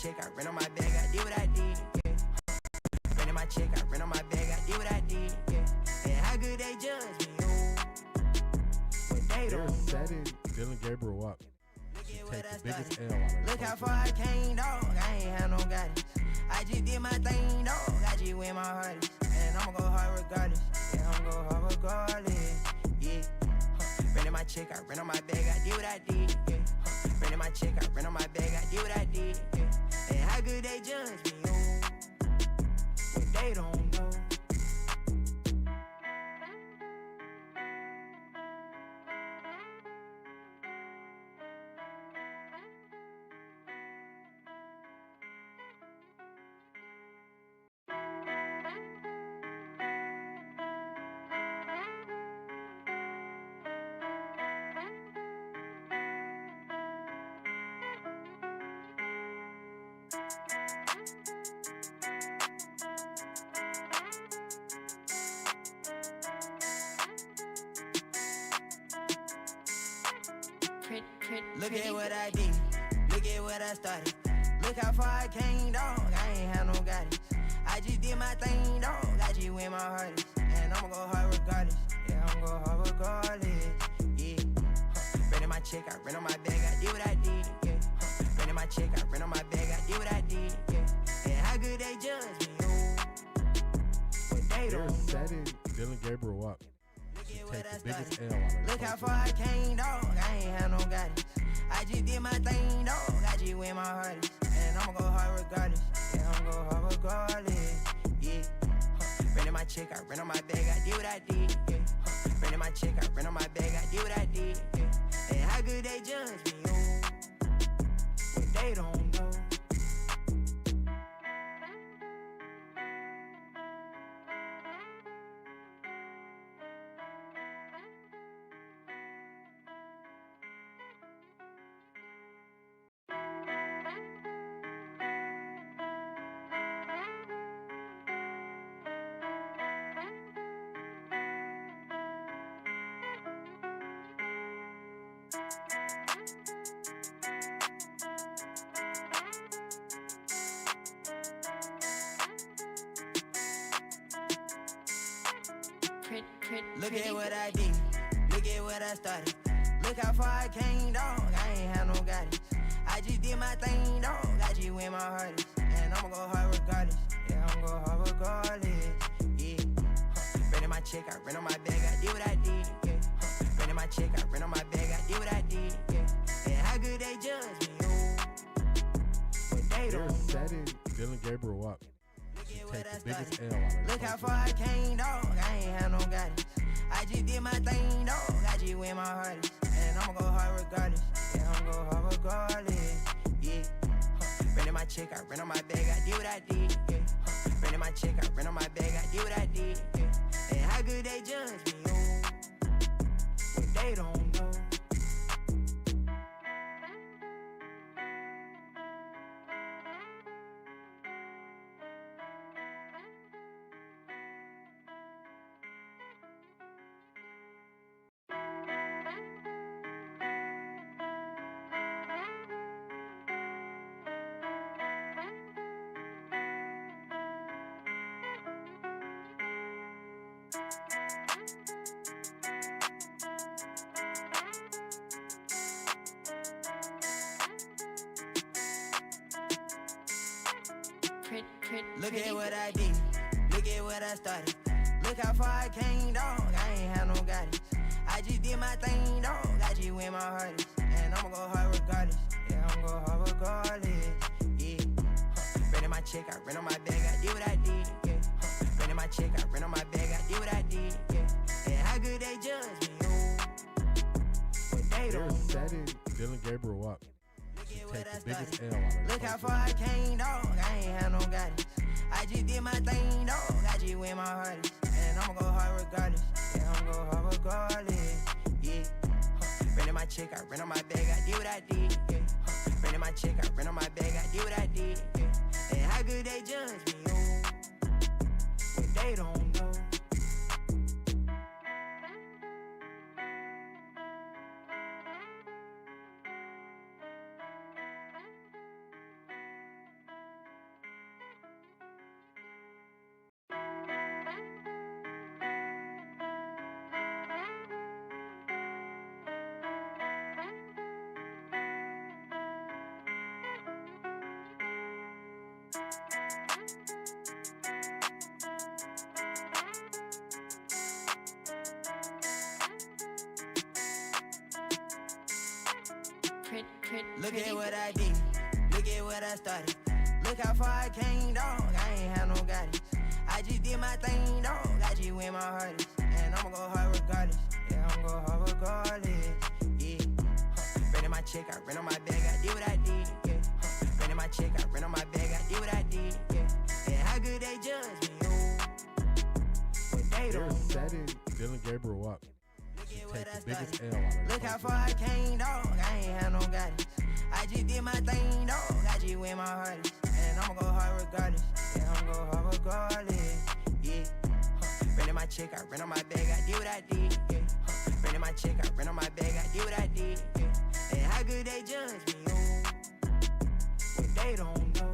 check, I ran on my bag, I did what I did, yeah. Ran in my check, I ran on my bag, I did what I did, yeah. And how good they judge me, oh. But they don't know. Setting Dylan Gabriel up. Look at what I Biggest started. L on Look how far I came, dog. I ain't had no guidance. I just did my thing, dog. I just went my hardest. And I'ma go hard regardless. Yeah, I'ma go hard regardless. Yeah. Ran in my check, I ran on my bag, I did what I did. Yeah. Ran in my check, I ran on my bag, I did what I did. Yeah. And how good they judge me, oh. But they don't know. Look at what I did, look at what I started. Look how far I came, dog. I ain't had no guidance. I just did my thing, dog. I just went my hardest. And I'ma go hard regardless. Yeah, I'ma go hard regardless. Yeah. Ran in my check, I ran on my bag, I did what I did. Yeah. Ran in my check, I ran on my bag, I did what I did. Yeah. And how good they judge me, oh. But they don't know. Setting Dylan Gabriel up. Look at what I Biggest started. L on Look how far I came, dog. I ain't had no guidance. I just did my thing, dog. I just went my hardest. And I'ma go hard regardless. Yeah, I'ma go hard regardless. Yeah. Ran in my check, I ran on my bag, I did what I did. Yeah. Ran in my check, I ran on my bag, I did what I did. Yeah. And how good they judge me, oh. But they don't know. Look at what I did, look at what I started. Look how far I came, dog. I ain't had no guidance. I just did my thing, dog. I just went my hardest. And I'ma go hard regardless. Yeah, I'ma go hard regardless. Yeah. Ran in my check, I ran on my bag, I did what I did. Yeah. Ran in my check, I ran on my bag, I did what I did. Yeah. And how good they judge me, oh. But they don't know. Setting Dylan Gabriel up. Look at what I Biggest started. L on Look how far I came, dog. I ain't had no guidance. I just did my thing, dog. I just went my hardest. And I'ma go hard regardless. Yeah, I'ma go hard regardless. Yeah. Ran in my check, I ran on my bag, I did what I did. Yeah. Ran in my check, I ran on my bag, I did what I did. Yeah. And how good they judge me, oh. But they don't know. Look at what I did, look at what I started. Look how far I came, dog. I ain't had no guidance. I just did my thing, dog. I just went my hardest. And I'ma go hard regardless. Yeah, I'ma go hard regardless. Yeah. Ran in my check, I ran on my bag, I did what I did. Yeah. Ran in my check, I ran on my bag, I did what I did. Yeah. And how good they judge me, oh. But they don't know. Setting Dylan Gabriel up. Look at what I Biggest started. L on Look how far I came, dog. I ain't had no guidance. I just did my thing, dog. I just went my hardest. And I'ma go hard regardless. Yeah, I'ma go hard regardless. Yeah. Ran in my check, I ran on my bag, I did what I did. Yeah. Ran in my check, I ran on my bag, I did what I did. Yeah. And how good they judge me, oh. But they don't know. Look at what I did. Look at what I started. Look how far I came, dog. I ain't had no guidance. I just did my thing, dog. I just went my hardest. And I'ma go hard regardless. Yeah, I'ma go hard regardless. Yeah. Renting my check, I rent on my bag. I did what I did. Yeah. Renting my check, I rent on my bag. I did what I did. Yeah. And how good they judge me, oh. But they They're don't setting Dylan Gabriel up to take the biggest L out of Look how far I came, dog. I ain't had no guidance. I just did my thing, dog. I just went my hardest. And I'ma go hard regardless. Yeah, I'ma go hard regardless. Yeah. Renting my check, I rent on my bag. I did what I did. Yeah. Renting my check, I rent on my bag. I did what I did. Yeah. And how good they judge me, oh. But they don't know.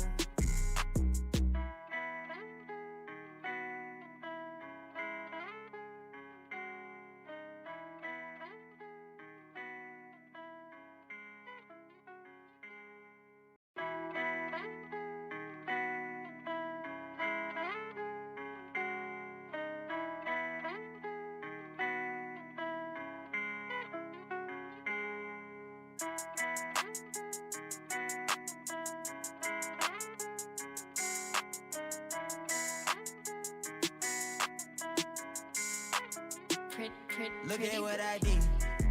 Look at what I did.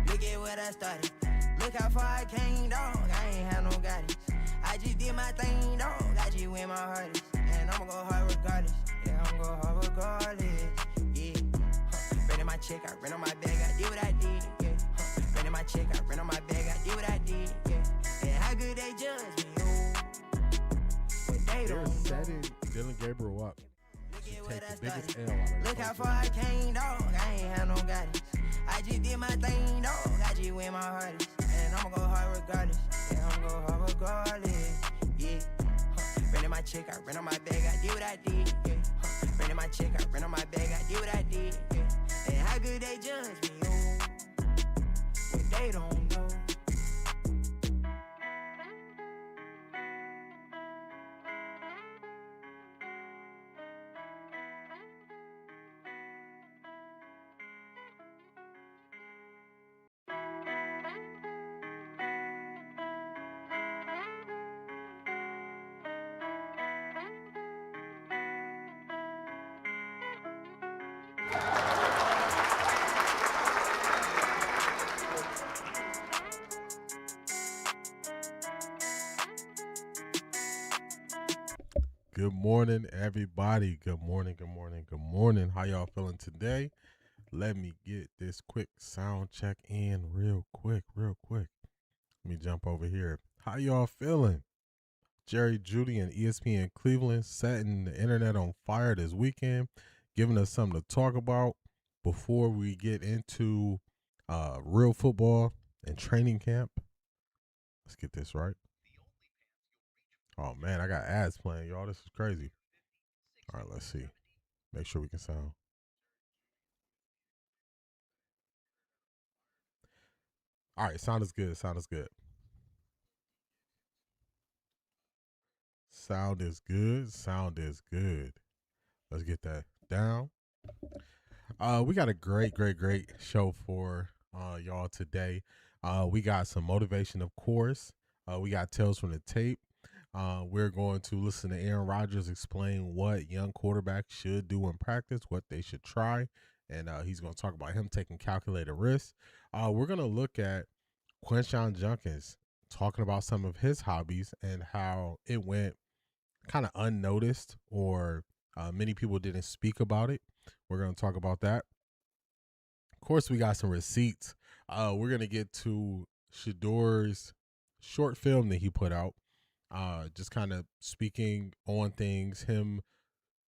Look at what I started. Look how far I came, dog. I ain't had no guidance. I just did my thing, dog. I just went my hardest. And I'ma go hard regardless. Yeah, I'ma go hard regardless. Yeah. Renting my check, I rent on my bag. I did what I did. Yeah. Renting my check, I rent on my bag. I did what I did. Yeah. And how good they judge me, oh. But they They're don't setting Dylan Gabriel up to take the biggest L out of Look how far I came, dog. I ain't had no guidance. I just did my thing, dog. I just went my hardest. And I'ma go hard regardless. Yeah, I'ma go hard regardless. Yeah. Renting my check, I rent on my bag. I did what I did. Yeah. Renting my check, I rent on my bag. I did what I did. Yeah. And how good they judge me, oh. But they don't know. Good morning, everybody. Good morning, good morning, good morning. How y'all feeling today? Let me get this quick sound check in real quick. Let me jump over here. How y'all feeling? Juedy and ESPN Cleveland setting the internet on fire this weekend, giving us something to talk about before we get into real football and training camp. Let's get this right. Oh, man, I got ads playing, y'all. This is crazy. All right, let's see. Make sure we can sound. All right, sound is good. Sound is good. Let's get that down. We got a great show for y'all today. We got some motivation, of course. We got Tales from the Tape. We're going to listen to Aaron Rodgers explain what young quarterbacks should do in practice, what they should try, and he's going to talk about him taking calculated risks. We're going to look at Quinshon Judkins talking about some of his hobbies and how it went kind of unnoticed, or many people didn't speak about it. We're going to talk about that. Of course, we got some receipts. We're going to get to Shedeur's short film that he put out. Just kind of speaking on things, him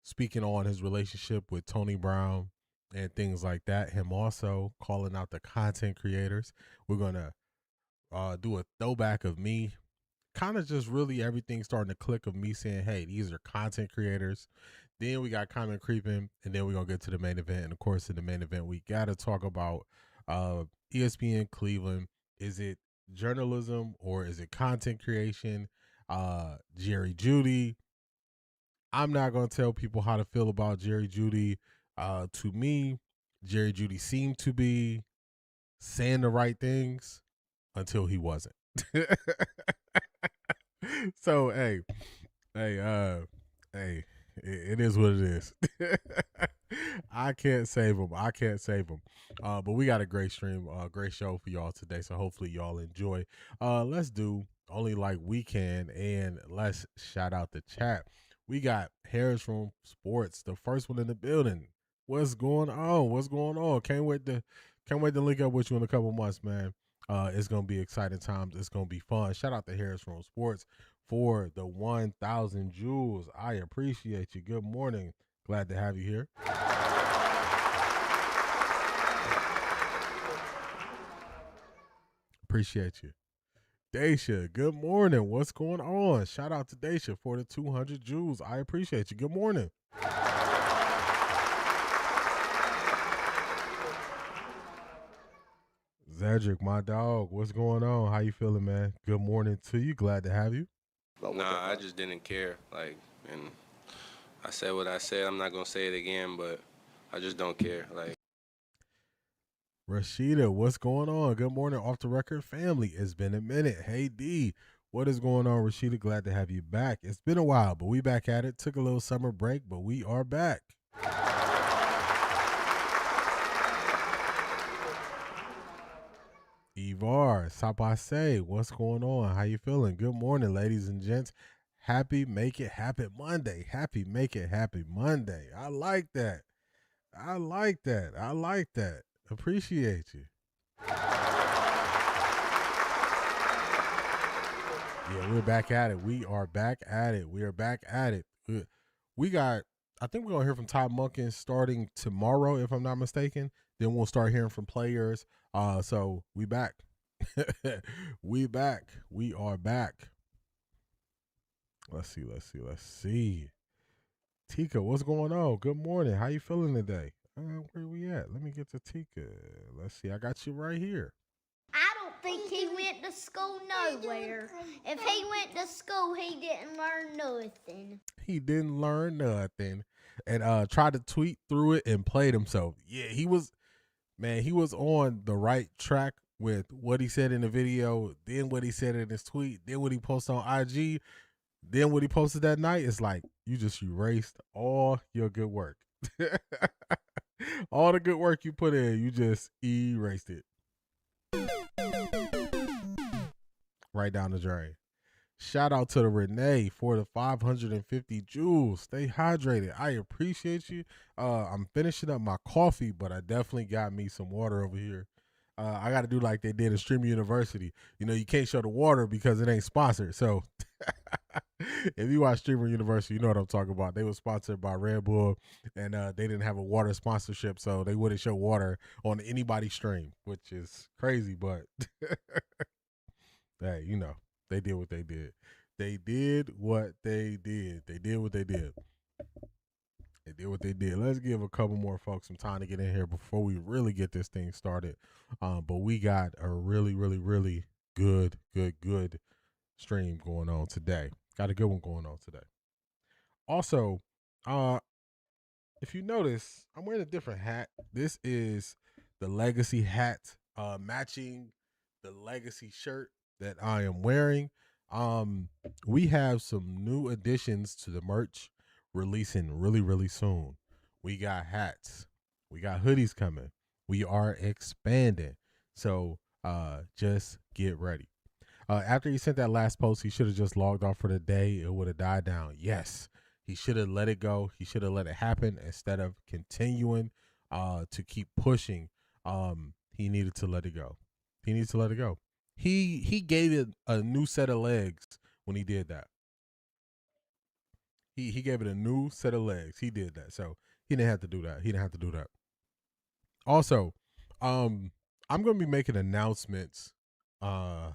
speaking on his relationship with Tony Brown and things like that, him also calling out the content creators. We're going to do a throwback of me, kind of just really everything starting to click of me saying, hey, these are content creators. Then we got comment creeping, and then we're going to get to the main event. And, of course, in the main event, we got to talk about ESPN Cleveland. Is it journalism or is it content creation? Juedy, I'm not going to tell people how to feel about Jerry Judy. To me, Jerry Judy seemed to be saying the right things until he wasn't. So, hey, it is what it is. I can't save him. But we got a great stream, great show for y'all today. So hopefully y'all enjoy. Let's do only like we can, and let's shout out the chat. We got Harris from Sports, the first one in the building. What's going on? Can't wait to link up with you in a couple months, man. It's gonna be exciting times. It's gonna be fun. Shout out to Harris from Sports for the 1,000 jewels. I appreciate you. Good morning. Glad to have you here. Appreciate you. Daisha, good morning. What's going on? Shout out to Daisha for the 200 jewels. I appreciate you. Good morning. Zedric, my dog, what's going on? How you feeling, man? Good morning to you. Glad to have you. Nah, I just didn't care. And I said what I said. I'm not gonna say it again, but I just don't care. Rashida, what's going on? Good morning, Off the Record family. It's been a minute. Hey D, what is going on, Rashida? Glad to have you back. It's been a while, but we back at it. Took a little summer break, but we are back. Ivar, Sapase, what's going on? How you feeling? Good morning, ladies and gents. Happy Make It Happen Monday. Happy Make It Happy Monday. I like that. Appreciate you. Yeah, we're back at it. We are back at it. We got, I think we're going to hear from Todd Monken starting tomorrow, if I'm not mistaken. Then we'll start hearing from players. So we back. We are back. Let's see. Tika, what's going on? Good morning. How you feeling today? Where we at? Let me get to Tika. Let's see. I got you right here. I don't think he went to school nowhere. If he went to school, he didn't learn nothing. He didn't learn nothing. And tried to tweet through it and played himself. Yeah, he was on the right track with what he said in the video, then what he said in his tweet, then what he posted on IG, then what he posted that night. It's like you just erased all your good work. All the good work you put in, you just erased it. Right down the drain. Shout out to the Renee for the 550 jewels. Stay hydrated. I appreciate you. I'm finishing up my coffee, but I definitely got me some water over here. I got to do like they did in Streamer University. You know, you can't show the water because it ain't sponsored. So if you watch Streamer University, you know what I'm talking about. They were sponsored by Red Bull, and they didn't have a water sponsorship, so they wouldn't show water on anybody's stream, which is crazy, but hey, you know, they did what they did. They did what they did. Let's give a couple more folks some time to get in here before we really get this thing started. But we got a really, really, really good stream going on today. Got a good one going on today. Also, if you notice, I'm wearing a different hat. This is the Legacy hat, matching the Legacy shirt that I am wearing. We have some new additions to the merch releasing really, really soon. We got hats. We got hoodies coming. We are expanding. So just get ready. After he sent that last post, he should have just logged off for the day. It would have died down. Yes, he should have let it go. He should have let it happen instead of continuing to keep pushing. He needed to let it go. He gave it a new set of legs when he did that. He gave it a new set of legs. He did that. So he didn't have to do that. Also, I'm going to be making announcements now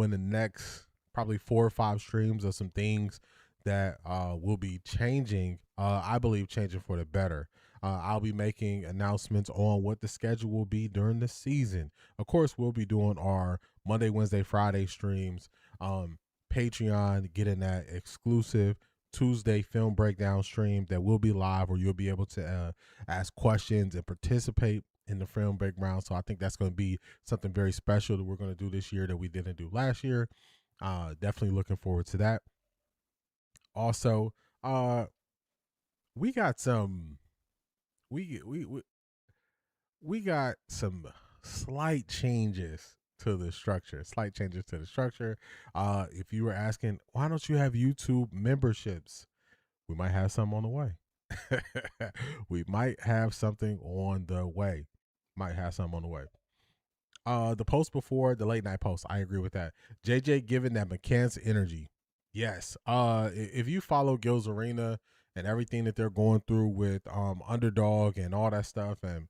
in the next probably 4 or 5 streams of some things that will be changing. I believe changing for the better. I'll be making announcements on what the schedule will be during the season. Of course, we'll be doing our Monday, Wednesday, Friday streams. Patreon, getting that exclusive Tuesday film breakdown stream that will be live, where you'll be able to ask questions and participate in the film breakdown. So I think that's going to be something very special that we're going to do this year that we didn't do last year. Definitely looking forward to that. Also, we got some slight changes to the structure. If you were asking, why don't you have YouTube memberships? We might have some on the way. We might have something on the way. The post before the late night post, I agree with that. JJ giving that McCants energy. Yes. If you follow Gil's Arena and everything that they're going through with Underdog and all that stuff, and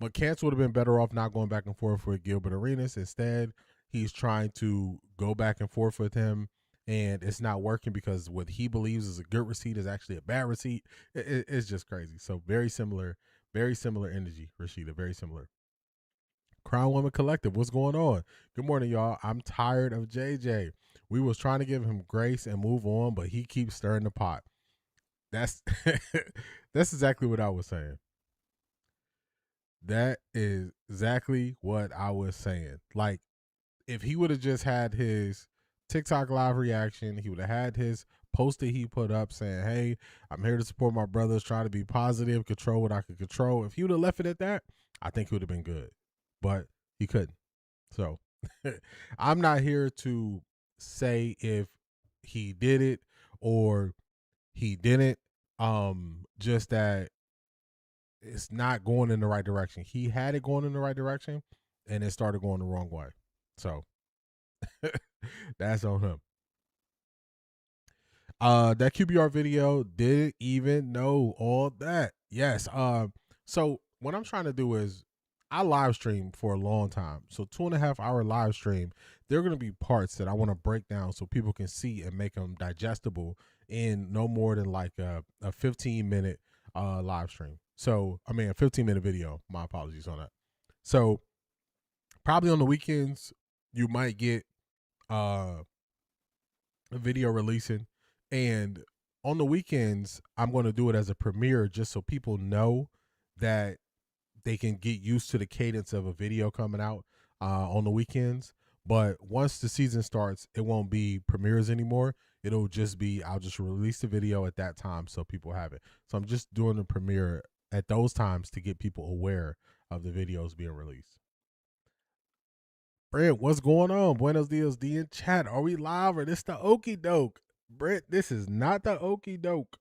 McCants would have been better off not going back and forth with Gilbert Arenas. Instead, he's trying to go back and forth with him, and it's not working because what he believes is a good receipt is actually a bad receipt. It's just crazy. So very similar energy, Rashida, very similar. Crown Woman Collective, what's going on? Good morning, y'all. I'm tired of JJ. We was trying to give him grace and move on, but he keeps stirring the pot. That's exactly what I was saying. That is exactly what I was saying. Like, if he would have just had his TikTok live reaction, he would have had his post that he put up saying, hey, I'm here to support my brothers, try to be positive, control what I could control. If he would have left it at that, I think it would have been good. But he couldn't. So I'm not here to say if he did it or he didn't. Just that it's not going in the right direction. He had it going in the right direction, and it started going the wrong way. So that's on him. That QBR video didn't even know all that. Yes. So what I'm trying to do is, I live stream for a long time. So 2.5 hour live stream, there are going to be parts that I want to break down so people can see and make them digestible in no more than like a 15-minute live stream. So, I mean, a 15-minute video. My apologies on that. So probably on the weekends, you might get a video releasing. And on the weekends, I'm going to do it as a premiere just so people know that they can get used to the cadence of a video coming out on the weekends. But once the season starts, it won't be premieres anymore. It'll just be, I'll just release the video at that time so people have it. So I'm just doing the premiere at those times to get people aware of the videos being released. Brent, what's going on? Buenos dias, D in chat. Are we live or this the okie doke? Brent, this is not the okie doke.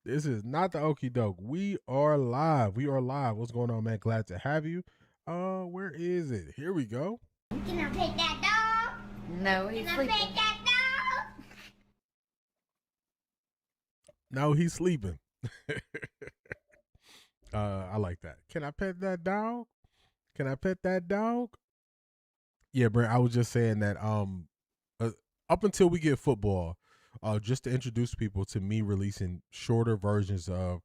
This is not the okie doke. We are live. What's going on, man? Glad to have you. Where is it? Here we go. Can I pet that dog? No, he's Can I sleeping. pet that dog? No, he's sleeping. I like that. Can I pet that dog? Can I pet that dog? Yeah, Brent, I was just saying that up until we get football, just to introduce people to me releasing shorter versions of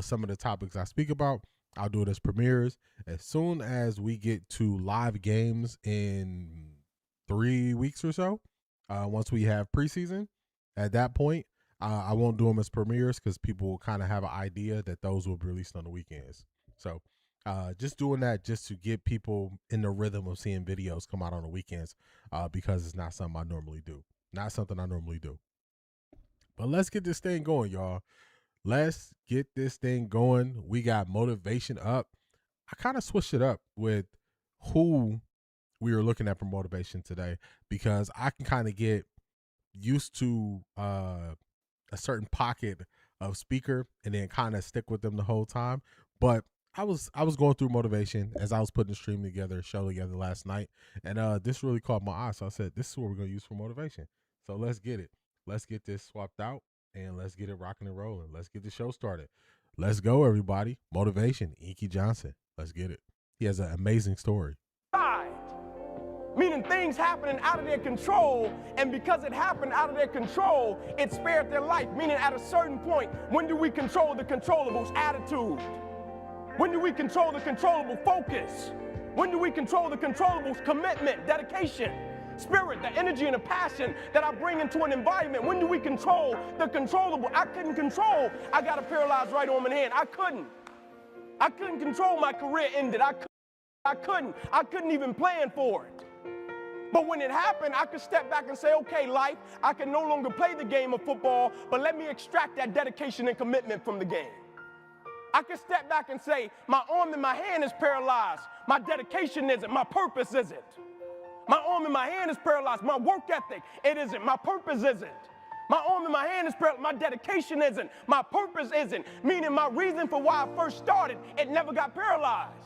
some of the topics I speak about. I'll do it as premieres. As soon as we get to live games in 3 weeks or so, once we have preseason, at that point, I won't do them as premieres because people will kind of have an idea that those will be released on the weekends. So just doing that just to get people in the rhythm of seeing videos come out on the weekends because it's not something I normally do. Not something I normally do. But let's get this thing going, y'all. Let's get this thing going. We got motivation up. I kind of switched it up with who we were looking at for motivation today because I can kind of get used to a certain pocket of speaker and then kind of stick with them the whole time. But I was going through motivation as I was putting the stream together, show together last night, and this really caught my eye. So I said, this is what we're going to use for motivation. So let's get it. Let's get this swapped out and let's get it rocking and rolling. Let's get the show started. Let's go, everybody. Motivation, Inky Johnson. Let's get it. He has an amazing story. Meaning things happening out of their control, and because it happened out of their control, it spared their life. Meaning at a certain point, when do we control the controllables? Attitude. When do we control the controllable? Focus. When do we control the controllables? Commitment, dedication. spirit, the energy, and the passion that I bring into an environment. When do we control the controllable? I couldn't control. I got a paralyzed right arm and hand. I couldn't control my career ended. I couldn't even plan for it. But when it happened, I could step back and say, okay, life, I can no longer play the game of football, but let me extract that dedication and commitment from the game. I can step back and say, my arm and my hand is paralyzed. My dedication isn't. My purpose isn't. My arm and my hand is paralyzed. My work ethic, it isn't. My purpose isn't. My arm and my hand is paralyzed. My dedication isn't. My purpose isn't. Meaning my reason for why I first started, it never got paralyzed.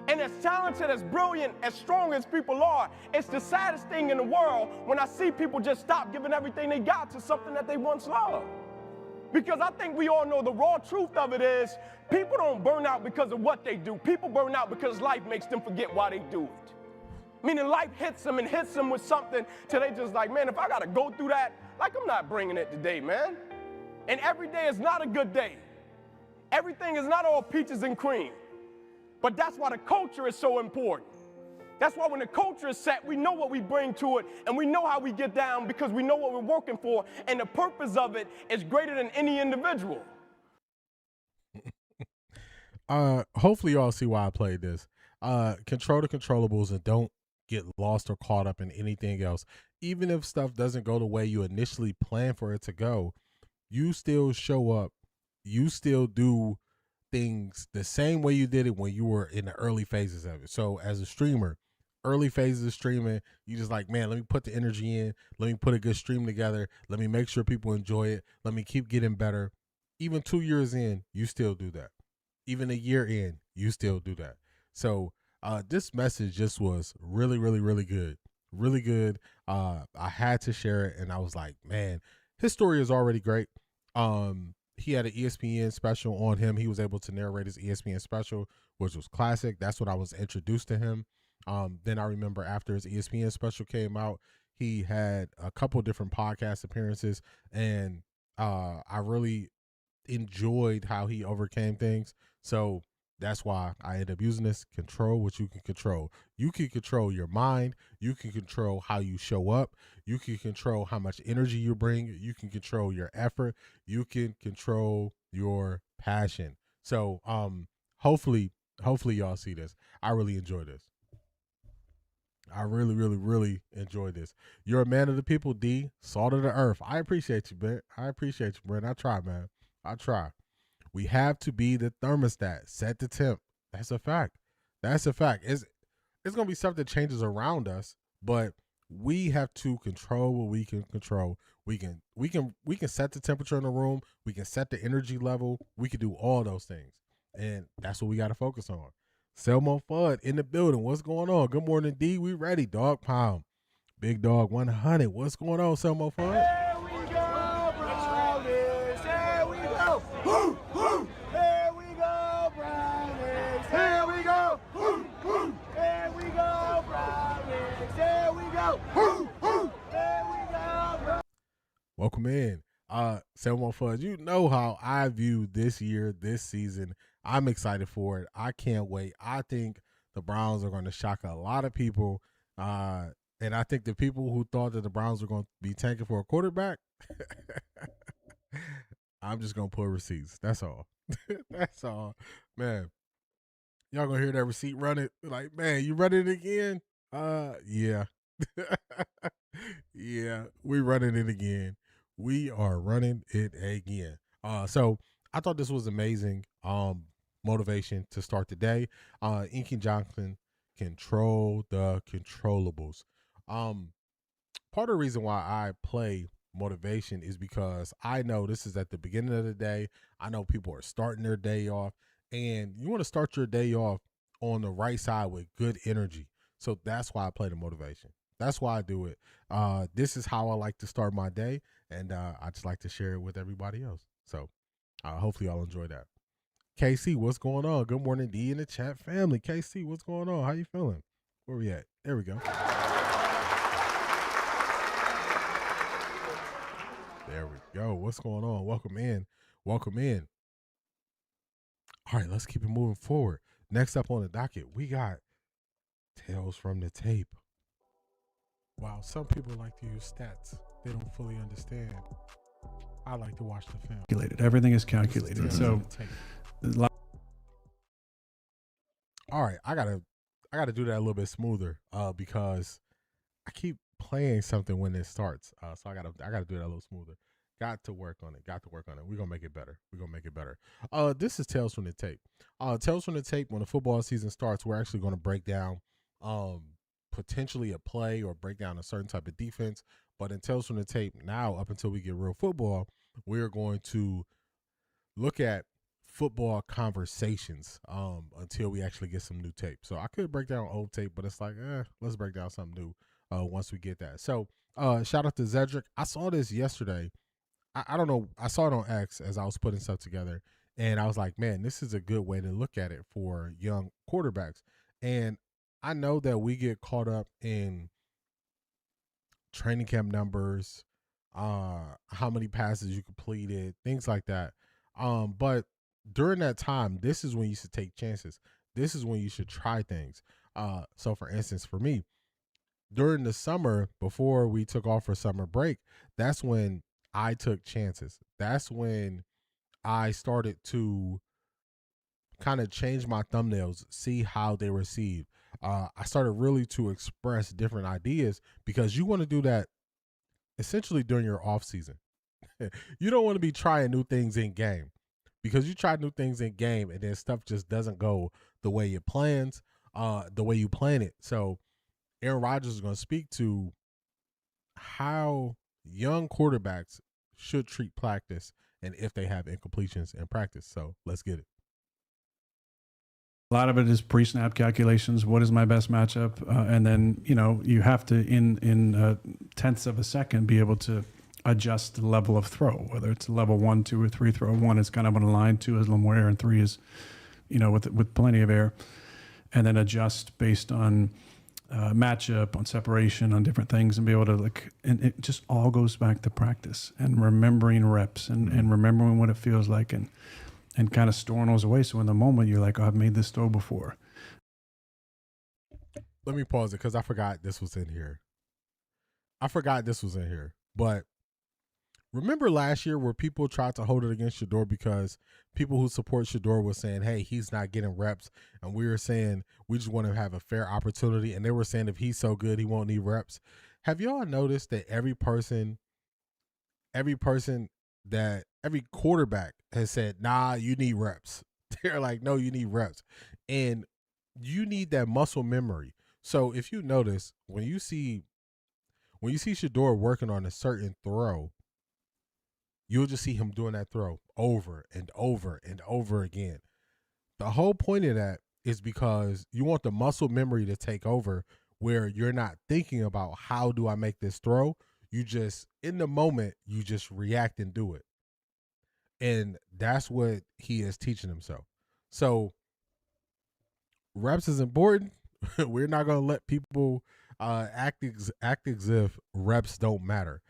And as talented, as brilliant, as strong as people are, it's the saddest thing in the world when I see people just stop giving everything they got to something that they once loved. Because I think we all know the raw truth of it is people don't burn out because of what they do. People burn out because life makes them forget why they do it. Meaning life hits them and hits them with something till they just like, man, if I got to go through that, like I'm not bringing it today, man. And every day is not a good day. Everything is not all peaches and cream. But that's why the culture is so important. That's why when the culture is set, we know what we bring to it, and we know how we get down because we know what we're working for, and the purpose of it is greater than any individual. Hopefully y'all see why I played this. Control the controllables and don't get lost or caught up in anything else. Even if stuff doesn't go the way you initially planned for it to go, you still show up. You still do things the same way you did it when you were in the early phases of it. So as a streamer, early phases of streaming, you just like, man, let me put the energy in. Let me put a good stream together. Let me make sure people enjoy it. Let me keep getting better. Even 2 years in, you still do that. Even a year in, you still do that. So this message just was really, really, really good. Really good. I had to share it, and I was like, man, his story is already great. He had an ESPN special on him. He was able to narrate his ESPN special, which was classic. That's when I was introduced to him. Then I remember after his ESPN special came out, he had a couple different podcast appearances, and I really enjoyed how he overcame things. So that's why I ended up using this. Control what you can control. You can control your mind. You can control how you show up. You can control how much energy you bring. You can control your effort. You can control your passion. So hopefully y'all see this. I really enjoy this. I really, really, really enjoyed this. You're a man of the people, D. Salt of the earth. I appreciate you, man. I appreciate you, Brent. I try, man. I try. We have to be the thermostat. Set the temp. That's a fact. That's a fact. It's going to be stuff that changes around us, but we have to control what we can control. We can set the temperature in the room. We can set the energy level. We can do all those things. And that's what we got to focus on. Selmo Fudd in the building. What's going on? Good morning, D. We ready, dog pound. Big dog 100. What's going on, Selmo Fudd? Here we go, Brownies. Here we go. Woo, woo. Here we go, Brownies. Here we go. Woo, woo. Here we go, Brownies. Here we go. Woo, woo. Here we go, Brownies. Welcome in. Selmo Fudd, you know how I view this year, this season. I'm excited for it. I can't wait. I think the Browns are going to shock a lot of people. And I think the people who thought that the Browns were going to be tanking for a quarterback, I'm just going to put receipts. That's all. That's all. Man, y'all going to hear that receipt running. Like, man, you running it again? Yeah. Yeah, we running it again. We are running it again. So I thought this was amazing motivation to start the day. Inky Johnson, control the controllables. Part of the reason why I play motivation is because I know this is at the beginning of the day. I know people are starting their day off, and you want to start your day off on the right side with good energy. So that's why I play the motivation. That's why I do it. This is how I like to start my day, and I just like to share it with everybody else. So hopefully y'all enjoy that. KC, what's going on? Good morning, D in the chat family. KC, what's going on? How you feeling? Where we at? There we go. There we go. What's going on? Welcome in. Welcome in. All right, let's keep it moving forward. Next up on the docket, we got Tales from the Tape. While some people like to use stats, they don't fully understand. I like to watch the film. Calculated. Everything is calculated. So, all right, I gotta do that a little bit smoother, because I keep playing something when it starts. So I gotta do that a little smoother. Got to work on it. We're gonna make it better. This is Tales from the Tape. Tales from the Tape. When the football season starts, we're actually gonna break down potentially a play or break down a certain type of defense. But in Tales from the Tape, now up until we get real football, we're going to look at football conversations until we actually get some new tape. So I could break down old tape, but it's like, let's break down something new once we get that. So shout out to Zedric. I saw this yesterday. I don't know. I saw it on X as I was putting stuff together, and I was like, man, this is a good way to look at it for young quarterbacks. And I know that we get caught up in training camp numbers, how many passes you completed, things like that. But during that time, this is when you should take chances. This is when you should try things. So for instance, for me, during the summer, before we took off for summer break, that's when I took chances. That's when I started to kind of change my thumbnails, see how they receive. I started really to express different ideas, because you want to do that essentially during your off season. You don't want to be trying new things in game, because you try new things in game and then stuff just doesn't go the way you plan it. So Aaron Rodgers is going to speak to how young quarterbacks should treat practice and if they have incompletions in practice. So let's get it. a lot of it is pre-snap calculations. What is my best matchup? And then, you have to, in tenths of a second, be able to adjust the level of throw, whether it's level 1, 2, or 3 throw. 1 is kind of on a line, 2 is a little more air, and 3 is, with plenty of air. And then adjust based on matchup, on separation, on different things, and be able to and it just all goes back to practice and remembering reps and remembering what it feels like and kind of storing those away. So in the moment you're like, oh, I've made this throw before. Let me pause it because I forgot this was in here. But remember last year where people tried to hold it against Shedeur because people who support Shedeur was saying, hey, he's not getting reps. And we were saying we just want to have a fair opportunity. And they were saying if he's so good, he won't need reps. Have y'all noticed that every quarterback has said, nah, you need reps. They're like, no, you need reps. And you need that muscle memory. So if you notice, when you see Shedeur working on a certain throw, you'll just see him doing that throw over and over and over again. The whole point of that is because you want the muscle memory to take over, where you're not thinking about how do I make this throw. You just, in the moment, you just react and do it. And that's what he is teaching himself. So reps is important. We're not going to let people act as if reps don't matter.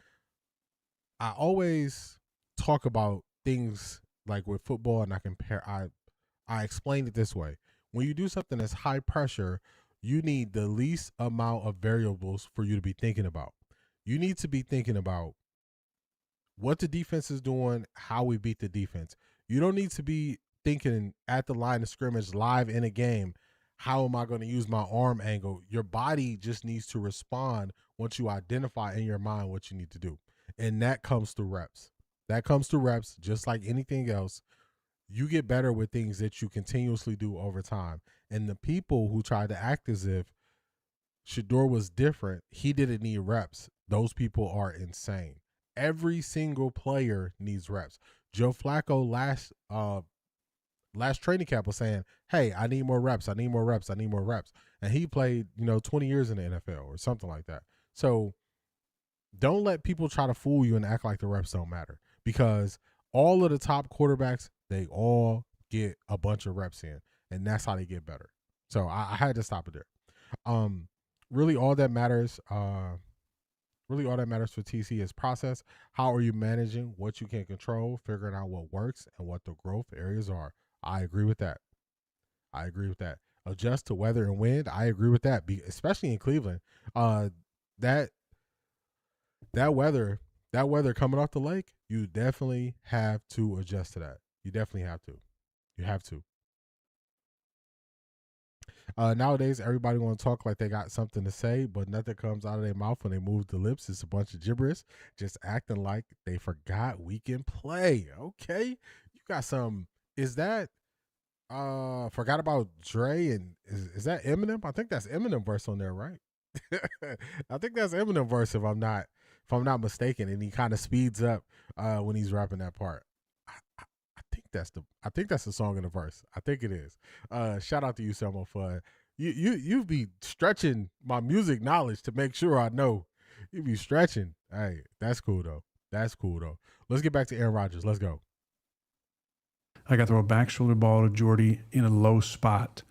I always talk about things like with football, and I explain it this way. When you do something that's high pressure, you need the least amount of variables for you to be thinking about. You need to be thinking about what the defense is doing, how we beat the defense. You don't need to be thinking at the line of scrimmage live in a game, how am I going to use my arm angle? Your body just needs to respond once you identify in your mind what you need to do. And that comes through reps. Just like anything else. You get better with things that you continuously do over time. And the people who try to act as if Shedeur was different, he didn't need reps, those people are insane. Every single player needs reps. Joe Flacco last training camp was saying, hey, I need more reps. And he played, 20 years in the NFL or something like that. So don't let people try to fool you and act like the reps don't matter, because all of the top quarterbacks, they all get a bunch of reps in, and that's how they get better. So I had to stop it there. Really all that matters for TC is process. How are you managing what you can control, figuring out what works and what the growth areas are? I agree with that. Adjust to weather and wind. I agree with that, especially in Cleveland. That that weather coming off the lake, you definitely have to adjust to that. You definitely have to. You have to. Nowadays, everybody want to talk like they got something to say, but nothing comes out of their mouth when they move the lips. It's a bunch of gibberish, just acting like they forgot we can play. Okay, you got some. Is that forgot about Dre and is that Eminem? I think that's Eminem verse on there, right? I think that's Eminem verse if I'm not mistaken, and he kind of speeds up when he's rapping that part. I think that's the song in the verse. I think it is. Shout out to you, Selma, for you be stretching my music knowledge to make sure I know. You be stretching. Hey, that's cool though. That's cool though. Let's get back to Aaron Rodgers. Let's go. I got to throw a back shoulder ball to Juedy in a low spot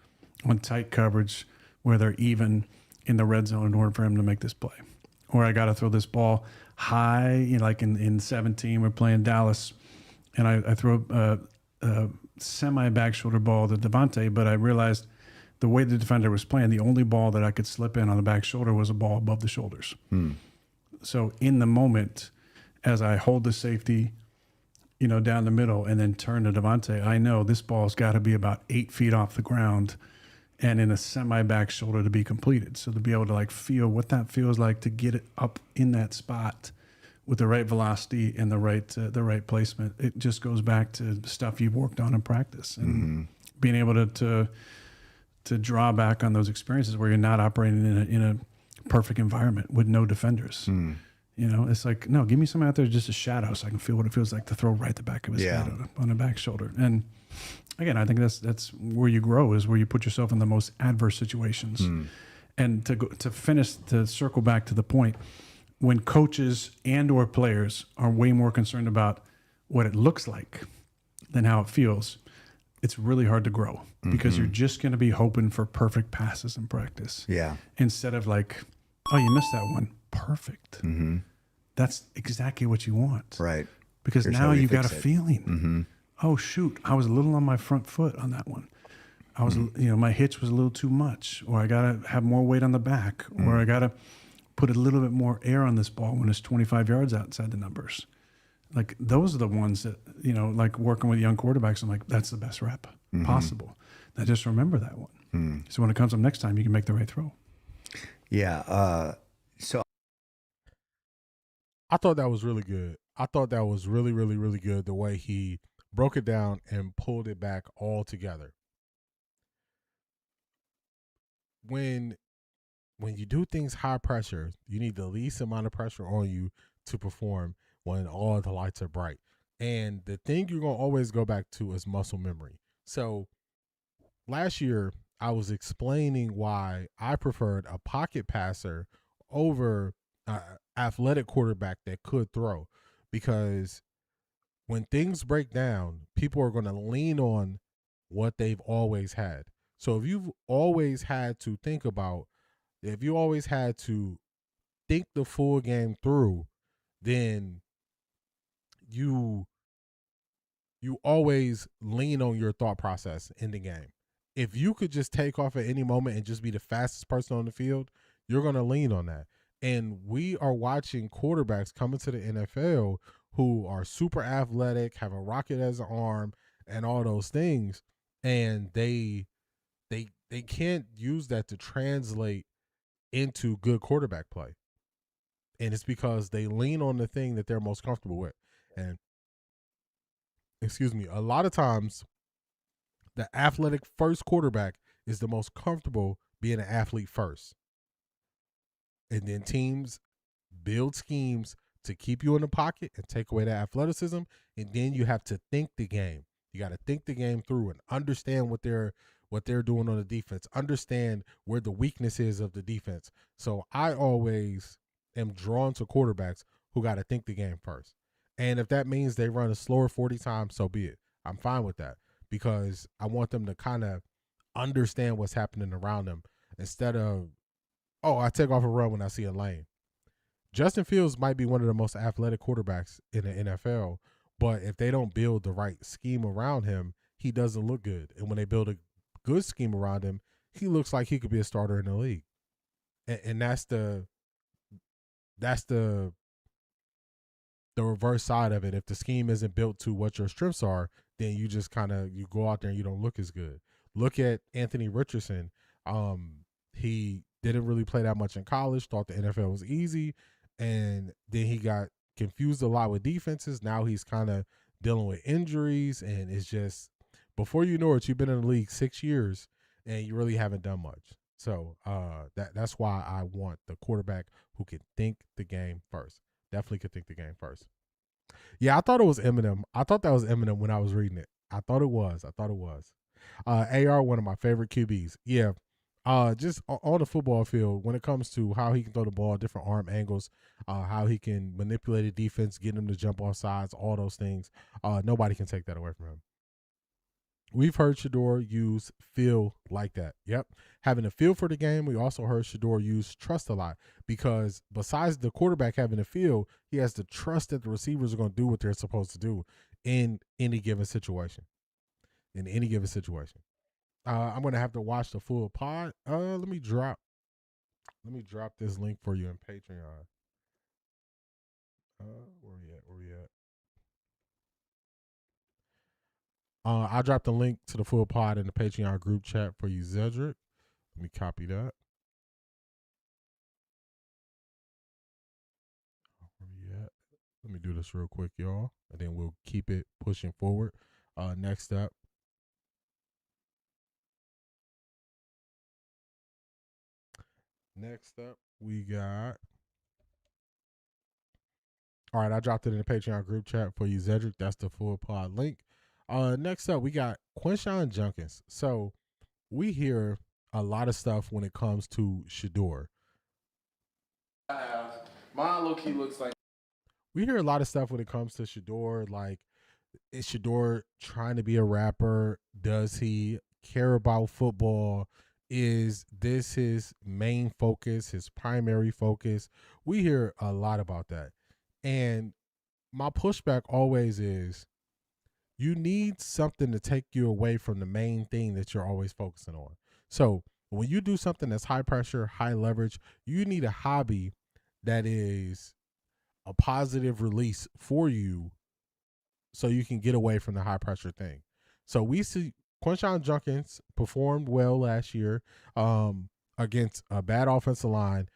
on tight coverage where they're even in the red zone in order for him to make this play. Or I got to throw this ball high, like in 17, we're playing Dallas, and I throw a semi-back shoulder ball to Devontae, but I realized the way the defender was playing, the only ball that I could slip in on the back shoulder was a ball above the shoulders. So in the moment, as I hold the safety, down the middle and then turn to Devontae, I know this ball's got to be about 8 feet off the ground and in a semi-back shoulder to be completed. So to be able to feel what that feels like to get it up in that spot with the right velocity and the right placement, it just goes back to stuff you've worked on in practice and being able to draw back on those experiences where you're not operating in a perfect environment with no defenders. It's like, no, give me someone out there just a shadow so I can feel what it feels like to throw right the back of his head on the back shoulder. And again, I think that's where you grow, is where you put yourself in the most adverse situations. And to circle back to the point, when coaches and or players are way more concerned about what it looks like than how it feels, it's really hard to grow because you're just going to be hoping for perfect passes in practice. Yeah. Instead of like, oh, you missed that one. Perfect. That's exactly what you want. Right. Because now you got a feeling. Oh, shoot, I was a little on my front foot on that one. I was, my hitch was a little too much, or I got to have more weight on the back, or I got to put a little bit more air on this ball when it's 25 yards outside the numbers. Like, those are the ones that, like working with young quarterbacks, I'm like, that's the best rep possible. Now just remember that one. So when it comes up next time, you can make the right throw. Yeah. So I thought that was really good. I thought that was really, really, really good, the way he broke it down and pulled it back all together. When you do things high pressure, you need the least amount of pressure on you to perform when all the lights are bright. And the thing you're going to always go back to is muscle memory. So last year, I was explaining why I preferred a pocket passer over athletic quarterback that could throw, because when things break down, people are going to lean on what they've always had. So if you've always had to think the full game through, then you always lean on your thought process in the game. If you could just take off at any moment and just be the fastest person on the field, you're going to lean on that. And we are watching quarterbacks come into the NFL who are super athletic, have a rocket as an arm, and all those things, and they can't use that to translate into good quarterback play. And it's because they lean on the thing that they're most comfortable with. And a lot of times the athletic first quarterback is the most comfortable being an athlete first. And then teams build schemes to keep you in the pocket and take away that athleticism. And then you have to think the game. You got to think the game through and understand what they're doing on the defense. Understand where the weakness is of the defense. So I always am drawn to quarterbacks who got to think the game first. And if that means they run a slower 40 times, so be it. I'm fine with that, because I want them to kind of understand what's happening around them instead of, oh, I take off a run when I see a lane. Justin Fields might be one of the most athletic quarterbacks in the NFL, but if they don't build the right scheme around him, he doesn't look good. And when they build a good scheme around him, he looks like he could be a starter in the league. And that's the the reverse side of it. If the scheme isn't built to what your strengths are, then you just kind of you go out there and you don't look as good. Look at Anthony Richardson. He didn't really play that much in college, thought the NFL was easy, and then he got confused a lot with defenses. Now he's kind of dealing with injuries, and it's just, before you know it, you've been in the league 6 years and you really haven't done much. So that's why I want the quarterback who can think the game first. Definitely could think the game first. Yeah, I thought it was Eminem. I thought that was Eminem when I was reading it. I thought it was. AR, one of my favorite QBs. Yeah. Just on the football field, when it comes to how he can throw the ball, different arm angles, how he can manipulate a defense, get him to jump off sides, all those things, nobody can take that away from him. We've heard Shedeur use feel like that. Yep. Having a feel for the game. We also heard Shedeur use trust a lot, because besides the quarterback having a feel, he has to trust that the receivers are going to do what they're supposed to do in any given situation. I'm going to have to watch the full pod. Let me drop this link for you in Patreon. Where we at? I dropped the link to the full pod in the Patreon group chat for you, Zedric. Let me copy that. Where we at? Let me do this real quick, y'all, and then we'll keep it pushing forward. Next up. We got. All right, I dropped it in the Patreon group chat for you, Zedric. That's the full pod link. Next up, we got Quinshon Judkins. So we hear a lot of stuff when it comes to Shedeur. Mine low-key looks like. We hear a lot of stuff when it comes to Shedeur. Like, is Shedeur trying to be a rapper? Does he care about football? Is this his main focus, his primary focus? We hear a lot about that. And my pushback always is, you need something to take you away from the main thing that you're always focusing on. So when you do something that's high pressure, high leverage, you need a hobby that is a positive release for you so you can get away from the high pressure thing. So we see Quinshon Judkins performed well last year against a bad offensive line.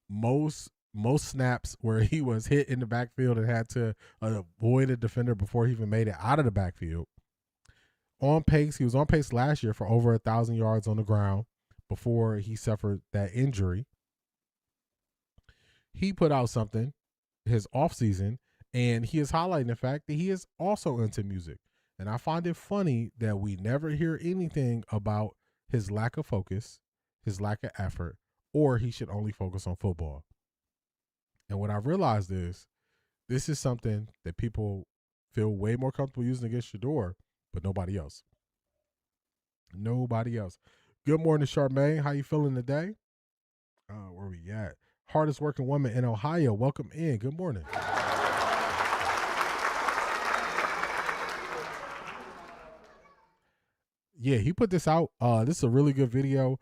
Most snaps where he was hit in the backfield and had to avoid a defender before he even made it out of the backfield. On pace, he was on pace last year for over 1,000 yards on the ground before he suffered that injury. He put out something his offseason, and he is highlighting the fact that he is also into music. And I find it funny that we never hear anything about his lack of focus, his lack of effort, or he should only focus on football. And what I realized is, this is something that people feel way more comfortable using against Shedeur, but nobody else. Nobody else. Good morning, Charmaine. How you feeling today? Where we at? Hardest working woman in Ohio. Welcome in. Good morning. Yeah, he put this out. This is a really good video.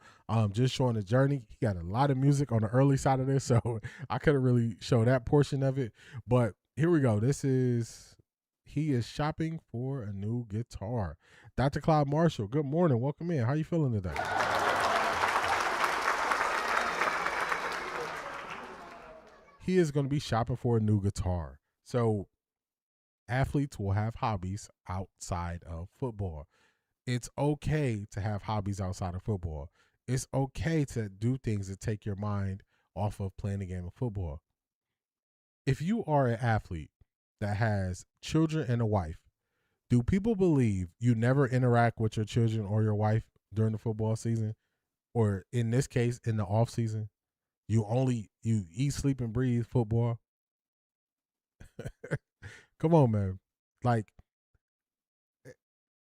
Just showing the journey. He got a lot of music on the early side of this, so I couldn't really show that portion of it. But here we go. He is shopping for a new guitar. Dr. Clyde Marshall, good morning. Welcome in. How you feeling today? He is going to be shopping for a new guitar. So athletes will have hobbies outside of football. It's okay to have hobbies outside of football. It's okay to do things that take your mind off of playing a game of football. If you are an athlete that has children and a wife, do people believe you never interact with your children or your wife during the football season? Or in this case, in the off season, you eat, sleep, and breathe football? Come on, man. Like,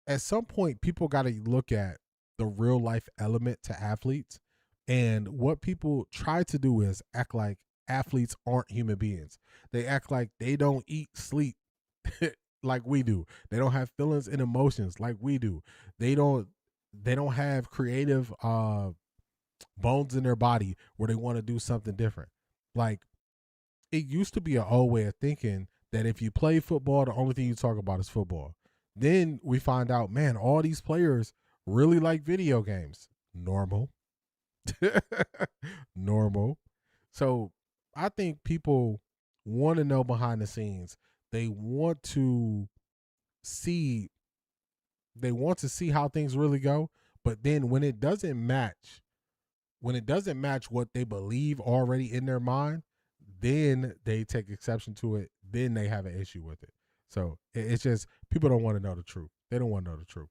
at some point, people got to look at the real life element to athletes. And what people try to do is act like athletes aren't human beings. They act like they don't eat, sleep like we do. They don't have feelings and emotions like we do. They don't have creative bones in their body where they want to do something different. Like, it used to be an old way of thinking that if you play football, the only thing you talk about is football. Then we find out, man, all these players really like video games. Normal. Normal. So I think people want to know behind the scenes. They want to see how things really go. But then when it doesn't match what they believe already in their mind, then they take exception to it. Then they have an issue with it. So it's just people don't want to know the truth. They don't want to know the truth.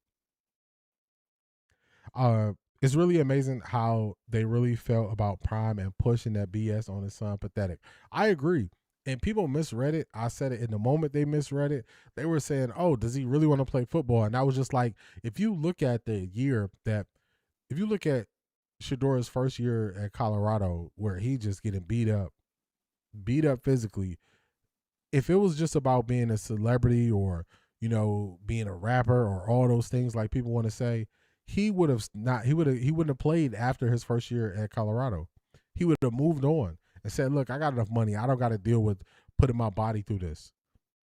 It's really amazing how they really felt about Prime and pushing that BS on his son. Pathetic. I agree. And people misread it. I said it in the moment they misread it. They were saying, oh, does he really want to play football? And I was just like, if you look at Shedeur's first year at Colorado, where he just getting beat up physically, if it was just about being a celebrity or, being a rapper or all those things like people want to say, he wouldn't have played after his first year at Colorado. He would have moved on and said, look, I got enough money. I don't got to deal with putting my body through this.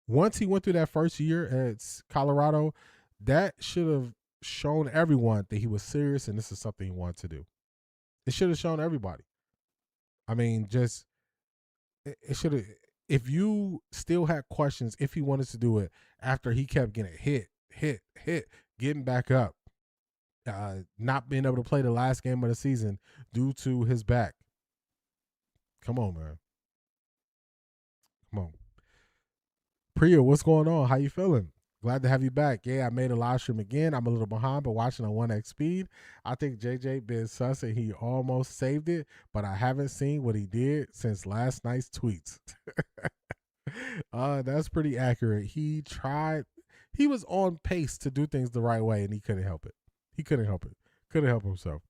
Once he went through that first year at Colorado, that should have shown everyone that he was serious and this is something he wanted to do. It should have shown everybody. I mean, it should have. If you still had questions if he wanted to do it after he kept getting hit, getting back up, not being able to play the last game of the season due to his back. Come on, man. Come on. Priya, what's going on? How you feeling? Glad to have you back. Yeah, I made a live stream again. I'm a little behind, but watching on 1x speed. I think JJ been sus and he almost saved it, but I haven't seen what he did since last night's tweets. That's pretty accurate. He was on pace to do things the right way, and he couldn't help it. Couldn't help himself.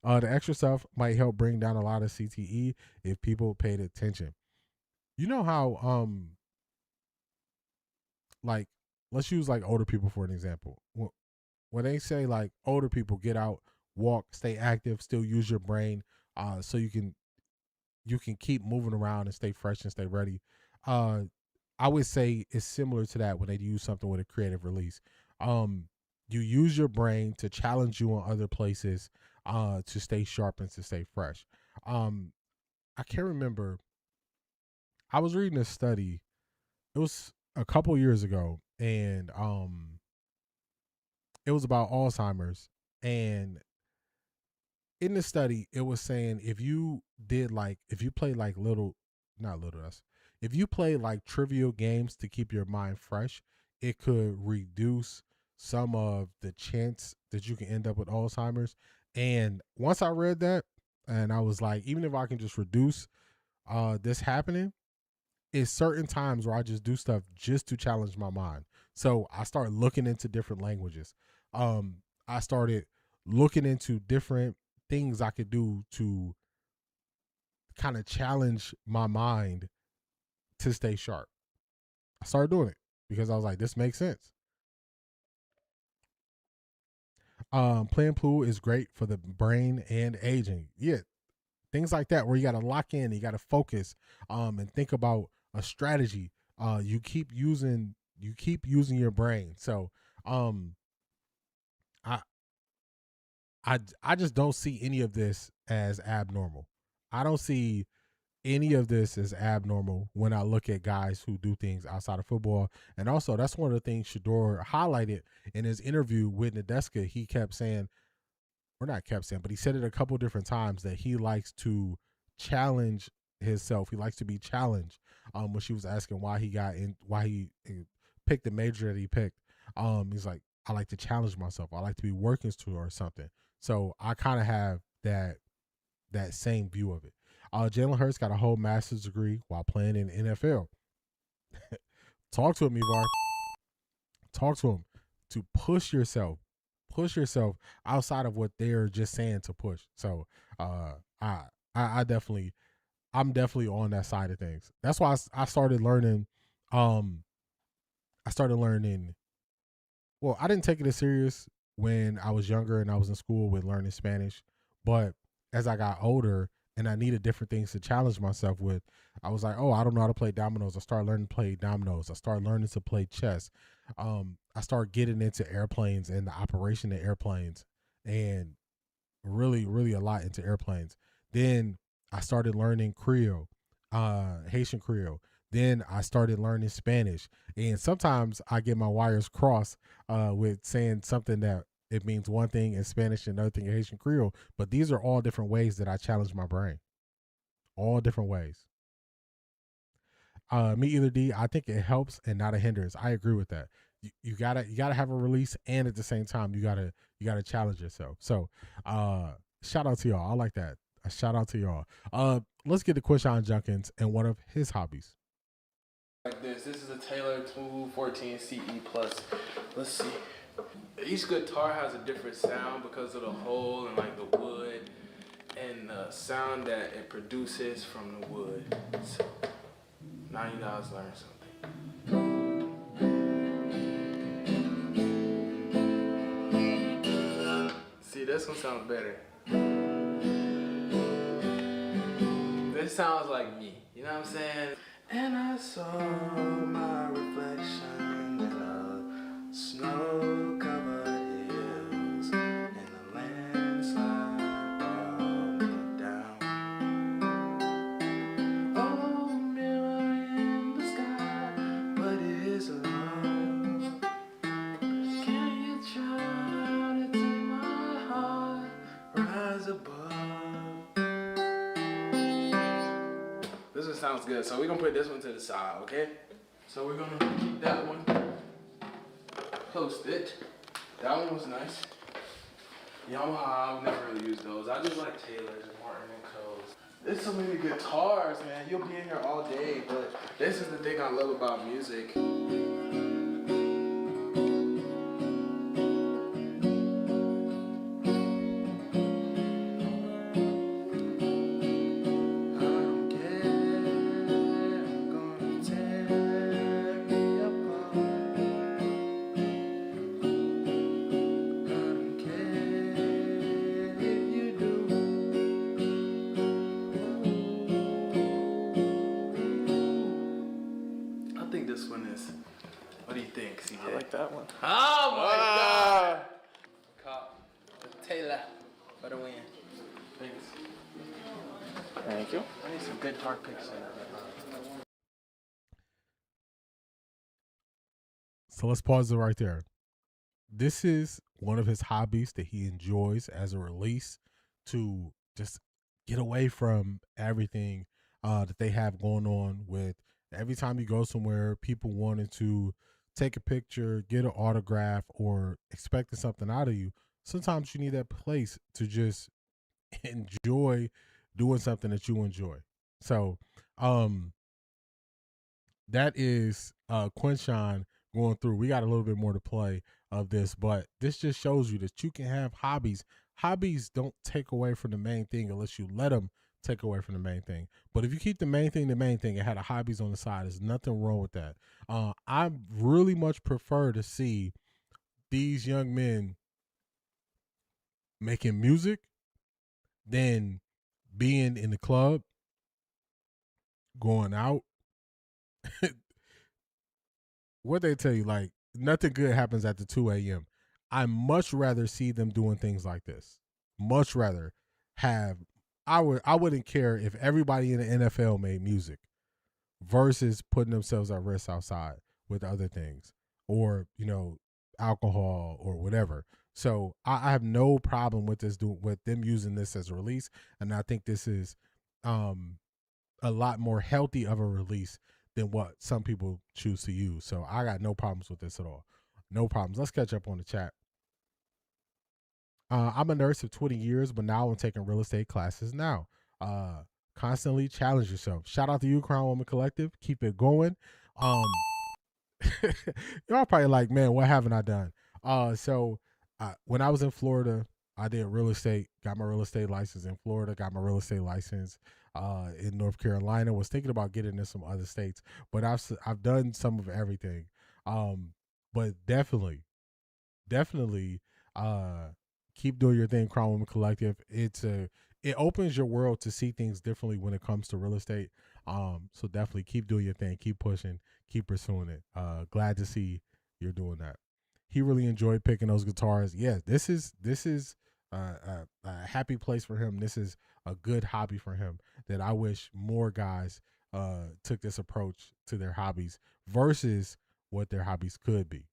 The extra stuff might help bring down a lot of CTE if people paid attention. You know how, like, let's use like older people for an example. When they say like older people get out, walk, stay active, still use your brain, so you can keep moving around and stay fresh and stay ready. I would say it's similar to that when they use something with a creative release. You use your brain to challenge you on other places, to stay sharp and to stay fresh. I can't remember. I was reading a study. It was a couple years ago, and it was about Alzheimer's. And in the study, it was saying if you play like if you play like trivial games to keep your mind fresh, it could reduce some of the chance that you can end up with Alzheimer's. And once I read that, and I was like, even if I can just reduce this happening, it's certain times where I just do stuff just to challenge my mind. So I started looking into different languages. I started looking into different things I could do to kind of challenge my mind to stay sharp. I started doing it because I was like, this makes sense. Playing pool is great for the brain and aging. Yeah, things like that where you got to lock in, you got to focus, and think about a strategy. You keep using your brain. So, I just don't see any of this as abnormal. I don't see any of this as abnormal when I look at guys who do things outside of football. And also, that's one of the things Shedeur highlighted in his interview with Nadeska. He kept saying, or not kept saying, but he said it a couple different times that he likes to challenge himself. He likes to be challenged. When she was asking why he picked the major that he picked, he's like, I like to challenge myself. I like to be working towards something. So I kind of have that same view of it. Jalen Hurts got a whole master's degree while playing in the NFL. Talk to him, Ivar. Talk to him to push yourself outside of what they're just saying to push. So I'm definitely on that side of things. That's why I started learning. Well, I didn't take it as serious when I was younger and I was in school with learning Spanish, but as I got older and I needed different things to challenge myself with. I was like, oh, I don't know how to play dominoes. I started learning to play dominoes. I started learning to play chess. I started getting into airplanes and the operation of airplanes, and really, really a lot into airplanes. Then I started learning Creole, Haitian Creole. Then I started learning Spanish. And sometimes I get my wires crossed with saying something that it means one thing in Spanish and another thing in Haitian Creole. But these are all different ways that I challenge my brain. All different ways. Me either, D. I think it helps and not a hindrance. I agree with that. You gotta have a release, and at the same time you gotta challenge yourself. So shout out to y'all. I like that. A shout out to y'all. Let's get to Quinshon Judkins and one of his hobbies. Like this is a Taylor 214 CE Plus. Let's see. Each guitar has a different sound because of the hole and like the wood and the sound that it produces from the wood. So $90 learn something. See, this one sounds better. This sounds like me, you know what I'm saying? And I saw my reflection in a snow-covered hills, and the landslide brought me down. Oh, mirror in the sky, but it is love. Can you try to take my heart, rise above? This one sounds good, so we're gonna put this one to the side, okay? So we're gonna keep that one, post it. That one was nice. Yamaha, I've never really used those. I just like Taylor's and Martin and Co's. There's so many guitars, man. You'll be in here all day, but this is the thing I love about music. This one is. What do you think, CJ? I like that one. Oh my God! Cop Taylor for the win. Thanks. Thank you. I need some good guitar picks in there. So let's pause it right there. This is one of his hobbies that he enjoys as a release to just get away from everything that they have going on with. Every time you go somewhere, people wanting to take a picture, get an autograph, or expecting something out of you. Sometimes you need that place to just enjoy doing something that you enjoy. So that is Quinshon going through. We got a little bit more to play of this, but this just shows you that you can have hobbies. Hobbies don't take away from the main thing unless you let them take away from the main thing. But if you keep the main thing and had a hobbies on the side, there's nothing wrong with that. I really much prefer to see these young men making music than being in the club, going out. What they tell you, like, nothing good happens after 2 a.m. I much rather see them doing things like this. Much rather have. I wouldn't care if everybody in the NFL made music versus putting themselves at risk outside with other things or, alcohol or whatever. So I have no problem with with them using this as a release. And I think this is a lot more healthy of a release than what some people choose to use. So I got no problems with this at all. No problems. Let's catch up on the chat. I'm a nurse of 20 years, but now I'm taking real estate classes now. Constantly challenge yourself. Shout out to you, Crown Woman Collective. Keep it going. Y'all probably like, man, what haven't I done? So when I was in Florida, I did real estate, got my real estate license in Florida, got my real estate license in North Carolina, was thinking about getting in some other states, but I've done some of everything. But definitely, keep doing your thing, Crown Woman Collective. It's it opens your world to see things differently when it comes to real estate. So definitely keep doing your thing, keep pushing, keep pursuing it. Glad to see you're doing that. He really enjoyed picking those guitars. Yeah, this is a happy place for him. This is a good hobby for him that I wish more guys took this approach to their hobbies versus what their hobbies could be.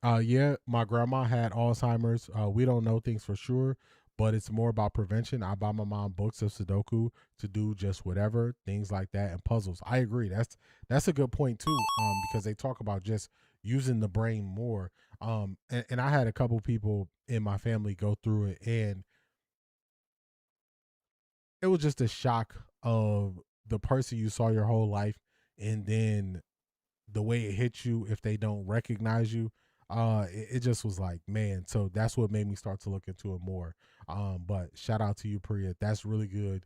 Yeah, my grandma had Alzheimer's. We don't know things for sure, but it's more about prevention. I buy my mom books of Sudoku to do just whatever, things like that, and puzzles. I agree. That's a good point too, because they talk about just using the brain more. And I had a couple people in my family go through it, and it was just a shock of the person you saw your whole life, and then the way it hits you if they don't recognize you. It just was like, man. So that's what made me start to look into it more. But shout out to you, Priya. That's really good.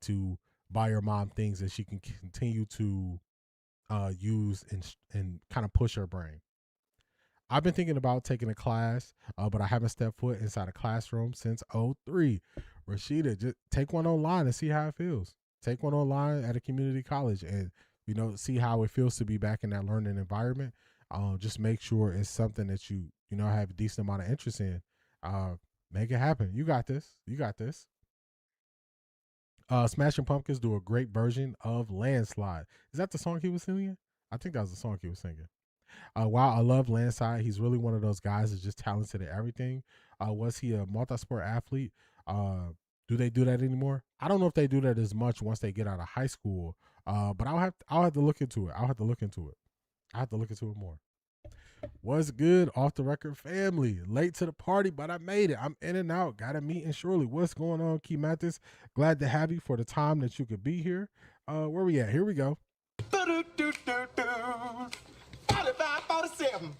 To buy your mom things that she can continue to use and kind of push her brain. I've been thinking about taking a class, but I haven't stepped foot inside a classroom since '03. Rashida, just take one online and see how it feels. Take one online at a community college and, see how it feels to be back in that learning environment. Just make sure it's something that you have a decent amount of interest in. Make it happen. You got this. Smashing Pumpkins do a great version of Landslide. Is that the song he was singing? I think that was the song he was singing. Wow, I love Landslide. He's really one of those guys that's just talented at everything. Was he a multi-sport athlete? Do they do that anymore? I don't know if they do that as much once they get out of high school. But I'll have to look into it. I have to look into it more. What's good, Off the Record family? Late to the party, but I made it. I'm in and out. Got a meeting shortly. What's going on, Key Mathis? Glad to have you for the time that you could be here. Where we at? Here we go. 45-47.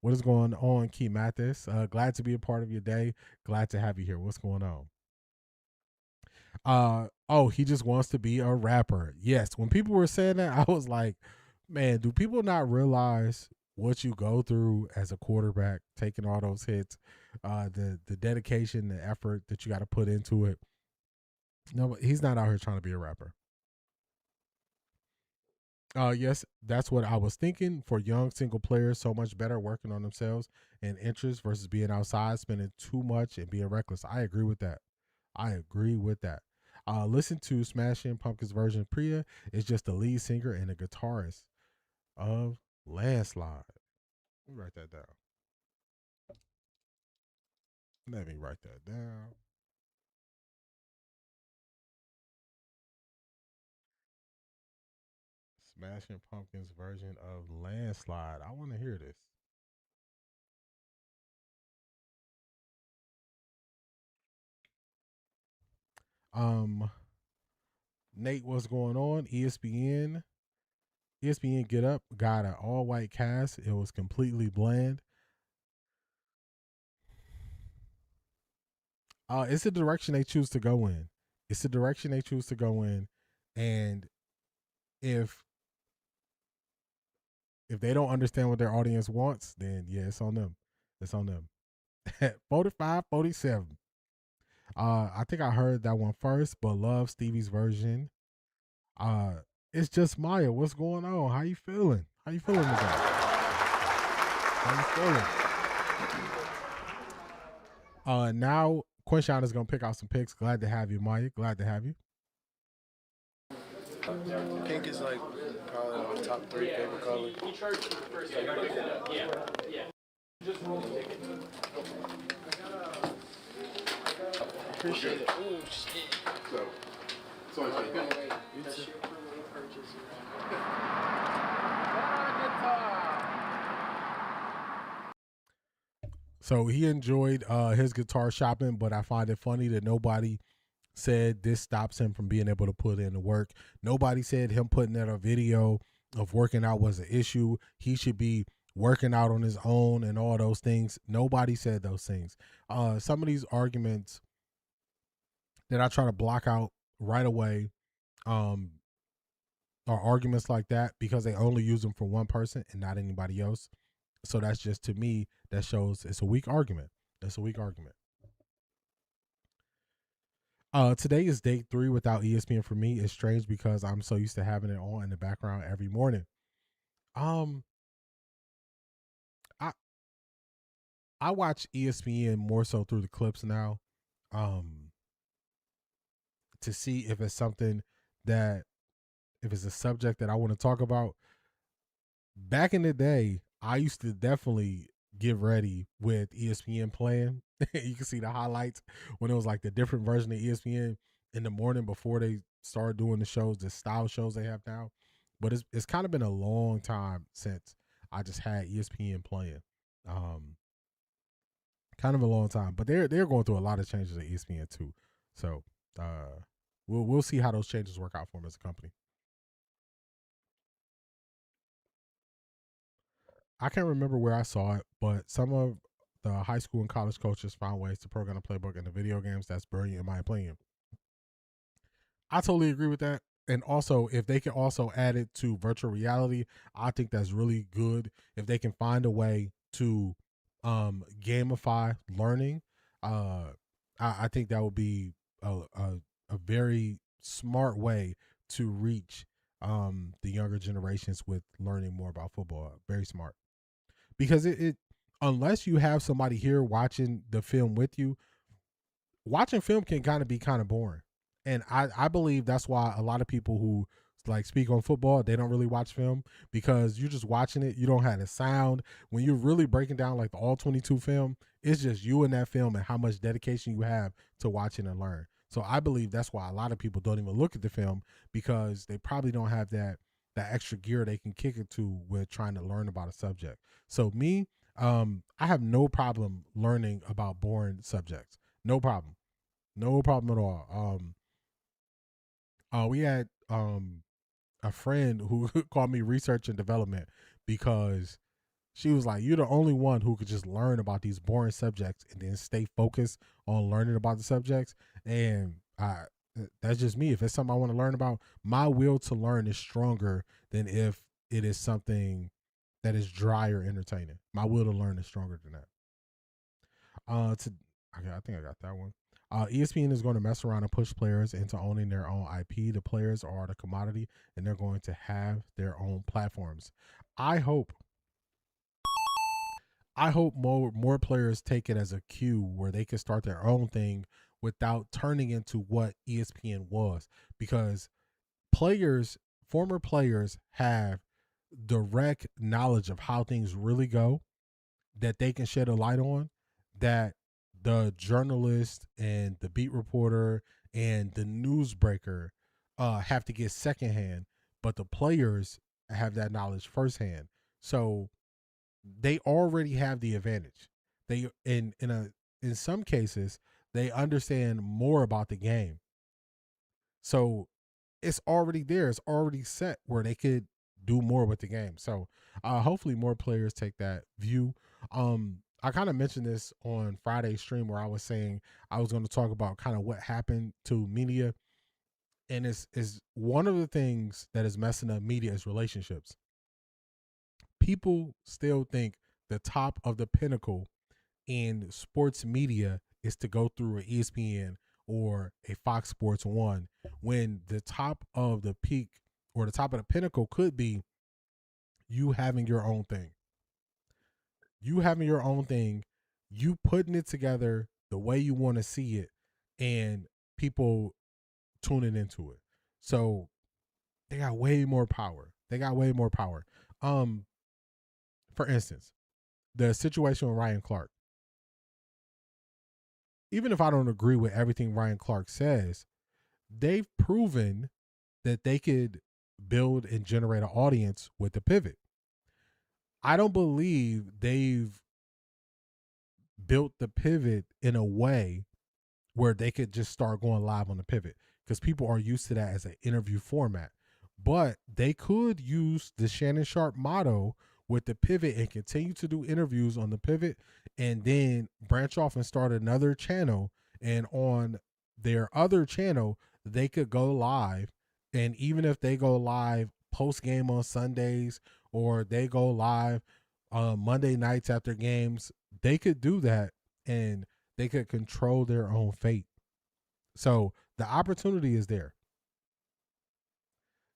What is going on, Key Mathis? Glad to be a part of your day. Glad to have you here. What's going on? He just wants to be a rapper. Yes. When people were saying that, I was like, man, do people not realize what you go through as a quarterback, taking all those hits, the dedication, the effort that you got to put into it? No, he's not out here trying to be a rapper. Yes, that's what I was thinking. For young single players, so much better working on themselves and interests versus being outside, spending too much and being reckless. I agree with that. Listen to Smashing Pumpkins version. Priya is just the lead singer and a guitarist of Landslide. Let me write that down. Smashing Pumpkins version of Landslide. I want to hear this. Nate, what's going on? ESPN Get Up got an all-white cast. It was completely bland. It's the direction they choose to go in. And if they don't understand what their audience wants, then yeah, it's on them. 45-47. I think I heard that one first, but love Stevie's version. It's just Maya. What's going on? How you feeling? Today? Now Quinshon is gonna pick out some picks. Glad to have you, Maya. Glad to have you. Pink is like probably my top 3 favorite color. Yeah. Just roll the ticket. Appreciate it. Oh shit. So So he enjoyed his guitar shopping, but I find it funny that nobody said this stops him from being able to put in the work. Nobody said him putting out a video of working out was an issue. He should be working out on his own and all those things. Nobody said those things. Some of these arguments that I try to block out right away are arguments like that because they only use them for one person and not anybody else. So that's just, to me, that shows it's a weak argument. That's a weak argument. Today is day 3 without ESPN for me. It's strange because I'm so used to having it on in the background every morning. I I watch ESPN more so through the clips now, to see if it's something that if it's a subject that I want to talk about. Back in the day, I used to definitely get ready with ESPN playing. You can see the highlights when it was like the different version of ESPN in the morning before they started doing the shows, the style shows they have now. But it's kind of been a long time since I just had ESPN playing. Kind of a long time. But they're going through a lot of changes at ESPN too. So we'll see how those changes work out for them as a company. I can't remember where I saw it, but some of the high school and college coaches found ways to program the playbook in the video games. That's brilliant in my opinion. I totally agree with that. And also, if they can also add it to virtual reality, I think that's really good. If they can find a way to gamify learning, I think that would be a very smart way to reach the younger generations with learning more about football. Very smart. Because it unless you have somebody here watching the film with you, watching film can be kind of boring. And I believe that's why a lot of people who like speak on football, they don't really watch film, because you're just watching it. You don't have the sound. When you're really breaking down like the all 22 film, it's just you in that film and how much dedication you have to watching and learn. So I believe that's why a lot of people don't even look at the film, because they probably don't have that extra gear they can kick it to with trying to learn about a subject. So me, I have no problem learning about boring subjects. No problem. No problem at all. We had a friend who called me research and development, because she was like, you're the only one who could just learn about these boring subjects and then stay focused on learning about the subjects. And that's just me. If it's something I want to learn about, my will to learn is stronger than if it is something that is dry or entertaining. My will to learn is stronger than that. I think I got that one. ESPN is going to mess around and push players into owning their own IP. The players are the commodity, and they're going to have their own platforms. I hope more players take it as a cue where they can start their own thing without turning into what ESPN was, because former players have direct knowledge of how things really go that they can shed a light on, that the journalist and the beat reporter and the newsbreaker have to get secondhand, but the players have that knowledge firsthand. So they already have the advantage. They in some cases they understand more about the game. So it's already there. It's already set where they could do more with the game. So hopefully more players take that view. I kind of mentioned this on Friday's stream where I was saying I was going to talk about kind of what happened to media. And is one of the things that is messing up media is relationships. People still think the top of the pinnacle in sports media is to go through an ESPN or a Fox Sports 1, when the top of the peak or the top of the pinnacle could be you having your own thing. You having your own thing, you putting it together the way you want to see it, and people tuning into it. So they got way more power. For instance, the situation with Ryan Clark. Even if I don't agree with everything Ryan Clark says, they've proven that they could build and generate an audience with the pivot. I don't believe they've built the pivot in a way where they could just start going live on the pivot, because people are used to that as an interview format. But they could use the Shannon Sharp motto with the pivot and continue to do interviews on the pivot, and then branch off and start another channel. And on their other channel, they could go live. And even if they go live post game on Sundays, or they go live Monday nights after games, they could do that and they could control their own fate. So the opportunity is there.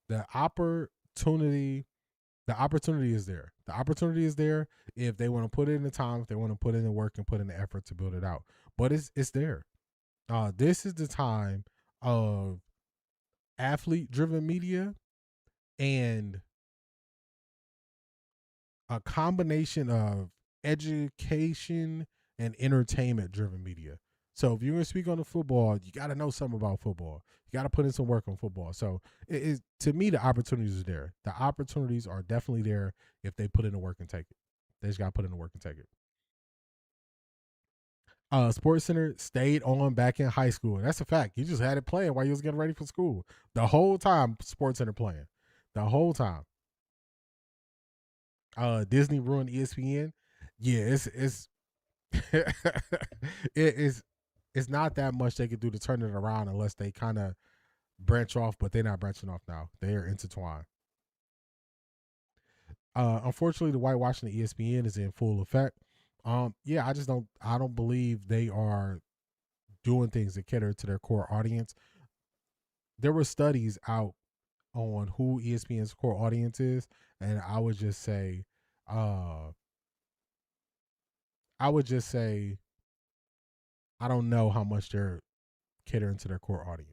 The opportunity is there. The opportunity is there if they want to put in the time, if they want to put in the work and put in the effort to build it out. But it's there. This is the time of athlete-driven media and a combination of education and entertainment-driven media. So if you're going to speak on the football, you got to know something about football. You got to put in some work on football. So to me, the opportunities are there. The opportunities are definitely there if they put in the work and take it. They just got to put in the work and take it. Sports Center stayed on back in high school. That's a fact. You just had it playing while you was getting ready for school. The whole time, Sports Center playing. The whole time. Disney ruined ESPN. Yeah, it's not that much they could do to turn it around unless they kind of branch off, but they're not branching off now. They are intertwined. Unfortunately, the whitewashing of ESPN is in full effect. Yeah, I don't believe they are doing things that cater to their core audience. There were studies out on who ESPN's core audience is, and I would just say I don't know how much they're catering to their core audience.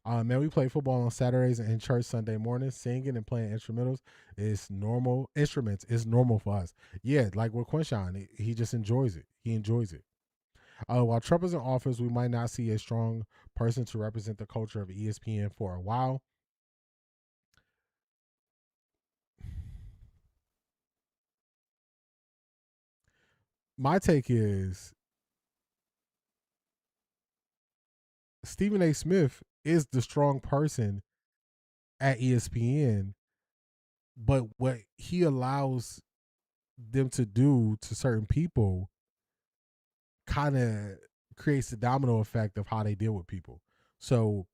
Man, we play football on Saturdays and in church Sunday mornings. Singing and playing instrumentals is normal. Instruments is normal for us. Yeah, like with Quinshon, he just enjoys it. He enjoys it. While Trump is in office, we might not see a strong person to represent the culture of ESPN for a while. My take is Stephen A. Smith is the strong person at ESPN, but what he allows them to do to certain people kind of creates the domino effect of how they deal with people. So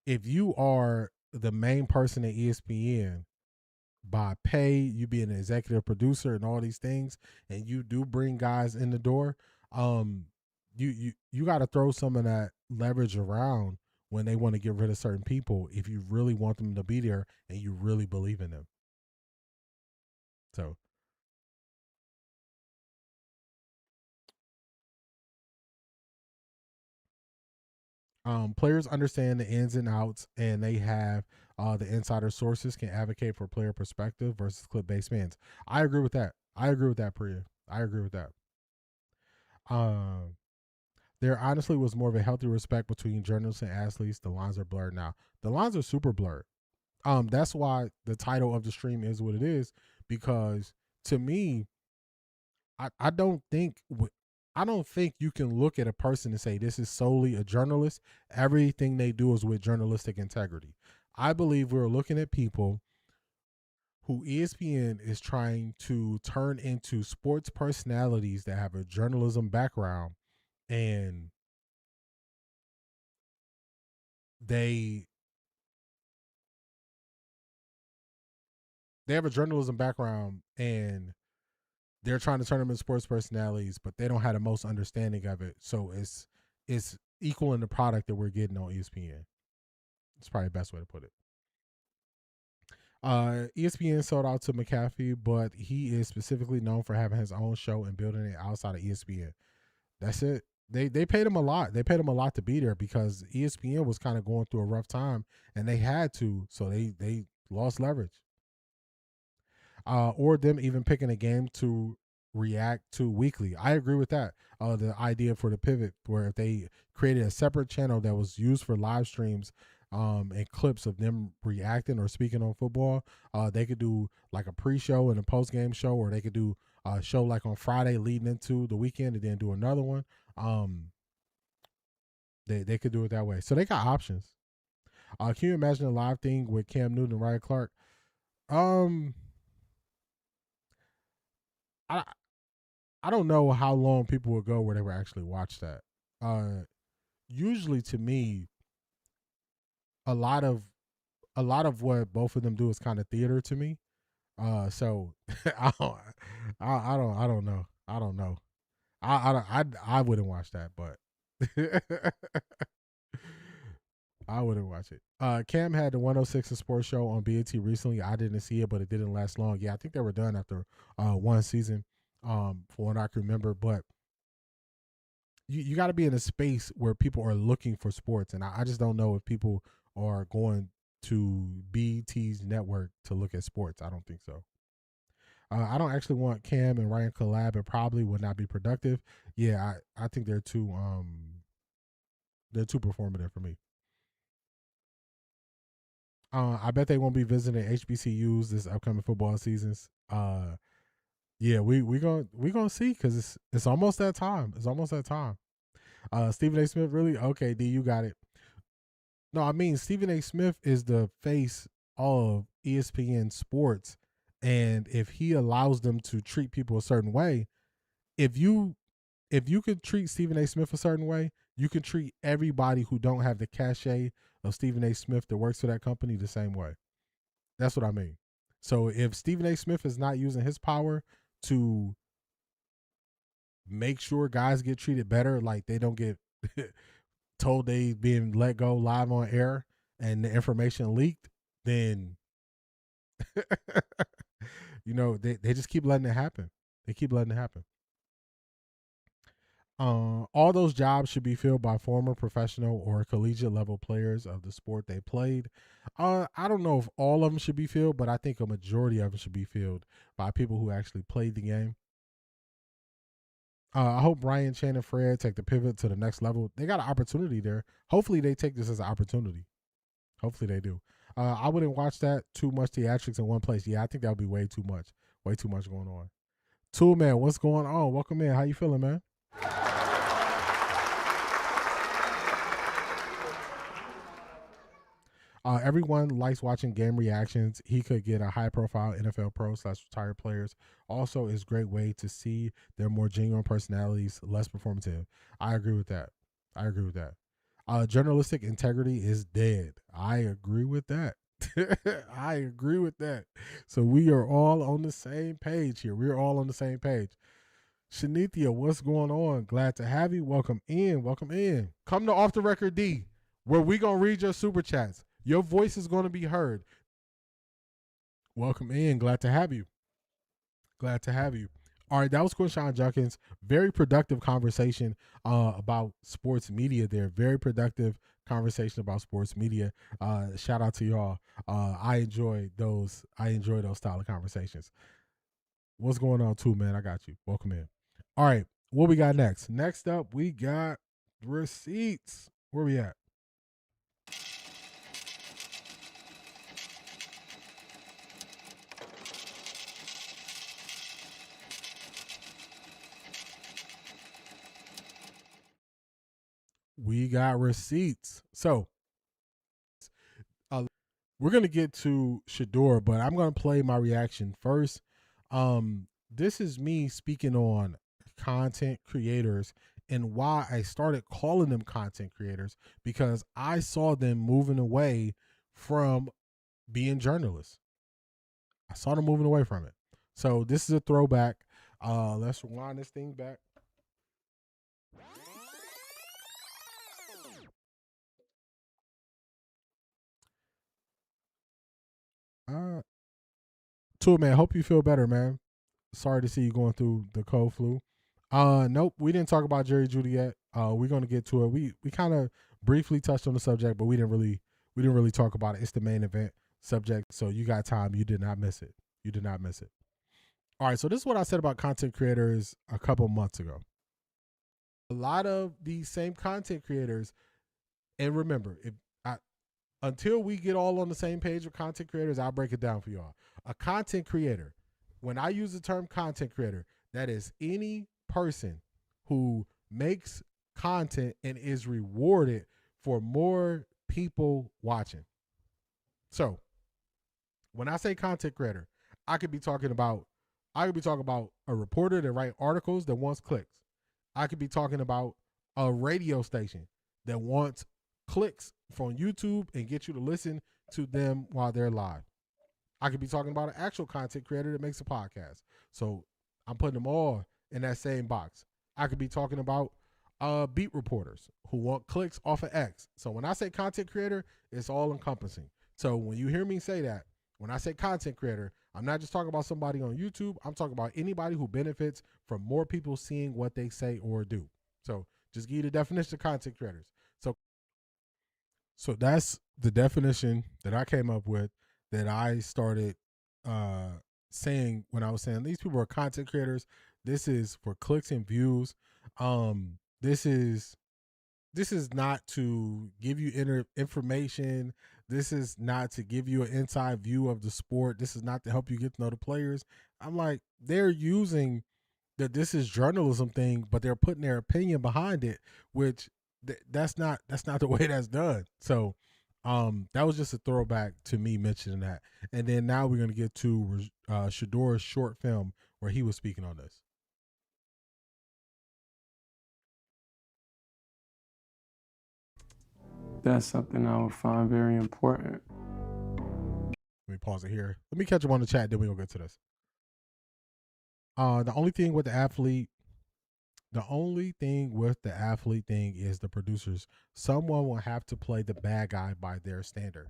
if you are the main person at ESPN by pay, you being an executive producer and all these things, and you do bring guys in the door, you got to throw some of that leverage around when they want to get rid of certain people if you really want them to be there and you really believe in them. So players understand the ins and outs, and they have the insider sources can advocate for player perspective versus clip-based fans. I agree with that. Priya. I agree with that. There honestly was more of a healthy respect between journalists and athletes. The lines are blurred now. The lines are super blurred. That's why the title of the stream is what it is, because to me, I don't think you can look at a person and say this is solely a journalist. Everything they do is with journalistic integrity. I believe we're looking at people who ESPN is trying to turn into sports personalities that have a journalism background, and they have a journalism background and they're trying to turn them into sports personalities, but they don't have the most understanding of it. So it's equaling the product that we're getting on ESPN. It's probably the best way to put it. ESPN sold out to McAfee, but he is specifically known for having his own show and building it outside of ESPN. That's it. They paid him a lot. They paid him a lot to be there because ESPN was kind of going through a rough time, and they had to, so they lost leverage. Or them even picking a game to react to weekly. I agree with that. The idea for the pivot, where if they created a separate channel that was used for live streams and clips of them reacting or speaking on football, they could do like a pre-show and a post-game show, or they could do a show like on Friday leading into the weekend and then do another one. They could do it that way. So they got options. Can you imagine a live thing with Cam Newton and Ryan Clark? I don't know how long people would go where they would actually watch that. Usually, to me, a lot of what both of them do is kind of theater to me. So I don't know. I don't know. I wouldn't watch that, but I wouldn't watch it. Cam had the 106 Sports Show on BET recently. I didn't see it, but it didn't last long. Yeah, I think they were done after one season, for what I can remember. But you got to be in a space where people are looking for sports, and I just don't know if people are going to BET's network to look at sports. I don't think so. I don't actually want Cam and Ryan collab. It probably would not be productive. Yeah, I think they're too performative for me. I bet they won't be visiting HBCUs this upcoming football seasons. Yeah, we gonna see, because it's almost that time. It's almost that time. Stephen A. Smith, really? Okay, D, you got it. No, I mean, Stephen A. Smith is the face of ESPN Sports, and if he allows them to treat people a certain way, if you could treat Stephen A. Smith a certain way, you can treat everybody who don't have the cachet of Stephen A. Smith that works for that company the same way. That's what I mean. So if Stephen A. Smith is not using his power to make sure guys get treated better, like they don't get told they being let go live on air and the information leaked, then they just keep letting it happen. They keep letting it happen. All those jobs should be filled by former professional or collegiate level players of the sport they played. I don't know if all of them should be filled, but I think a majority of them should be filled by people who actually played the game. I hope Ryan, Chan, and Fred take the pivot to the next level. They got an opportunity there. Hopefully they take this as an opportunity. Hopefully they do. I wouldn't watch that. Too much theatrics in one place. Yeah, I think that would be way too much. Way too much going on. Tool Man, what's going on? Welcome in. How you feeling, man? Everyone likes watching game reactions. He could get a high-profile NFL pro / retired players. Also, is a great way to see their more genuine personalities, less performative. I agree with that. Journalistic integrity is dead. I agree with that. I agree with that. So we are all on the same page here. We're all on the same page. Shanithia, what's going on? Glad to have you. Welcome in. Welcome in. Come to Off the Record D, where we going to read your super chats. Your voice is going to be heard. Welcome in. Glad to have you. Glad to have you. All right, that was Quinshon Judkins. Very productive conversation about sports media there. Very productive conversation about sports media. Shout out to y'all. I enjoy those style of conversations. What's going on too, man? I got you. Welcome in. All right, what we got next? Next up, we got receipts. Where we at? We got receipts. So we're going to get to Shedeur, but I'm going to play my reaction first. This is me speaking on content creators and why I started calling them content creators, because I saw them moving away from being journalists. I saw them moving away from it. So this is a throwback. Let's rewind this thing back. Tool Man, hope you feel better, man. Sorry to see you going through the cold flu. Nope, we didn't talk about Juedy yet. We're gonna get to it. We kind of briefly touched on the subject, but we didn't really talk about it. It's the main event subject, so you got time. You did not miss it. All right, so this is what I said about content creators a couple months ago. A lot of these same content creators, and remember, until we get all on the same page with content creators, I'll break it down for y'all. A content creator, when I use the term content creator, that is any person who makes content and is rewarded for more people watching. So when I say content creator, I could be talking about a reporter that write articles that wants clicks. I could be talking about a radio station that wants clicks from YouTube and get you to listen to them while they're live. I could be talking about an actual content creator that makes a podcast. So I'm putting them all in that same box. I could be talking about beat reporters who want clicks off of X. So when I say content creator, it's all encompassing. So when you hear me say that, when I say content creator, I'm not just talking about somebody on YouTube. I'm talking about anybody who benefits from more people seeing what they say or do. So just give you the definition of content creators. So that's the definition that I came up with, that I started saying when I was saying these people are content creators. This is for clicks and views. This is not to give you information. This is not to give you an inside view of the sport. This is not to help you get to know the players. I'm like, they're using that this is journalism thing, but they're putting their opinion behind it, which that's not the way that's done. So that was just a throwback to me mentioning that. And then now we're going to get to Shedeur's short film where he was speaking on this. That's something I would find very important. Let me pause it here. Let me catch up on the chat, then we'll get to this. The only thing with the athlete thing is the producers. Someone will have to play the bad guy by their standard.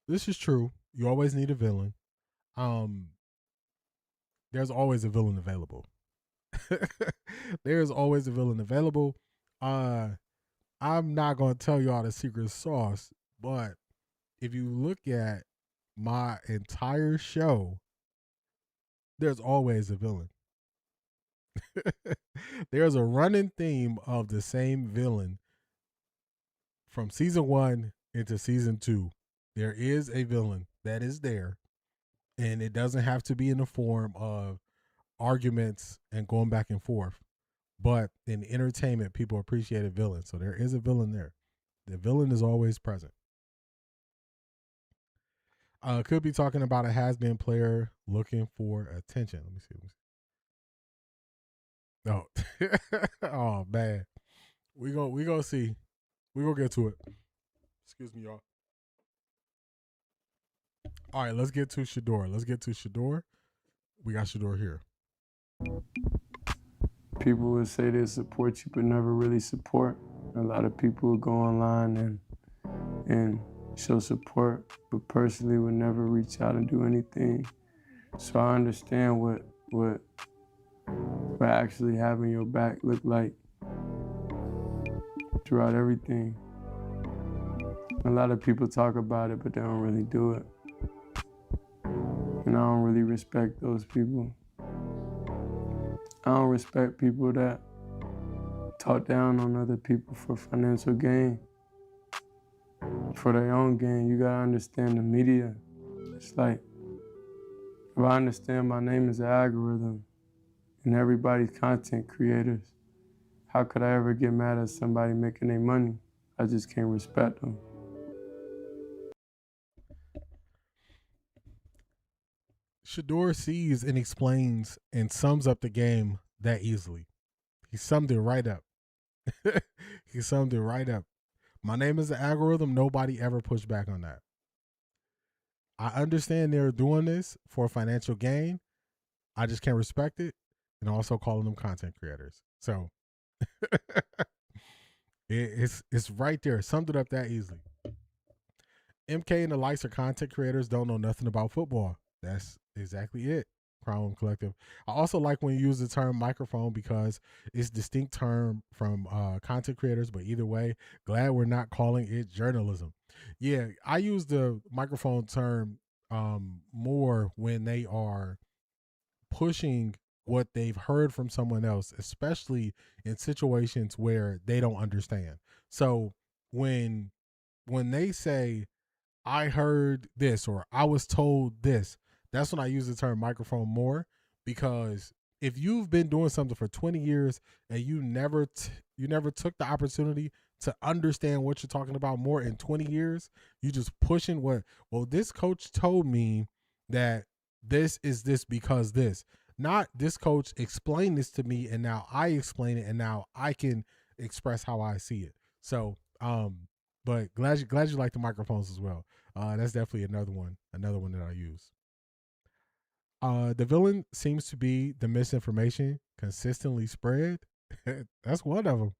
This is true. You always need a villain. There's always a villain available. There's always a villain available. I'm not going to tell y'all the secret sauce, but if you look at my entire show, there's always a villain. There's a running theme of the same villain from season 1 into season 2. There is a villain that is there, and it doesn't have to be in the form of arguments and going back and forth. But in entertainment, people appreciate a villain. So there is a villain there. The villain is always present. Could be talking about a has-been player looking for attention. Let me see. Oh, oh man. We gonna see. We gonna get to it. Excuse me, y'all. All right, let's get to Shedeur. We got Shedeur here. People would say they support you, but never really support. A lot of people would go online and show support, but personally would never reach out and do anything. So I understand what actually having your back look like throughout everything. A lot of people talk about it, but they don't really do it. And I don't really respect those people. I don't respect people that talk down on other people for financial gain. For their own gain, you gotta understand the media. It's like, if I understand my name is an algorithm and everybody's content creators, how could I ever get mad at somebody making their money? I just can't respect them. Shedeur sees and explains and sums up the game that easily. He summed it right up. He summed it right up. My name is the algorithm. Nobody ever pushed back on that. I understand they're doing this for financial gain. I just can't respect it, and also calling them content creators. So it's right there. Summed it up that easily. MK and the likes of content creators don't know nothing about football. That's exactly it. Crown Collective. I also like when you use the term microphone because it's a distinct term from content creators, but either way, glad we're not calling it journalism. Yeah, I use the microphone term more when they are pushing what they've heard from someone else, especially in situations where they don't understand. So when they say, I heard this or I was told this, that's when I use the term microphone more, because if you've been doing something for 20 years and you never took the opportunity to understand what you're talking about more in 20 years, you just pushing well, this coach told me that this is this because this. Not this coach explained this to me and now I explain it and now I can express how I see it. So, but glad you like the microphones as well. That's definitely another one that I use. The villain seems to be the misinformation consistently spread. That's one of them.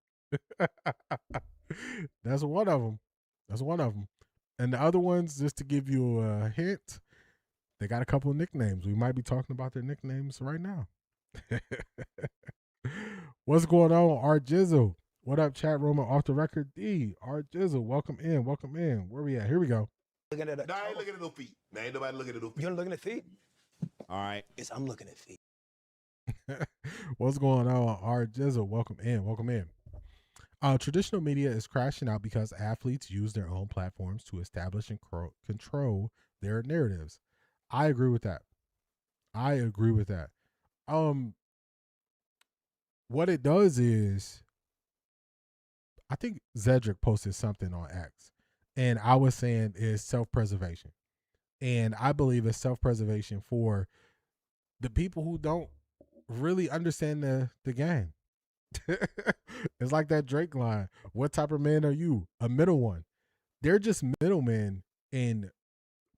That's one of them. That's one of them. And the other ones, just to give you a hint, they got a couple of nicknames. We might be talking about their nicknames right now. What's going on, Art Jizzle? What up, chat room Off the Record D? Art Jizzle, welcome in, welcome in. Where we at? Here we go. Looking at I ain't looking at no feet. Man, ain't nobody looking at no feet. You're looking at feet? All right. I'm looking at feet. What's going on, Art Jizzle? Welcome in, welcome in. Traditional media is crashing out because athletes use their own platforms to establish and control their narratives. I agree with that. I agree with that. What it does is, I think Zedric posted something on X, and I was saying is self-preservation. And I believe it's self-preservation for the people who don't really understand the game. It's like that Drake line. What type of man are you? A middle one. They're just middlemen in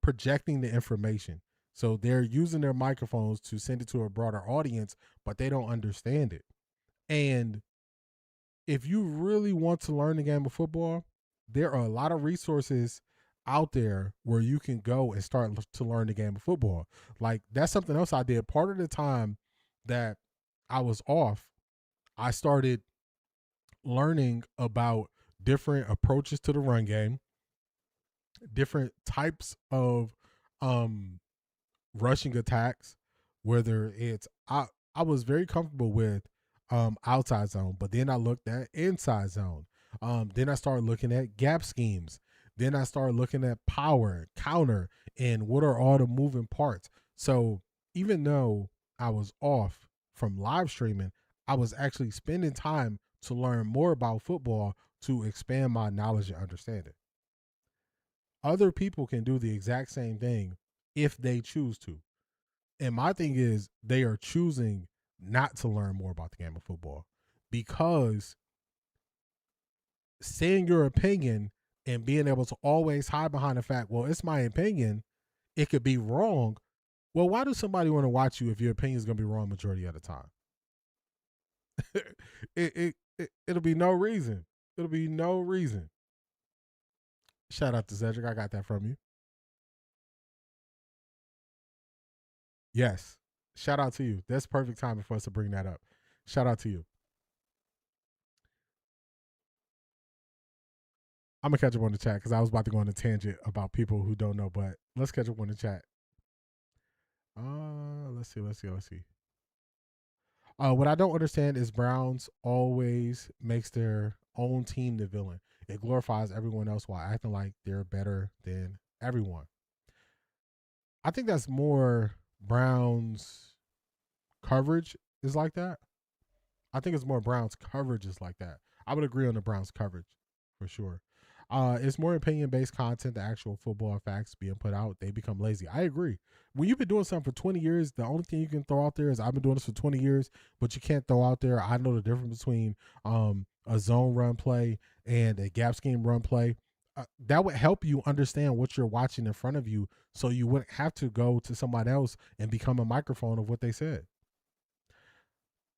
projecting the information. So they're using their microphones to send it to a broader audience, but they don't understand it. And if you really want to learn the game of football, there are a lot of resources out there where you can go and start to learn the game of football. Like, that's something else I did. Part of the time that I was off, I started learning about different approaches to the run game, different types of rushing attacks, whether it's I was very comfortable with outside zone, but then I looked at inside zone. Then I started looking at gap schemes. Then I started looking at power, counter, and what are all the moving parts. So even though I was off from live streaming, I was actually spending time to learn more about football to expand my knowledge and understanding. Other people can do the exact same thing if they choose to. And my thing is, they are choosing not to learn more about the game of football, because saying your opinion and being able to always hide behind the fact, well, it's my opinion, it could be wrong. Well, why does somebody want to watch you if your opinion is going to be wrong majority of the time? It'll be no reason. It'll be no reason. Shout out to Cedric. I got that from you. Yes. Shout out to you. That's perfect timing for us to bring that up. Shout out to you. I'm going to catch up on the chat because I was about to go on a tangent about people who don't know, but let's catch up on the chat. Let's see. What I don't understand is Browns always makes their own team the villain. It glorifies everyone else while acting like they're better than everyone. I think that's more Browns coverage is like that. I think it's more Browns coverage is like that. I would agree on the Browns coverage for sure. It's more opinion-based content, the actual football facts being put out. They become lazy. I agree. When you've been doing something for 20 years, the only thing you can throw out there is, I've been doing this for 20 years, but you can't throw out there, I know the difference between a zone run play and a gap scheme run play. That would help you understand what you're watching in front of you, so you wouldn't have to go to somebody else and become a microphone of what they said.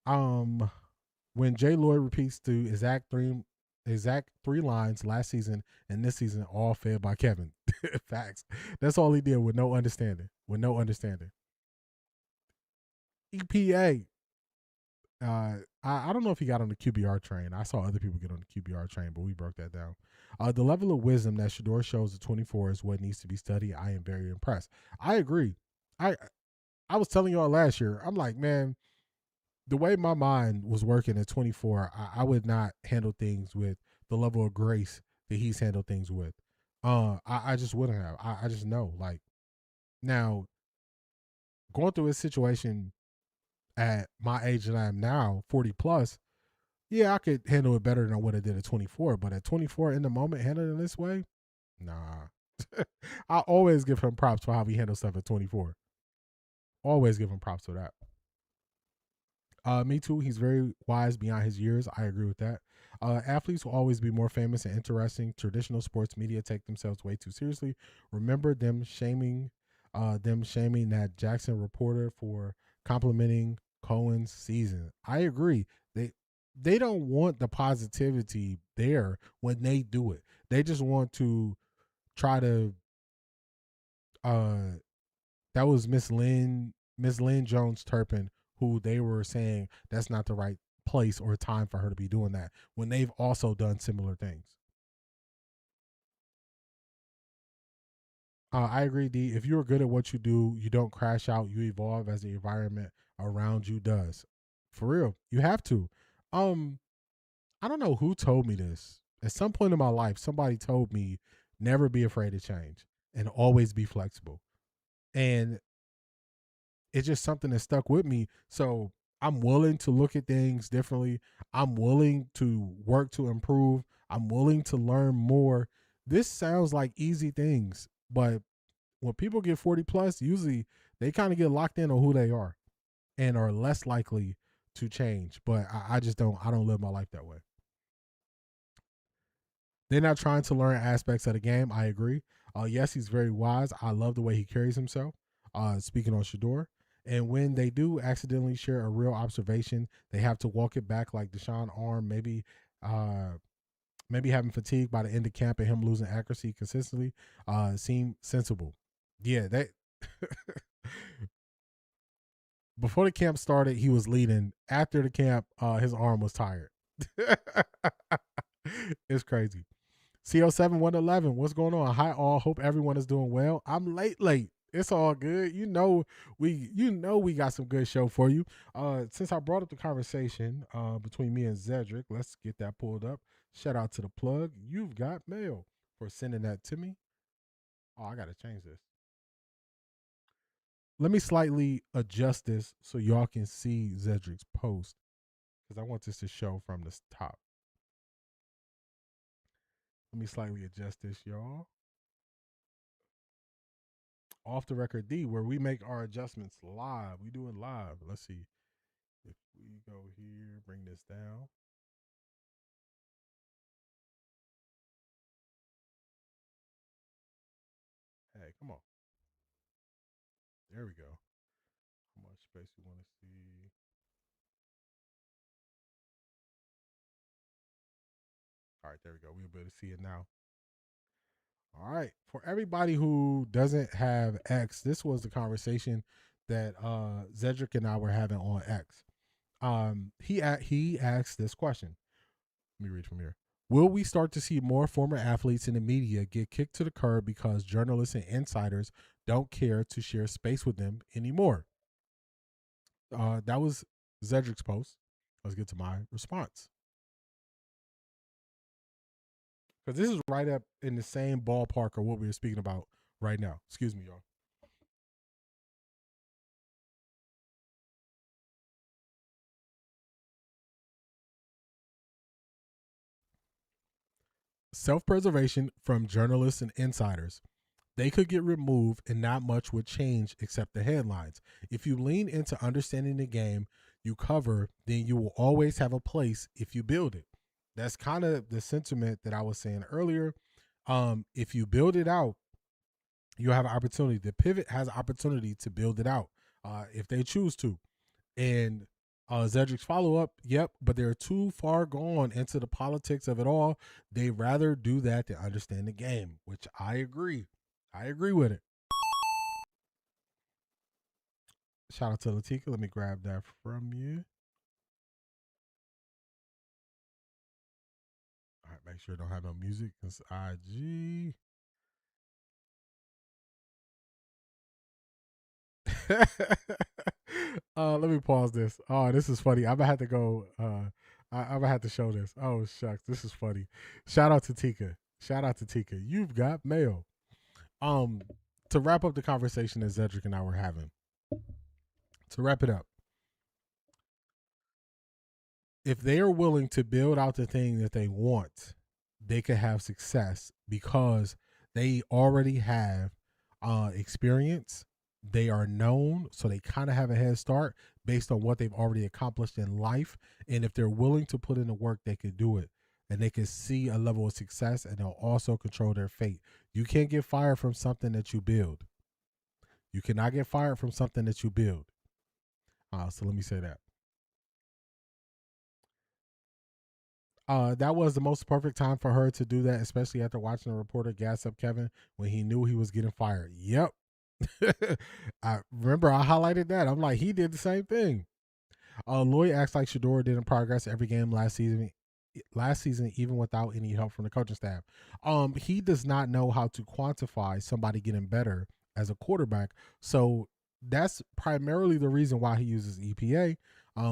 When Jay Lloyd repeats the exact three lines last season and this season, all fed by Kevin. Facts. That's all he did with no understanding. EPA. I don't know if he got on the QBR train. I saw other people get on the QBR train, but we broke that down. The level of wisdom that Shedeur shows at 24 is what needs to be studied. I am very impressed. I agree. I was telling y'all last year, I'm like, man, the way my mind was working at 24, I would not handle things with the level of grace that he's handled things with. I just wouldn't have. I just know. Like, now, going through a situation at my age that I am now, 40 plus, yeah, I could handle it better than what I did at 24. But at 24, in the moment, handling it this way, nah. I always give him props for how he handles stuff at 24. Always give him props for that. Me too. He's very wise beyond his years. I agree with that. Athletes will always be more famous and interesting. Traditional sports media take themselves way too seriously. Remember them shaming them shaming that Jackson reporter for complimenting Cohen's season. I agree. They don't want the positivity there when they do it. They just want to try to that was Miss Lynn Jones Turpin, who they were saying that's not the right place or time for her to be doing that when they've also done similar things. I agree, D. If you're good at what you do, you don't crash out. You evolve as the environment around you does. For real, you have to. I don't know who told me this. At some point in my life, somebody told me never be afraid of change and always be flexible. And it's just something that stuck with me. So I'm willing to look at things differently. I'm willing to work to improve. I'm willing to learn more. This sounds like easy things, but when people get 40 plus, usually they kind of get locked in on who they are and are less likely to change. But I don't live my life that way. They're not trying to learn aspects of the game. I agree. Yes, he's very wise. I love the way he carries himself. Speaking on Shedeur. And when they do accidentally share a real observation, they have to walk it back like Deshaun Arm, maybe having fatigue by the end of camp and him losing accuracy consistently seem sensible. Yeah, that before the camp started, he was leading. After the camp, his arm was tired. It's crazy. CO7111, what's going on? Hi all, hope everyone is doing well. I'm late. It's all good. You know we got some good show for you. Since I brought up the conversation between me and Zedric, let's get that pulled up. Shout out to the plug. You've got mail for sending that to me. Oh, I gotta change this. Let me slightly adjust this so y'all can see Zedric's post because I want this to show from the top. Let me slightly adjust this, y'all. Off the record D, where we make our adjustments live. We do it live. Let's see. If we go here, bring this down. Hey, come on. There we go. How much space we want to see? All right, there we go. We'll be able to see it now. All right. For everybody who doesn't have X, this was the conversation that Zedric and I were having on X. He asked this question. Let me read from here. Will we start to see more former athletes in the media get kicked to the curb because journalists and insiders don't care to share space with them anymore? That was Zedric's post. Let's get to my response. Because this is right up in the same ballpark of what we were speaking about right now. Excuse me, y'all. Self-preservation from journalists and insiders. They could get removed and not much would change except the headlines. If you lean into understanding the game you cover, then you will always have a place if you build it. That's kind of the sentiment that I was saying earlier. If you build it out, you'll have an opportunity. The pivot has an opportunity to build it out if they choose to. And Zedric's follow-up, yep, but they're too far gone into the politics of it all. They rather do that than understand the game, which I agree. I agree with it. Shout out to Latika. Let me grab that from you. All right, make sure I don't have no music. It's IG. Let me pause this. Oh, this is funny. I'm gonna have to go. I'm gonna have to show this. Oh shucks, this is funny. Shout out to Tika. You've got mail. To wrap up the conversation that Zedric and I were having. To wrap it up, if they are willing to build out the thing that they want, they could have success because they already have experience. They are known, so they kind of have a head start based on what they've already accomplished in life. And if they're willing to put in the work, they could do it. And they can see a level of success, and they'll also control their fate. You can't get fired from something that you build. You cannot get fired from something that you build. So let me say that. That was the most perfect time for her to do that, especially after watching a reporter gas up Kevin when he knew he was getting fired. Yep. I remember I highlighted that. I'm like, he did the same thing. Lloyd acts like Shedeur didn't progress every game last season, even without any help from the coaching staff. He does not know how to quantify somebody getting better as a quarterback. So that's primarily the reason why he uses EPA,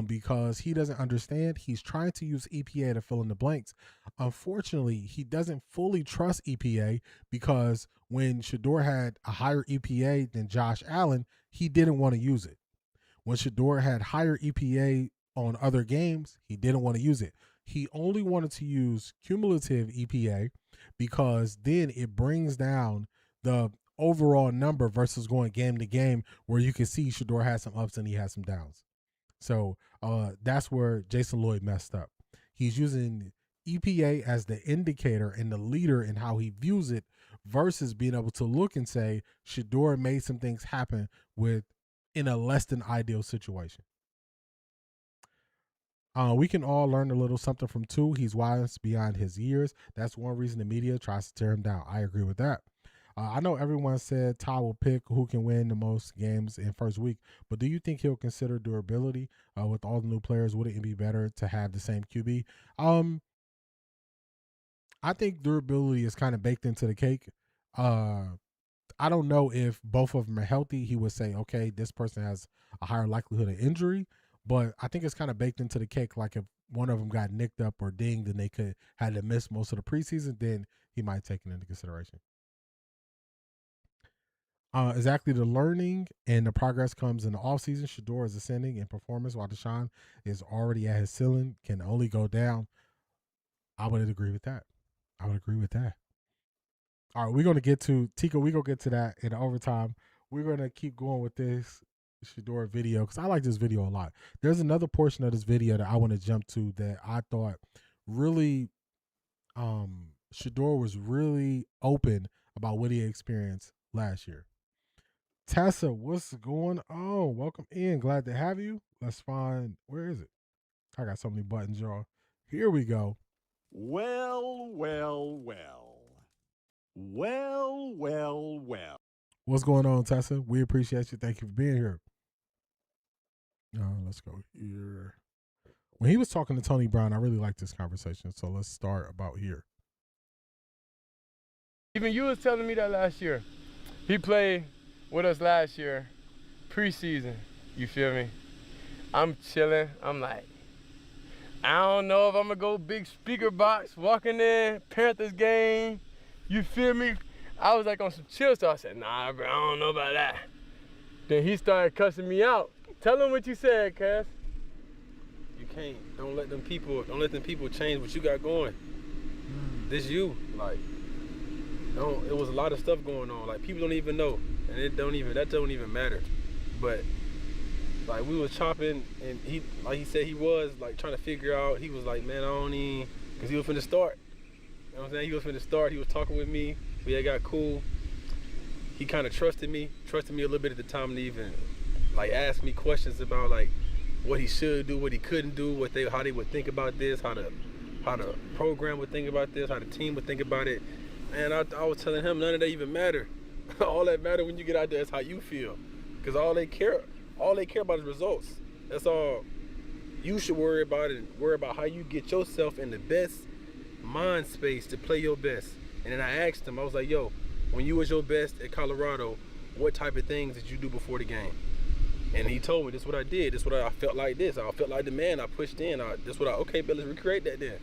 because he doesn't understand. He's trying to use EPA to fill in the blanks. Unfortunately, he doesn't fully trust EPA because when Shedeur had a higher EPA than Josh Allen, he didn't want to use it. When Shedeur had higher EPA on other games, he didn't want to use it. He only wanted to use cumulative EPA because then it brings down the overall number versus going game to game where you can see Shedeur has some ups and he has some downs. So that's where Jason Lloyd messed up. He's using EPA as the indicator and the leader in how he views it versus being able to look and say Shedeur made some things happen in a less than ideal situation. We can all learn a little something from two. He's wise beyond his years. That's one reason the media tries to tear him down. I agree with that. I know everyone said Ty will pick who can win the most games in first week, but do you think he'll consider durability with all the new players? Would it be better to have the same QB? I think durability is kind of baked into the cake. I don't know if both of them are healthy. He would say, okay, this person has a higher likelihood of injury, but I think it's kind of baked into the cake. Like if one of them got nicked up or dinged and they had to miss most of the preseason, then he might take it into consideration. Exactly, the learning and the progress comes in the offseason. Shedeur is ascending in performance while Deshaun is already at his ceiling, can only go down. I would agree with that. All right, we're going to get to, Tika, we're going to get to that in overtime. We're going to keep going with this Shedeur video because I like this video a lot. There's another portion of this video that I want to jump to that I thought really Shedeur was really open about what he experienced last year. Tessa, what's going on? Welcome in. Glad to have you. Let's find, where is it? I got so many buttons, y'all. Here we go. Well. What's going on, Tessa? We appreciate you. Thank you for being here. Let's go here. When he was talking to Tony Brown, I really liked this conversation. So let's start about here. Even you was telling me that last year. He played with us last year, preseason. You feel me? I'm chilling. I'm like, I don't know if I'm gonna go big speaker box, walking in, Panthers game. You feel me? I was like on some chill stuff. I said, nah, bro, I don't know about that. Then he started cussing me out. Tell him what you said, cuz. You can't. Don't let them people change what you got going. This you. Like, it was a lot of stuff going on. Like, people don't even know. And that don't even matter. But like, we was chopping, and he, like he said, he was like trying to figure out. He was like, man, I don't even, because he was finna start. You know what I'm saying? He was finna start. He was talking with me. We had got cool. He kind of trusted me a little bit at the time to even like ask me questions about like what he should do, what he couldn't do, how they would think about this, how the program would think about this, how the team would think about it. And I was telling him none of that even matter. All that matter when you get out there is how you feel, because all they care about is results. That's all you should worry about, and worry about how you get yourself in the best mind space to play your best. And then I asked him, I was like, yo, when you was your best at Colorado, what type of things did you do before the game? And he told me, this is what I did, this is what I felt like this. I felt like the man, I pushed in, okay, but let's recreate that then.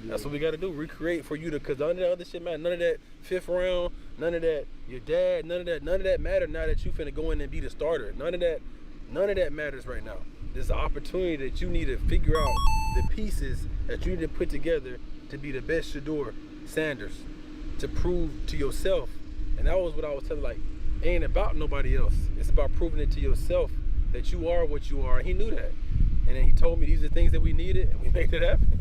Yeah. That's what we got to do, recreate for you because none of that other shit matter. None of that fifth round, none of that your dad, none of that matter now that you finna go in and be the starter. None of that matters right now. There's an opportunity that you need to figure out the pieces that you need to put together to be the best Shedeur Sanders, to prove to yourself. And that was what I was telling, like, it ain't about nobody else. It's about proving it to yourself that you are what you are. And he knew that. And then he told me these are things that we needed, and we made it happen.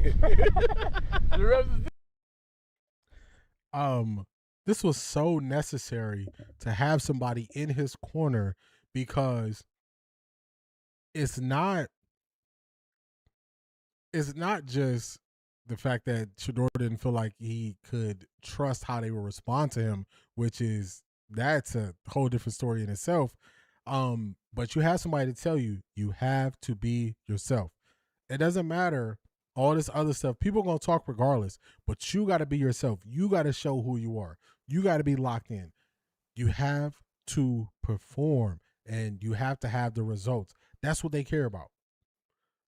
The rest is this was so necessary to have somebody in his corner because it's not just the fact that Shedeur didn't feel like he could trust how they would respond to him, that's a whole different story in itself. But you have somebody to tell you have to be yourself. It doesn't matter all this other stuff. People are going to talk regardless, but you got to be yourself. You got to show who you are. You got to be locked in. You have to perform, and you have to have the results. That's what they care about.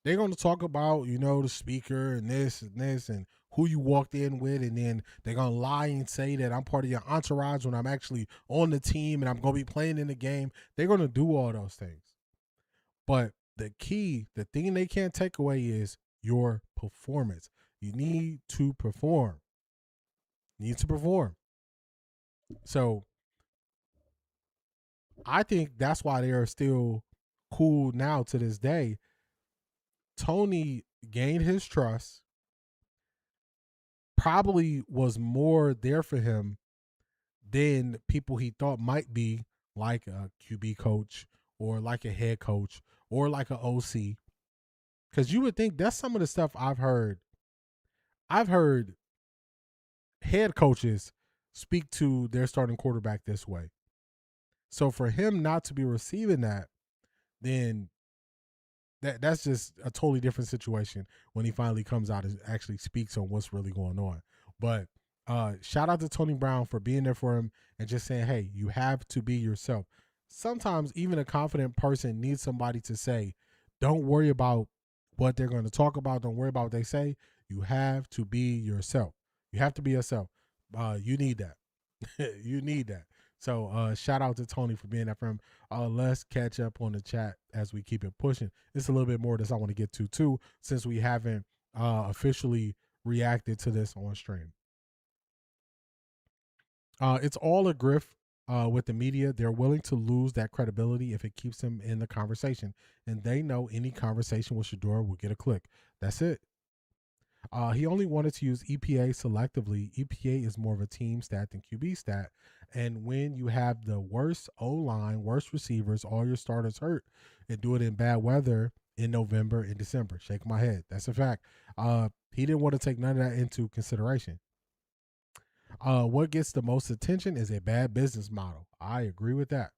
They're going to talk about, the speaker and this and who you walked in with, and then they're going to lie and say that I'm part of your entourage when I'm actually on the team and I'm going to be playing in the game. They're going to do all those things. But the thing they can't take away is your performance. You need to perform. So I think that's why they are still cool now to this day. Tony gained his trust, probably was more there for him than people he thought might be, like a QB coach or like a head coach or like an OC. Because you would think that's some of the stuff I've heard. I've heard head coaches speak to their starting quarterback this way. So for him not to be receiving that, then that's just a totally different situation when he finally comes out and actually speaks on what's really going on. But shout out to Tony Brown for being there for him and just saying, hey, you have to be yourself. Sometimes even a confident person needs somebody to say, don't worry about what they're going to talk about. Don't worry about what they say. You have to be yourself. You have to be yourself. You need that. You need that. So shout out to Tony for being there for him. Let's catch up on the chat as we keep it pushing. It's a little bit more that I want to get to too, since we haven't officially reacted to this on stream. It's all a grift with the media. They're willing to lose that credibility if it keeps them in the conversation. And they know any conversation with Shedeur will get a click. That's it. He only wanted to use EPA selectively. EPA is more of a team stat than QB stat. And when you have the worst O-line, worst receivers, all your starters hurt, and do it in bad weather in November and December. Shake my head. That's a fact. He didn't want to take none of that into consideration. What gets the most attention is a bad business model. I agree with that.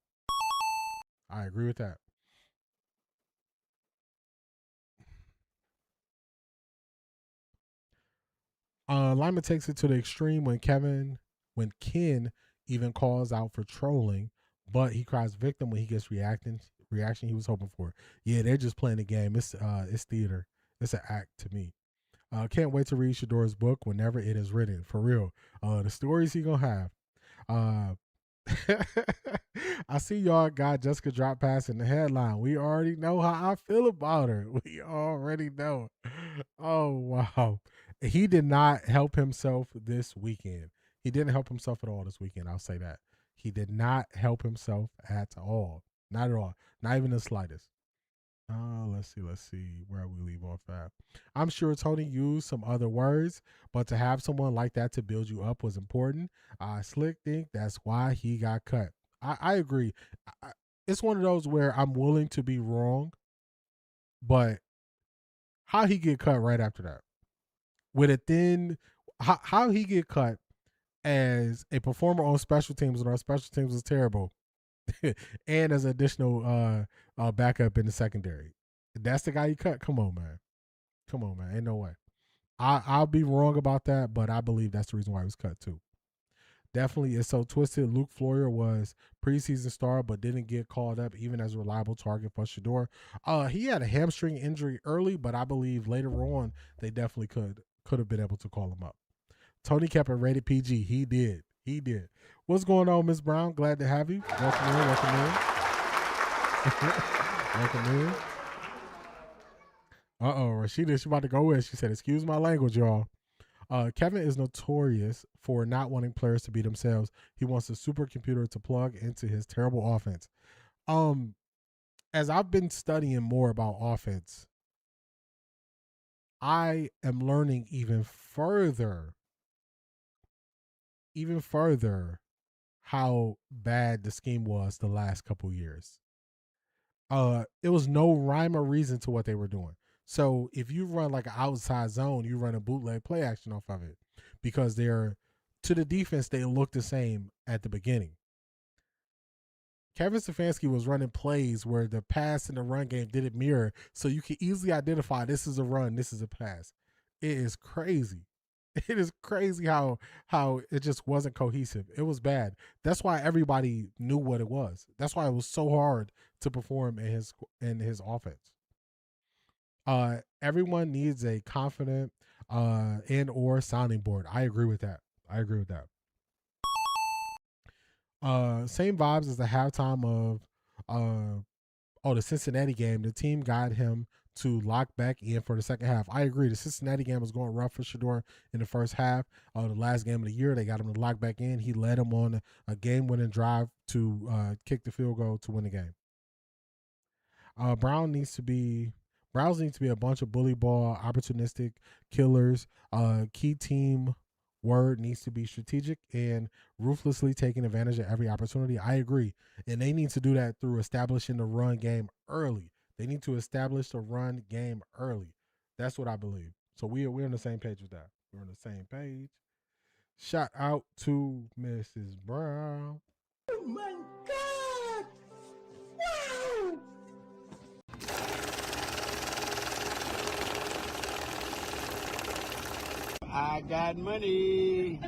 Lyman takes it to the extreme when Ken even calls out for trolling, but he cries victim when he gets reaction he was hoping for. Yeah, they're just playing the game. It's theater. It's an act to me. Can't wait to read Shedeur's book whenever it is written. For real. The stories he gonna have. I see y'all got Jessica drop pass in the headline. We already know how I feel about her. We already know. Oh, wow. He did not help himself this weekend. He didn't help himself at all this weekend. I'll say that. He did not help himself at all. Not at all. Not even the slightest. Let's see where we leave off at. I'm sure Tony used some other words, but to have someone like that to build you up was important. Slick think that's why he got cut. I agree. It's one of those where I'm willing to be wrong, but how he get cut right after that? With a thin, how he get cut as a performer on special teams when our special teams was terrible, and as an additional backup in the secondary. That's the guy you cut. Come on, man. Ain't no way. I'll be wrong about that, but I believe that's the reason why he was cut too. Definitely, it's so twisted. Luke Floyer was preseason star, but didn't get called up even as a reliable target for Shedeur. He had a hamstring injury early, but I believe later on they definitely could have been able to call him up. Tony kept it rated PG. He did. What's going on, Ms. Brown? Glad to have you. Welcome in. Welcome in. Rashida, she about to go in. She said, excuse my language, y'all. Kevin is notorious for not wanting players to be themselves. He wants a supercomputer to plug into his terrible offense. As I've been studying more about offense, I am learning even further even further how bad the scheme was the last couple years. It was no rhyme or reason to what they were doing. So if you run like an outside zone, you run a bootleg play action off of it because they're to the defense, they look the same at the beginning. Kevin Stefanski was running plays where the pass and the run game didn't mirror, so you can easily identify this is a run, this is a pass. It is crazy. It is crazy how it just wasn't cohesive. It was bad. That's why everybody knew what it was. That's why it was so hard to perform in his offense. Everyone needs a confident and or sounding board. I agree with that. Same vibes as the halftime of the Cincinnati game. The team got him to lock back in for the second half. I agree. The Cincinnati game was going rough for Shedeur in the first half. The last game of the year, they got him to lock back in. He led him on a game-winning drive to kick the field goal to win the game. Browns needs to be a bunch of bully ball, opportunistic killers. Key team word needs to be strategic and ruthlessly taking advantage of every opportunity. I agree. And they need to do that through establishing the run game early. They need to establish the run game early. That's what I believe. So we're on the same page with that. We're on the same page. Shout out to Mrs. Brown. Oh my God! Wow! I got money.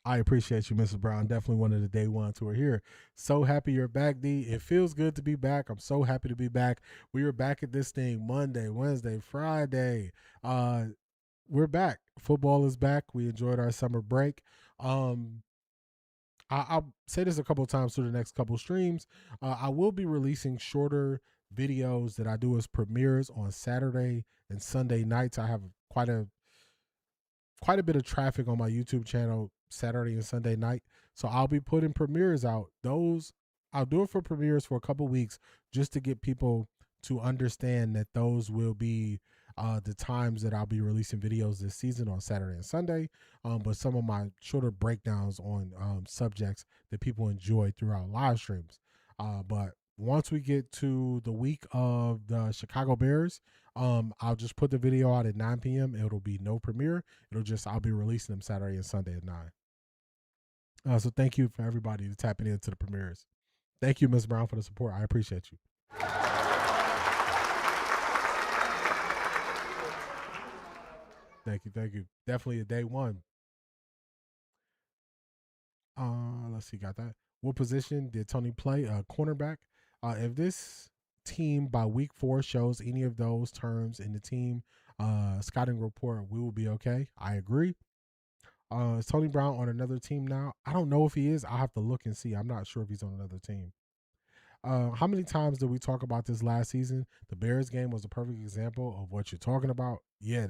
I appreciate you, Mrs. Brown. Definitely one of the day ones who are here. So happy you're back, D. It feels good to be back. I'm so happy to be back. We were back at this thing Monday, Wednesday, Friday. We're back. Football is back. We enjoyed our summer break. I'll say this a couple of times through the next couple streams. I will be releasing shorter videos that I do as premieres on Saturday and Sunday nights. I have quite a bit of traffic on my YouTube channel Saturday and Sunday night. So I'll be putting premieres out. I'll do it for premieres for a couple weeks just to get people to understand that those will be the times that I'll be releasing videos this season on Saturday and Sunday. But some of my shorter breakdowns on subjects that people enjoy throughout live streams. But once we get to the week of the Chicago Bears, I'll just put the video out at 9 p.m. It'll be no premiere. I'll be releasing them Saturday and Sunday at 9. So thank you for everybody tapping into the premieres. Thank you, Ms. Brown, for the support. I appreciate you. Thank you. Definitely a day one. Let's see, got that. What position did Tony play? Cornerback. If this team by week 4 shows any of those terms in the team scouting report, we will be okay. I agree. Is Tony Brown on another team now? I don't know if he is. I'll have to look and see. I'm not sure if he's on another team. How many times did we talk about this last season? The Bears game was a perfect example of what you're talking about. Yeah,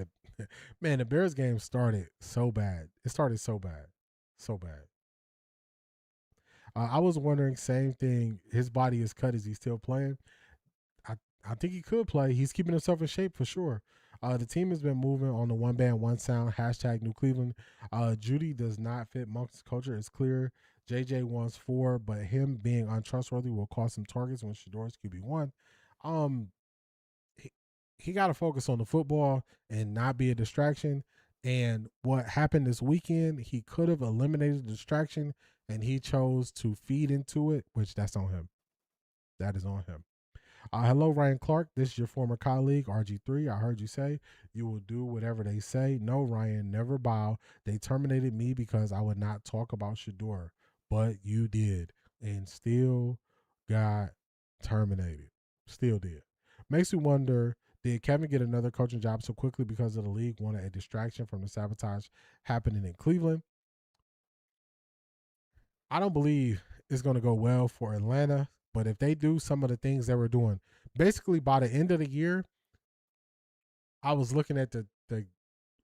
the Bears game started so bad. It started so bad. So bad. I was wondering, same thing. His body is cut. Is he still playing? I think he could play. He's keeping himself in shape for sure. The team has been moving on the one band, one sound, #NewCleveland. Juedy does not fit Monk's culture. It's clear. JJ wants 4, but him being untrustworthy will cost him targets when Shedeur's QB1. He got to focus on the football and not be a distraction. And what happened this weekend, he could have eliminated the distraction, and he chose to feed into it, which that's on him. That is on him. Hello, Ryan Clark. This is your former colleague, RG3. I heard you say you will do whatever they say. No, Ryan, never bow. They terminated me because I would not talk about Shedeur, but you did and still got terminated. Still did. Makes me wonder, did Kevin get another coaching job so quickly because of the league wanted a distraction from the sabotage happening in Cleveland? I don't believe it's going to go well for Atlanta. But if they do some of the things they were doing, basically by the end of the year, I was looking at the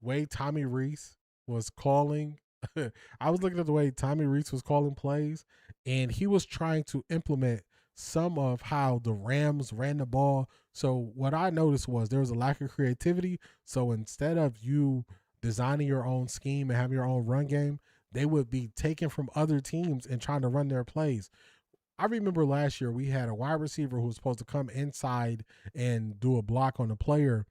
way Tommy Reese was calling. I was looking at the way Tommy Reese was calling plays, and he was trying to implement some of how the Rams ran the ball. So what I noticed was there was a lack of creativity. So instead of you designing your own scheme and having your own run game, they would be taken from other teams and trying to run their plays. I remember last year we had a wide receiver who was supposed to come inside and do a block on a player,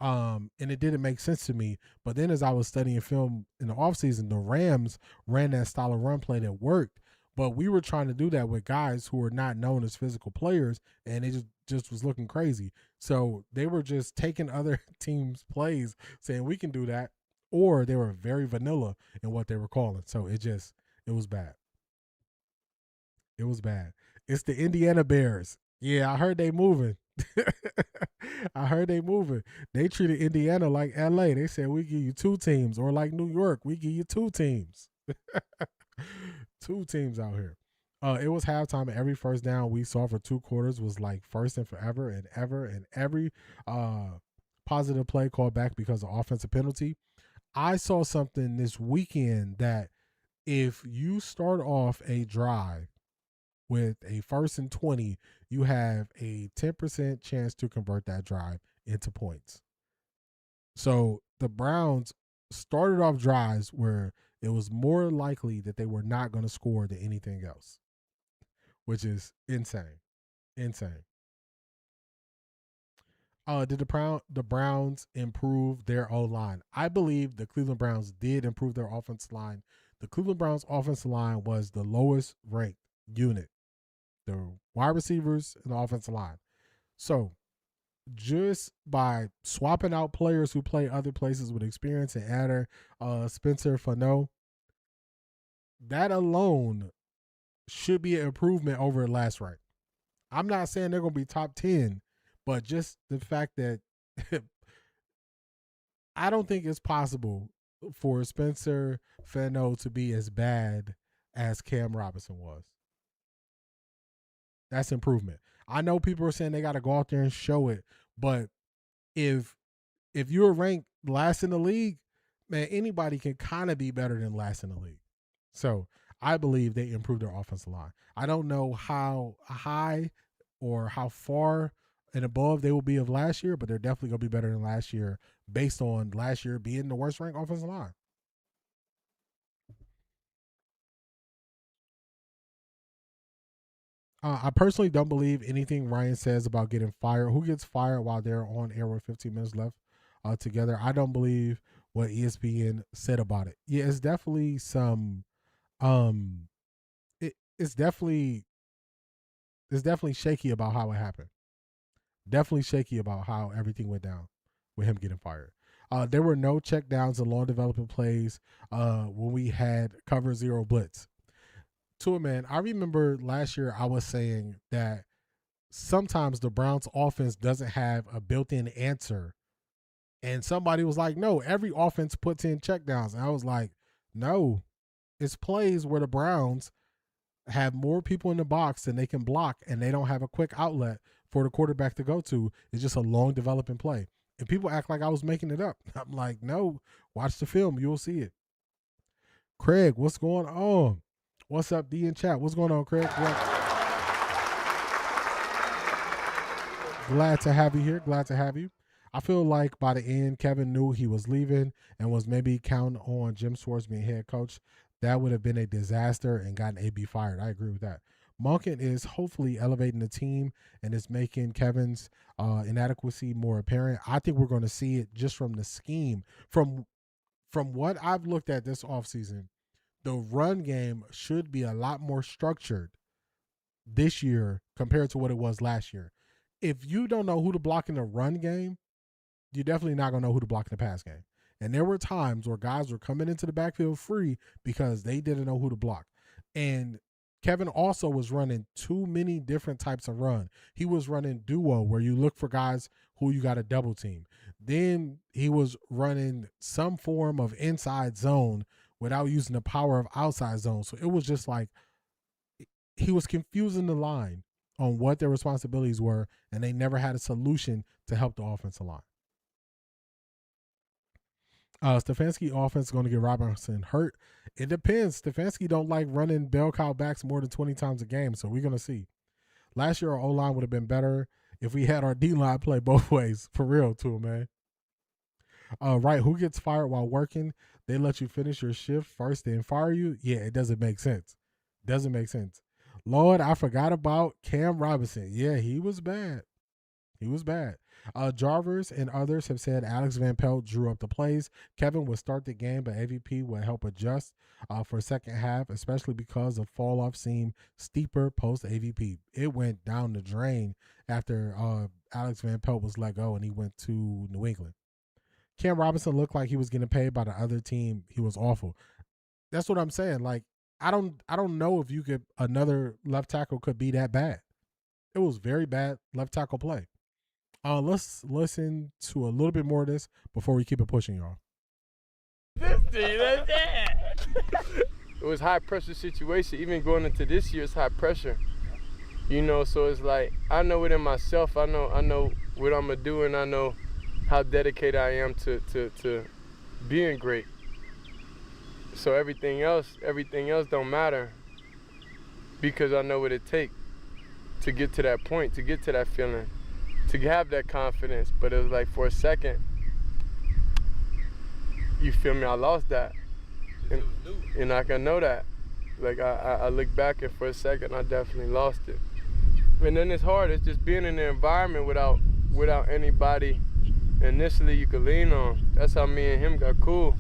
and it didn't make sense to me. But then as I was studying film in the offseason, the Rams ran that style of run play that worked. But we were trying to do that with guys who were not known as physical players, and it just was looking crazy. So they were just taking other teams' plays, saying we can do that, or they were very vanilla in what they were calling. So it was bad. It was bad. It's the Indiana Bears. Yeah, I heard they moving. They treated Indiana like LA. They said we give you 2 teams, or like New York, we give you 2 teams. 2 teams out here. It was halftime, and every first down we saw for 2 quarters was like first and forever and ever, and every positive play called back because of offensive penalty. I saw something this weekend that if you start off a drive with a 1st and 20, you have a 10% chance to convert that drive into points. So the Browns started off drives where it was more likely that they were not going to score than anything else, which is insane. Insane. Did the Browns improve their O-line? I believe the Cleveland Browns did improve their offensive line. The Cleveland Browns offensive line was the lowest ranked unit. The wide receivers and the offensive line. So just by swapping out players who play other places with experience and adding Spencer Fano, that alone should be an improvement over last rank. I'm not saying they're going to be top 10, but just the fact that I don't think it's possible for Spencer Fano to be as bad as Cam Robinson was. That's improvement. I know people are saying they got to go out there and show it, but if you're ranked last in the league, man, anybody can kind of be better than last in the league. So I believe they improved their offensive line. I don't know how high or how far and above they will be of last year, but they're definitely going to be better than last year based on last year being the worst ranked offensive line. I personally don't believe anything Ryan says about getting fired. Who gets fired while they're on air with 15 minutes left together? I don't believe what ESPN said about it. Yeah, it's definitely some. It's definitely shaky about how it happened. Definitely shaky about how everything went down with him getting fired. There were no check downs and long development plays when we had cover zero blitz. To it, man, I remember last year I was saying that sometimes the Browns offense doesn't have a built-in answer. And somebody was like, no, every offense puts in checkdowns. And I was like, no, it's plays where the Browns have more people in the box than they can block, and they don't have a quick outlet for the quarterback to go to. It's just a long developing play. And people act like I was making it up. I'm like, no, watch the film. You'll see it. Craig, what's going on? What's up, D in chat? What's going on, Craig? Glad to have you here. Glad to have you. I feel like by the end, Kevin knew he was leaving and was maybe counting on Jim Schwartz being head coach. That would have been a disaster and gotten AB fired. I agree with that. Monken is hopefully elevating the team and is making Kevin's inadequacy more apparent. I think we're going to see it just from the scheme. From what I've looked at this offseason, the run game should be a lot more structured this year compared to what it was last year. If you don't know who to block in the run game, you're definitely not going to know who to block in the pass game. And there were times where guys were coming into the backfield free because they didn't know who to block. And Kevin also was running too many different types of run. He was running duo where you look for guys who you got to double team. Then he was running some form of inside zone without using the power of outside zone. So it was just like he was confusing the line on what their responsibilities were, and they never had a solution to help the offensive line. Stefanski offense is going to get Robinson hurt. It depends. Stefanski don't like running bell cow backs more than 20 times a game, so we're going to see. Last year, our O-line would have been better if we had our D-line play both ways. For real, too, man. Right, who gets fired while working? they let you finish your shift first, then fire you. Yeah, it doesn't make sense. Doesn't make sense. Lord, I forgot about Cam Robinson. Yeah, he was bad. He was bad. Jarvis and others have said Alex Van Pelt drew up the plays. Kevin would start the game, but AVP would help adjust for second half, especially because the fall off seemed steeper post AVP. It went down the drain after Alex Van Pelt was let go and he went to New England. Cam Robinson looked like he was getting paid by the other team. He was awful. That's what I'm saying. Like, I don't know if another left tackle could be that bad. It was very bad left tackle play. Let's listen to a little bit more of this before we keep it pushing, y'all. It was high pressure situation. Even going into this year, it's high pressure. You know, so it's like I know it in myself. I know what I'm gonna do, and I know how dedicated I am to being great. So everything else don't matter because I know what it takes to get to that point, to get to that feeling, to have that confidence. But it was like for a second, you feel me, I lost that. And I can know that. Like I look back and for a second, I definitely lost it. And then it's hard, it's just being in the environment without anybody initially you could lean on. That's how me and him got cool.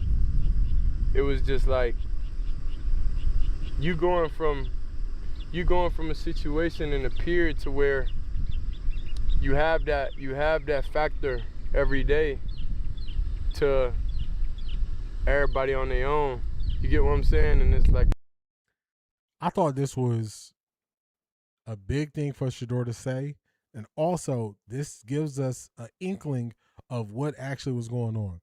It was just like you going from a situation in a period to where you have that factor every day to everybody on their own. You get what I'm saying? And it's like I thought this was a big thing for Shedeur to say, and also this gives us an inkling of what actually was going on.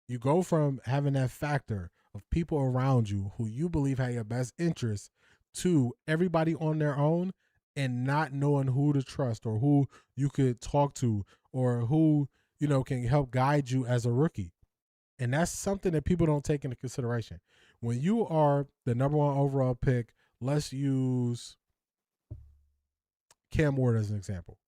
You go from having that factor of people around you who you believe have your best interests to everybody on their own and not knowing who to trust or who you could talk to or who, you know, can help guide you as a rookie. And that's something that people don't take into consideration. When you are the number 1 overall pick, let's use Cam Ward as an example.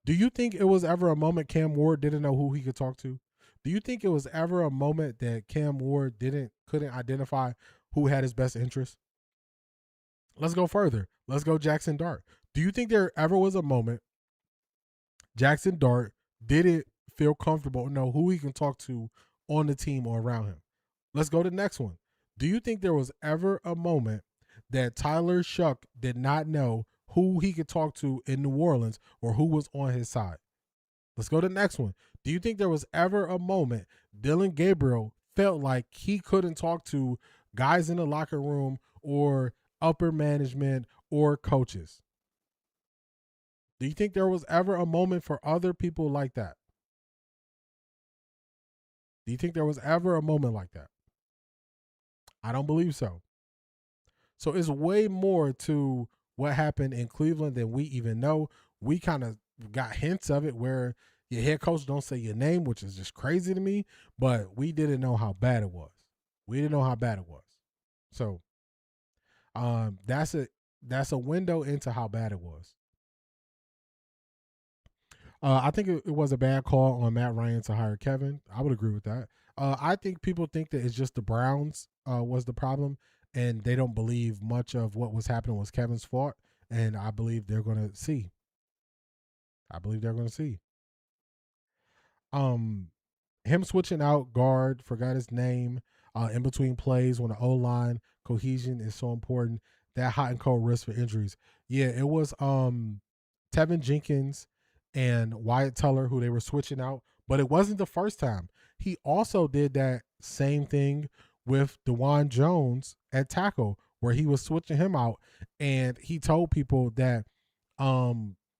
Do you think it was ever a moment Cam Ward didn't know who he could talk to? Do you think it was ever a moment that Cam Ward couldn't identify who had his best interest? Let's go further. Let's go Jackson Dart. Do you think there ever was a moment Jackson Dart didn't feel comfortable or know who he can talk to on the team or around him? Let's go to the next one. Do you think there was ever a moment that Tyler Shuck did not know who he could talk to in New Orleans or who was on his side? Let's go to the next one. Do you think there was ever a moment Dylan Gabriel felt like he couldn't talk to guys in the locker room or upper management or coaches? Do you think there was ever a moment for other people like that? Do you think there was ever a moment like that? I don't believe so. So it's way more to what happened in Cleveland than we even know. We kind of got hints of it where your head coach don't say your name, which is just crazy to me, but we didn't know how bad it was. We didn't know how bad it was. So that's a window into how bad it was. I think it was a bad call on Matt Ryan to hire Kevin. I would agree with that. I think people think that it's just the Browns was the problem, and they don't believe much of what was happening was Kevin's fault, and I believe they're going to see. Him switching out guard, forgot his name, in between plays when the O-line cohesion is so important, that hot and cold risk for injuries. Yeah, it was Tevin Jenkins and Wyatt Teller who they were switching out, but it wasn't the first time. He also did that same thing with DeJuan Jones at tackle where he was switching him out, and he told people that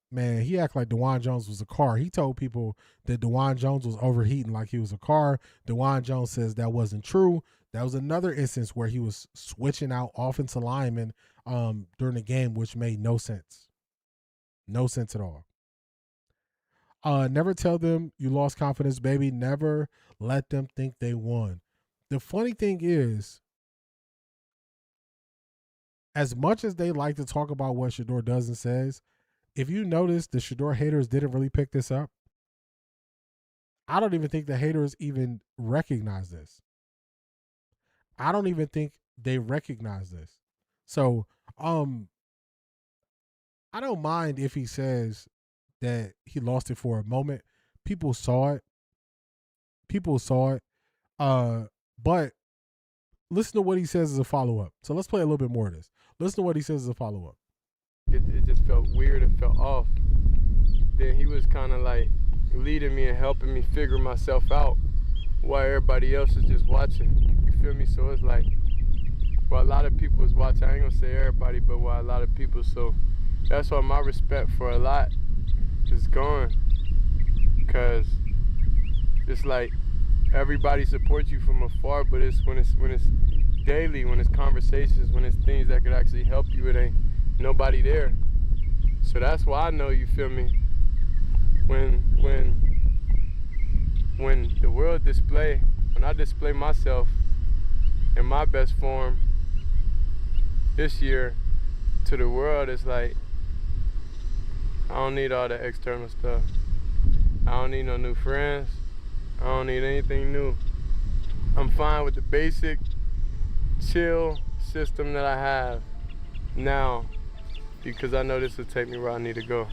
man, he acted like DeJuan Jones was a car. He told people that DeJuan Jones was overheating like he was a car. DeJuan Jones says that wasn't true. That was another instance where he was switching out offensive linemen during the game, which made no sense. No sense at all. Never tell them you lost confidence, baby. Never let them think they won. The funny thing is, as much as they like to talk about what Shedeur does and says, if you notice, the Shedeur haters didn't really pick this up. I don't even think the haters even recognize this. I don't even think they recognize this. So, I don't mind if he says that he lost it for a moment. People saw it. But listen to what he says as a follow-up. So let's play a little bit more of this. Listen to what he says as a follow-up. It just felt weird. It felt off. Then he was kind of like leading me and helping me figure myself out while everybody else is just watching. You feel me? So it's like, while a lot of people was watching, I ain't gonna say everybody, but while a lot of people, so that's why my respect for a lot is gone. Cause it's like everybody supports you from afar, but it's when it's daily, when it's conversations, when it's things that could actually help you, it ain't nobody there. So that's why I know, you feel me, when the world display, when I display myself in my best form this year to the world, it's like, I don't need all the external stuff. I don't need no new friends. I don't need anything new. I'm fine with the basic, chill system that I have now, because I know this will take me where I need to go.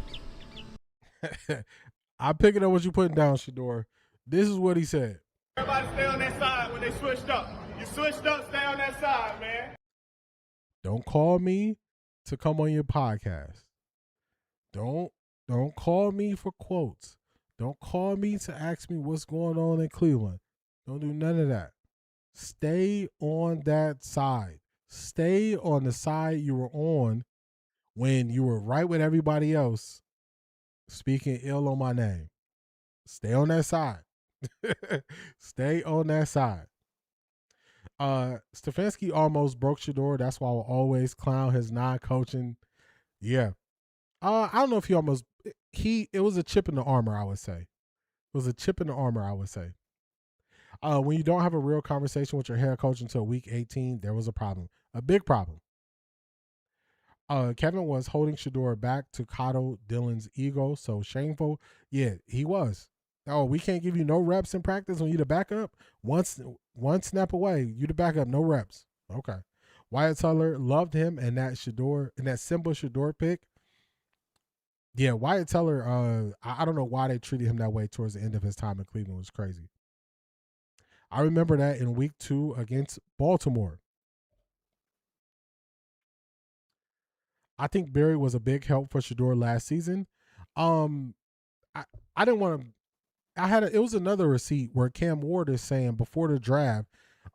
I'm picking up what you're putting down, Shedeur. This is what he said. Everybody stay on that side when they switched up. You switched up, stay on that side, man. Don't call me to come on your podcast. Don't call me for quotes. Don't call me to ask me what's going on in Cleveland. Don't do none of that. Stay on that side. Stay on the side you were on when you were right with everybody else speaking ill on my name. Stay on that side. Stay on that side. Stefanski almost broke Shedeur. That's why I will always clown his non-coaching. Yeah. I don't know if he almost it was a chip in the armor, I would say. It was a chip in the armor, I would say. When you don't have a real conversation with your head coach until week 18, there was a problem. A big problem. Kevin was holding Shedeur back to coddle Dylan's ego, so shameful. Yeah, he was. Oh, we can't give you no reps in practice when you the backup? One snap away, you the backup, no reps. Okay. Wyatt Teller loved him and that simple Shedeur pick. Yeah, Wyatt Teller, I don't know why they treated him that way towards the end of his time in Cleveland. It was crazy. I remember that in week 2 against Baltimore. I think Barry was a big help for Shedeur last season. I didn't want to. It was another receipt where Cam Ward is saying before the draft,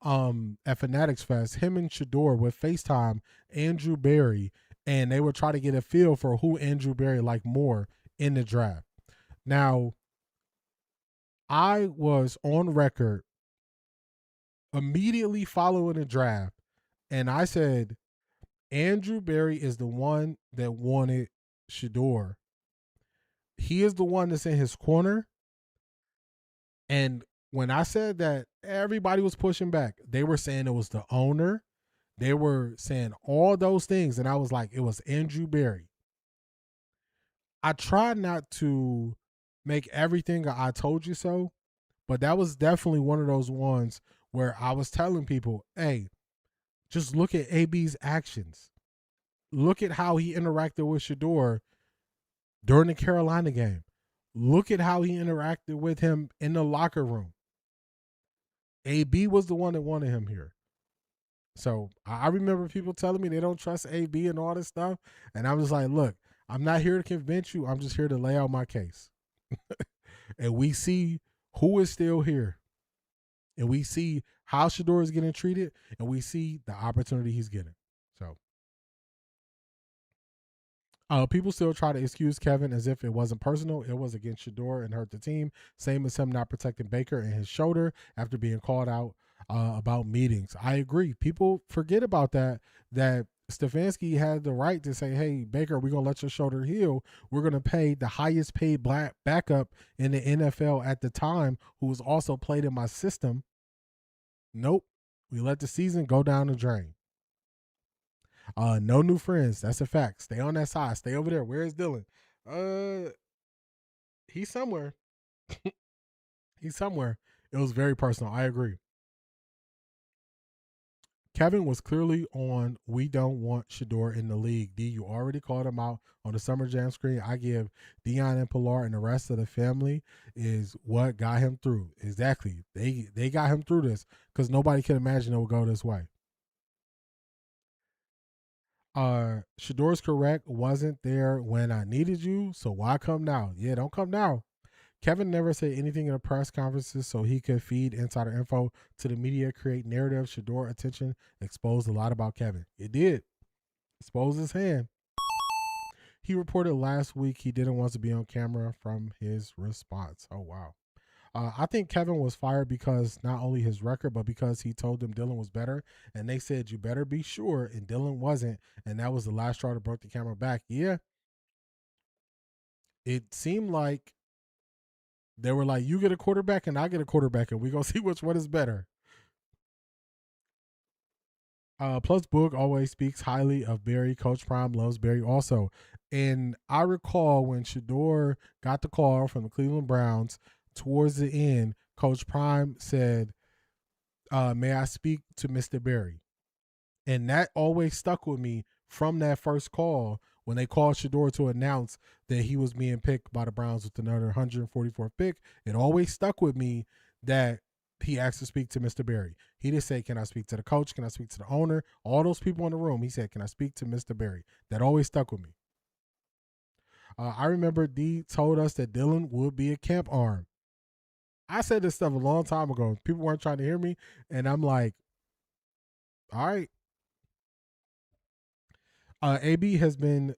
at Fanatics Fest, him and Shedeur would FaceTime Andrew Berry, and they would try to get a feel for who Andrew Berry liked more in the draft. Now, I was on record immediately following the draft, and I said, Andrew Berry is the one that wanted Shedeur. He is the one that's in his corner. And when I said that, everybody was pushing back. They were saying it was the owner. They were saying all those things. And I was like, it was Andrew Berry. I tried not to make everything I told you so, but that was definitely one of those ones where I was telling people, hey, just look at AB's actions. Look at how he interacted with Shedeur during the Carolina game. Look at how he interacted with him in the locker room. AB was the one that wanted him here. So I remember people telling me they don't trust AB and all this stuff. And I was like, look, I'm not here to convince you. I'm just here to lay out my case. And we see who is still here. And we see how Shedeur is getting treated. And we see the opportunity he's getting. So people still try to excuse Kevin as if it wasn't personal. It was against Shedeur and hurt the team. Same as him not protecting Baker and his shoulder after being called out about meetings. I agree. People forget about that Stefanski had the right to say, hey, Baker, we're going to let your shoulder heal. We're going to pay the highest paid black backup in the NFL at the time, who was also played in my system. Nope. We let the season go down the drain. No new friends. That's a fact. Stay on that side. Stay over there. Where is Dylan? He's somewhere. He's somewhere. It was very personal. I agree. Kevin was clearly on we don't want Shedeur in the league. D, you already called him out on the Summer Jam screen. I give Dion and Pilar and the rest of the family is what got him through. Exactly. They got him through this because nobody could imagine it would go this way. Shedeur's correct. Wasn't there when I needed you, so why come now? Yeah, don't come now. Kevin never said anything in the press conferences so he could feed insider info to the media, create narrative. Shedeur attention exposed a lot about Kevin. It did. Exposed his hand. He reported last week he didn't want to be on camera from his response. Oh, wow. I think Kevin was fired because not only his record, but because he told them Dylan was better. And they said, you better be sure. And Dylan wasn't. And that was the last straw that broke the camera back. Yeah. It seemed like they were like, you get a quarterback and I get a quarterback, and we're going to see which one is better. Plus, Boog always speaks highly of Barry. Coach Prime loves Barry also. And I recall when Shedeur got the call from the Cleveland Browns, towards the end, Coach Prime said, may I speak to Mr. Barry? And that always stuck with me from that first call when they called Shedeur to announce that he was being picked by the Browns with another 144th pick. It always stuck with me that he asked to speak to Mr. Barry. He didn't say, can I speak to the coach? Can I speak to the owner? All those people in the room, he said, can I speak to Mr. Barry? That always stuck with me. I remember D told us that Dylan would be a camp arm. I said this stuff a long time ago. People weren't trying to hear me, and I'm like, all right. AB has been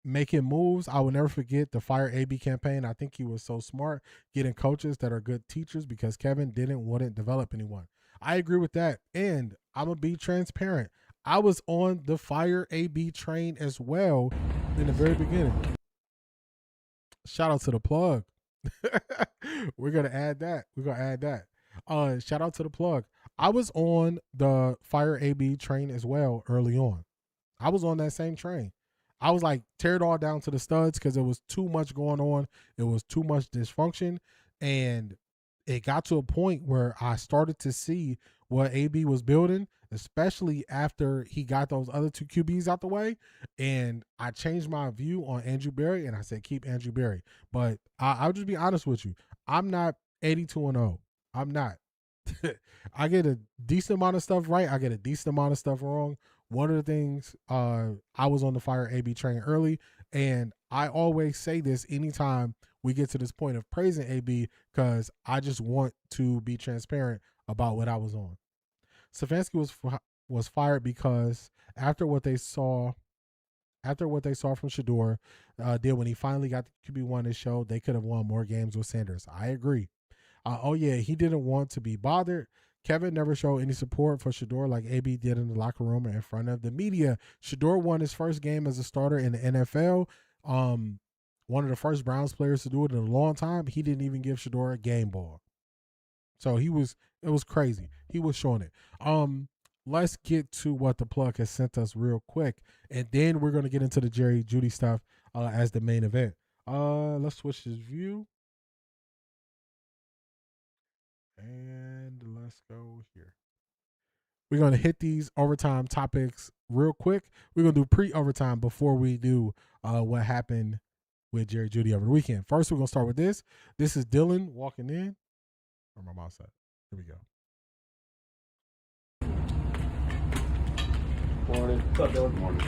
making moves. I will never forget the Fire AB campaign. I think he was so smart getting coaches that are good teachers because Kevin wouldn't develop anyone. I agree with that, and I'm going to be transparent. I was on the Fire AB train as well in the very beginning. Shout out to the plug. We're going to add that. Shout out to the plug. I was on the Fire AB train as well early on. I was on that same train. I was like, tear it all down to the studs because it was too much going on. It was too much dysfunction. And it got to a point where I started to see what AB was building, especially after he got those other two QBs out the way. And I changed my view on Andrew Berry, and I said, keep Andrew Berry. But I'll just be honest with you. I'm not 82-0. I'm not. I get a decent amount of stuff right. I get a decent amount of stuff wrong. One of the things, I was on the Fire AB train early, and I always say this anytime we get to this point of praising AB because I just want to be transparent about what I was on. Stefanski was fired because after what they saw from Shedeur did when he finally got the QB1 to show, they could have won more games with Sanders. I agree. He didn't want to be bothered. Kevin never showed any support for Shedeur like AB did in the locker room or in front of the media. Shedeur won his first game as a starter in the NFL. One of the first Browns players to do it in a long time. He didn't even give Shedeur a game ball. So it was crazy. He was showing it. Let's get to what the plug has sent us real quick. And then we're going to get into the Juedy stuff as the main event. Let's switch this view. And let's go here. We're going to hit these overtime topics real quick. We're going to do pre-overtime before we do what happened with Juedy over the weekend. First, we're going to start with this. This is Dylan walking in. Where my mouse at? Here we go. Morning. What's up, Dylan? Morning.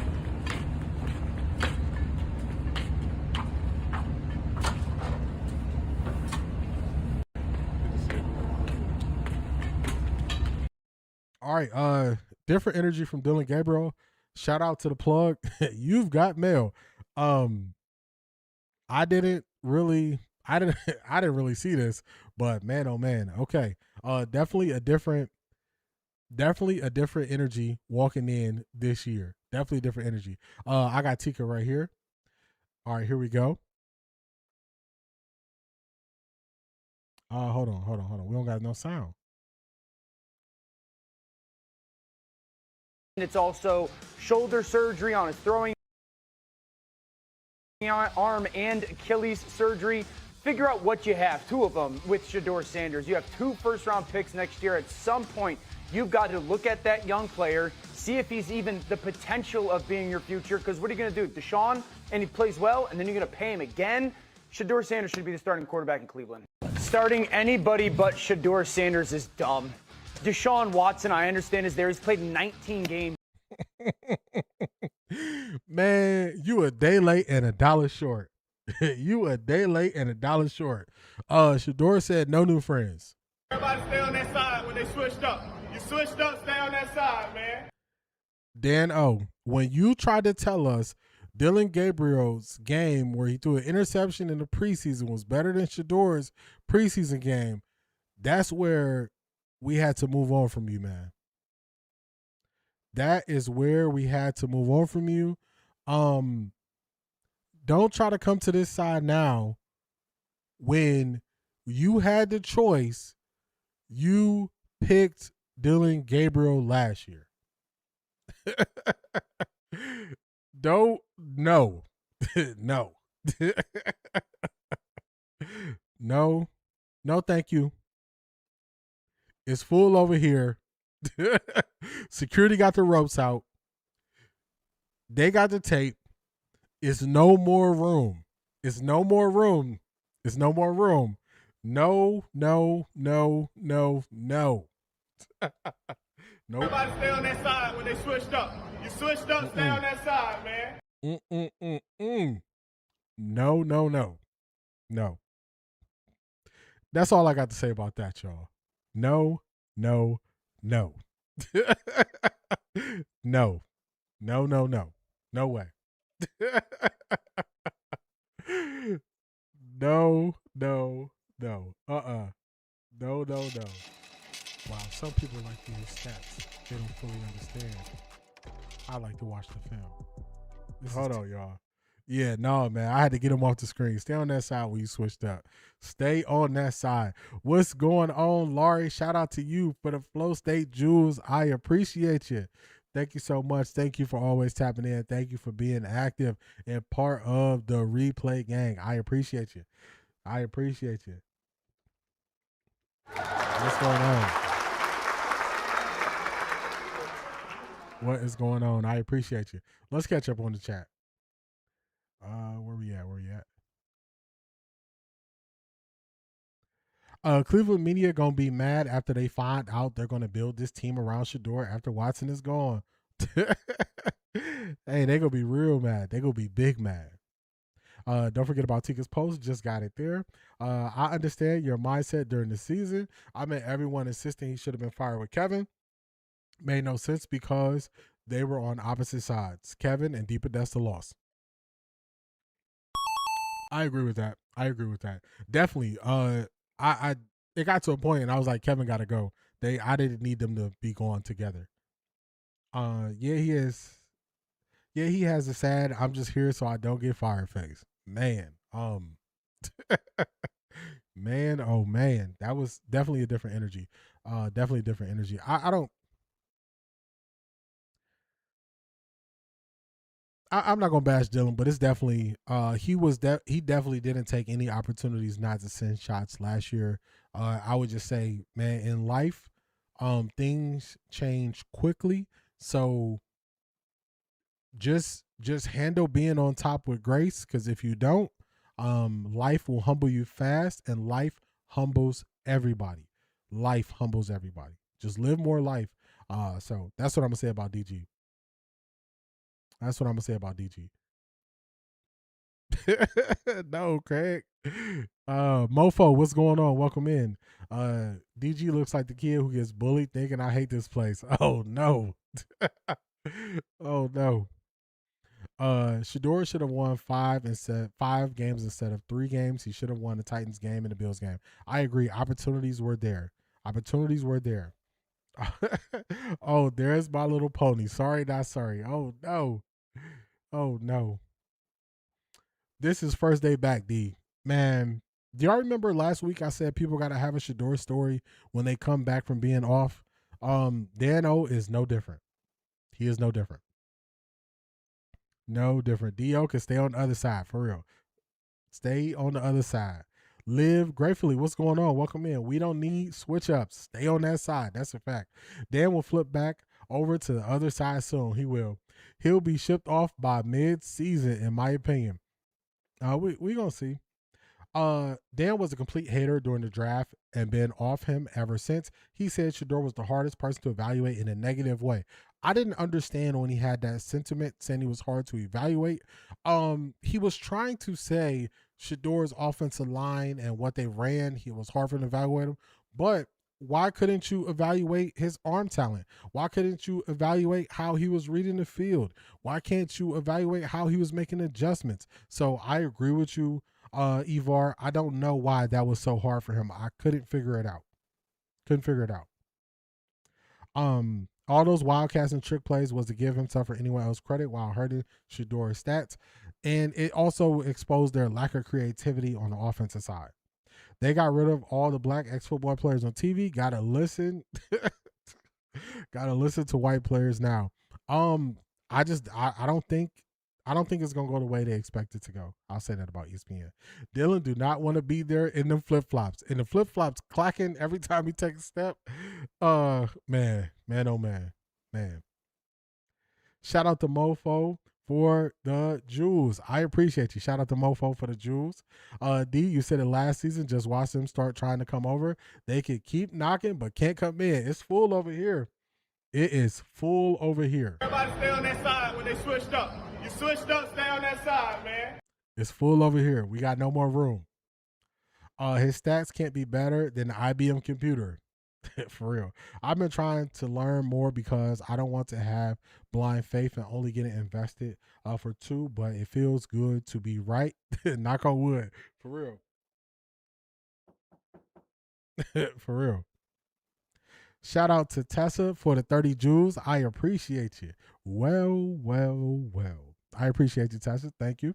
All right, different energy from Dylan Gabriel. Shout out to the plug. You've got mail. I didn't really see this, but man, oh man. Okay. Definitely a different energy walking in this year. Definitely a different energy. I got Tika right here. All right, here we go. Hold on. We don't got no sound. It's also shoulder surgery on his throwing arm and Achilles surgery. figure out what you have, 2 of them with Shedeur Sanders. You have 2 first-round picks next year. At some point, you've got to look at that young player, see if he's even the potential of being your future, because what are you going to do? Deshaun, and he plays well, and then you're going to pay him again? Shedeur Sanders should be the starting quarterback in Cleveland. Starting anybody but Shedeur Sanders is dumb. Deshaun Watson, I understand, is there. He's played 19 games. Man, you a day late and $1 short. You a day late and $1 short. Shedeur said no new friends. Everybody stay on that side when they switched up. You switched up, stay on that side, man. Dan O, when you tried to tell us Dylan Gabriel's game where he threw an interception in the preseason was better than Shedeur's preseason game, that's where we had to move on from you, man. That is where we had to move on from you. Don't try to come to this side now when you had the choice. You picked Dylan Gabriel last year. No. No. No, thank you. It's full over here. Security got the ropes out. They got the tape. It's no more room. It's no more room. It's no more room. No. Everybody stay on that side when they switched up. You switched up, stay on that side, man. No. That's all I got to say about that, y'all. No. No. No way. No. No. Wow, some people like to hear stats. They don't fully understand. I like to watch the film. Hold on, y'all. Yeah, no, man. I had to get him off the screen. Stay on that side when you switched up. Stay on that side. What's going on, Laurie? Shout out to you for the Flow State Jewels. I appreciate you. Thank you so much. Thank you for always tapping in. Thank you for being active and part of the replay gang. I appreciate you. What's going on? What is going on? I appreciate you. Let's catch up on the chat. Where we at? Cleveland media gonna be mad after they find out they're gonna build this team around Shedeur after Watson is gone. Hey, they gonna be real mad. They gonna be big mad. Don't forget about Tika's post. Just got it there. I understand your mindset during the season. I mean, everyone insisting he should have been fired with Kevin. Made no sense because they were on opposite sides. Kevin and Deepa Desta lost. I agree with that. Definitely. It got to a point and I was like, Kevin gotta go. I didn't need them to be going together. Yeah, he is. Yeah, he has a sad I'm just here so I don't get fired face. Man. Man, oh man. That was definitely a different energy. Definitely different energy. I'm not gonna bash Dylan, but it's definitely he definitely didn't take any opportunities not to send shots last year. I would just say, man, in life, things change quickly. So just handle being on top with grace, because if you don't, life will humble you fast, and life humbles everybody. Life humbles everybody. Just live more life. So that's what I'm gonna say about DG. No, Craig. Mofo, what's going on? Welcome in. DG looks like the kid who gets bullied thinking I hate this place. Oh no. Oh no. Shedeur should have won 5 games instead of 3 games. He should have won the Titans game and the Bills game. I agree. Opportunities were there. Oh, there's My Little Pony. Sorry, not sorry. Oh no. This is first day back, D. Man, do y'all remember last week I said people got to have a Shedeur story when they come back from being off? Dan O is no different. He is no different. No different. D.O. can stay on the other side, for real. Stay on the other side. Live gratefully. What's going on? Welcome in. We don't need switch ups. Stay on that side. That's a fact. Dan will flip back over to the other side soon. He will. He'll be shipped off by mid-season, in my opinion. We gonna see. Dan was a complete hater during the draft and been off him ever since. He said Shedeur was the hardest person to evaluate in a negative way. I didn't understand when he had that sentiment saying he was hard to evaluate. He was trying to say Shedeur's offensive line and what they ran, he was hard for him to evaluate him. But why couldn't you evaluate his arm talent? Why couldn't you evaluate how he was reading the field? Why can't you evaluate how he was making adjustments? So I agree with you, Ivar. I don't know why that was so hard for him. I couldn't figure it out. All those wildcats and trick plays was to give himself or anyone else credit while hurting Shedeur's stats. And it also exposed their lack of creativity on the offensive side. They got rid of all the black ex-football players on TV. Gotta listen. Gotta listen to white players now. I don't think it's gonna go the way they expect it to go. I'll say that about ESPN. Dylan do not want to be there in them flip-flops. And the flip-flops clacking every time he takes a step. Man. Shout out to Mofo for the jewels. I appreciate you. Shout out to Mofo for the jewels. D, you said it last season. Just watch them start trying to come over. They can keep knocking, but can't come in. It's full over here. It is full over here. Everybody stay on that side when they switched up. You switched up, stay on that side, man. It's full over here. We got no more room. His stats can't be better than the IBM computer. For real. I've been trying to learn more because I don't want to have blind faith and only getting invested for 2, but it feels good to be right. Knock on wood. For real. For real. Shout out to Tessa for the 30 jewels. I appreciate you. Well. I appreciate you, Tessa. Thank you.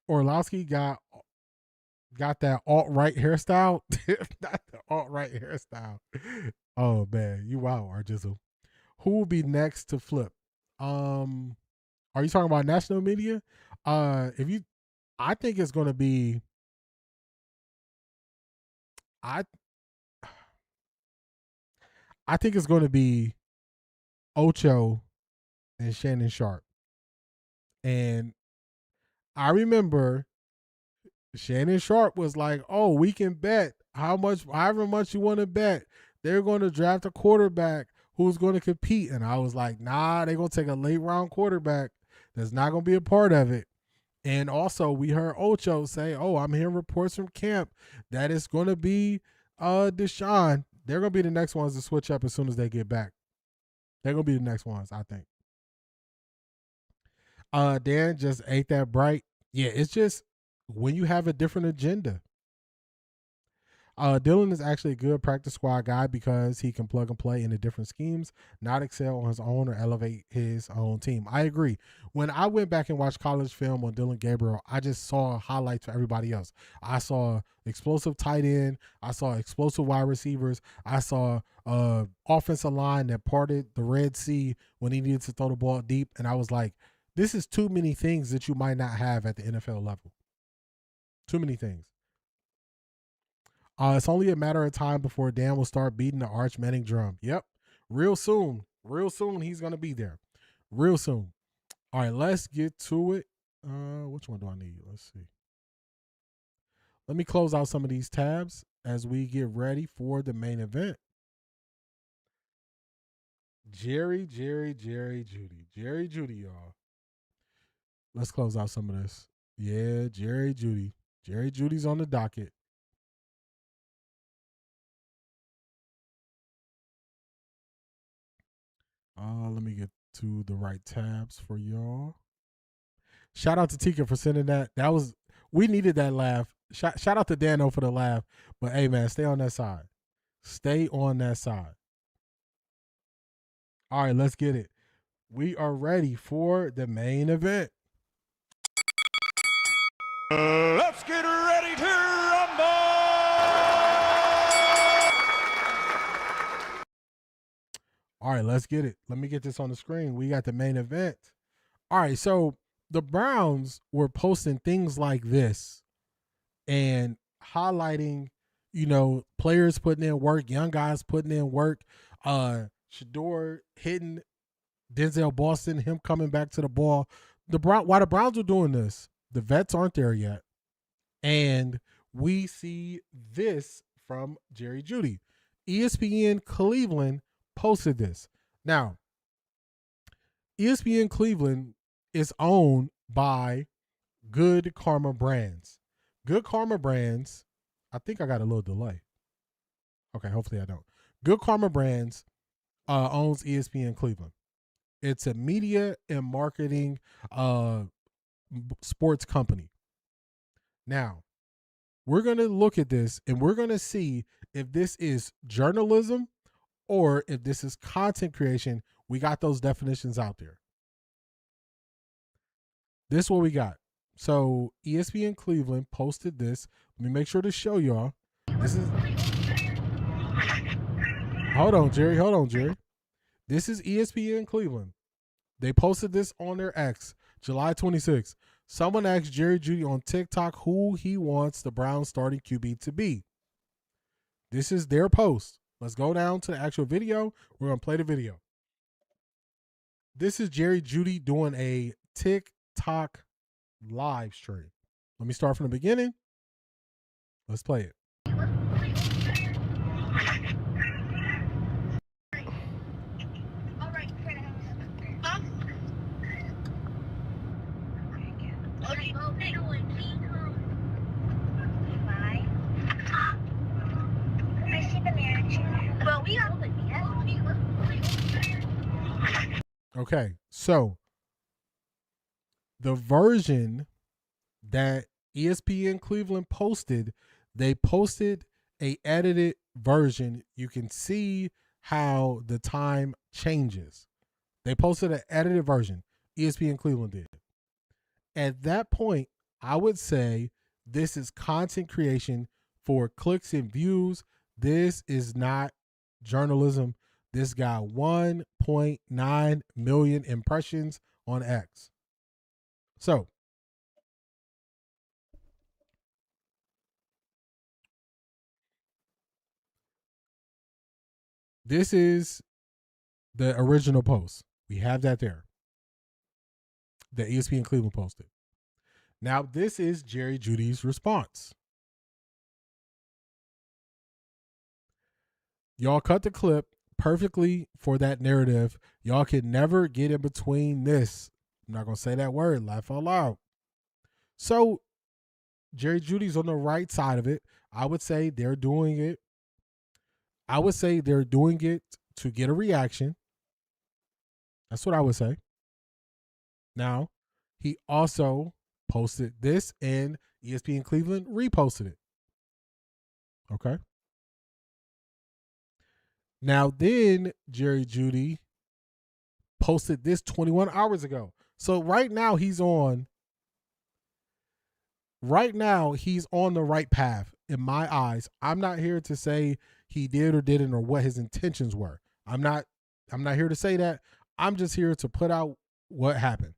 Orlowski got that alt-right hairstyle. Not the alt-right hairstyle. Oh, man. You wow, Arjizzle. Who will be next to flip? Are you talking about national media? I think it's going to be... I think it's going to be Ocho and Shannon Sharp. And I remember Shannon Sharp was like, oh, we can bet however much you want to bet. They're going to draft a quarterback who's going to compete. And I was like, nah, they're going to take a late round quarterback that's not going to be a part of it. And also we heard Ocho say, oh, I'm hearing reports from camp that it's going to be Deshaun. They're going to be the next ones to switch up as soon as they get back. They're going to be the next ones, I think. Dan just ain't that bright. Yeah, it's just when you have a different agenda. Dylan is actually a good practice squad guy because he can plug and play into different schemes, not excel on his own or elevate his own team. I agree. When I went back and watched college film on Dylan Gabriel, I just saw highlights for everybody else. I saw explosive tight end. I saw explosive wide receivers. I saw offensive line that parted the Red Sea when he needed to throw the ball deep. And I was like, this is too many things that you might not have at the NFL level. Too many things. It's only a matter of time before Dan will start beating the Arch Manning drum. Yep. Real soon. He's going to be there. Real soon. All right, let's get to it. Which one do I need? Let's see. Let me close out some of these tabs as we get ready for the main event. Jerry, Judy, y'all. Let's close out some of this. Yeah, Jerry, Judy. Jerry, Judy's on the docket. Let me get to the right tabs for y'all. Shout out to Tika for sending that. We needed that laugh. Shout out to Dano for the laugh. But hey, man, stay on that side. Stay on that side. All right, let's get it. We are ready for the main event. Let's get ready to rumble! All right, let's get it. Let me get this on the screen. We got the main event. All right, so the Browns were posting things like this and highlighting, you know, players putting in work, young guys putting in work. Shedeur hitting Denzel Boston, him coming back to the ball. Why the Browns are doing this, the vets aren't there yet. And we see this from Jerry Judy. ESPN Cleveland posted this. Now, ESPN Cleveland is owned by Good Karma Brands. Good Karma Brands, I think I got a little delay. Okay, hopefully I don't. Good Karma Brands owns ESPN Cleveland. It's a media and marketing sports company. Now, we're going to look at this and we're going to see if this is journalism or if this is content creation. We got those definitions out there. This is what we got. So ESPN Cleveland posted this. Let me make sure to show y'all. This is. Hold on, Jerry. This is ESPN Cleveland. They posted this on their X, July 26th. Someone asked Jerry Judy on TikTok who he wants the Browns starting QB to be. This is their post. Let's go down to the actual video. We're going to play the video. This is Jerry Judy doing a TikTok live stream. Let me start from the beginning. Let's play it. Okay, so the version that ESPN Cleveland posted, they posted a edited version. You can see how the time changes. They posted an edited version. ESPN Cleveland did. At that point, I would say this is content creation for clicks and views. This is not journalism. This got 1.9 million impressions on X. So, this is the original post. We have that there. The ESPN Cleveland posted. Now, this is Jerry Judy's response. Y'all cut the clip perfectly for that narrative. Y'all can never get in between this. I'm not going to say that word. Laugh out loud. So, Jerry Judy's on the right side of it. I would say they're doing it. I would say they're doing it to get a reaction. That's what I would say. Now, he also posted this and ESPN Cleveland reposted it. Okay. Now, then Jerry Judy posted this 21 hours ago. So right now he's on the right path in my eyes. I'm not here to say he did or didn't or what his intentions were. I'm not here to say that. I'm just here to put out what happened.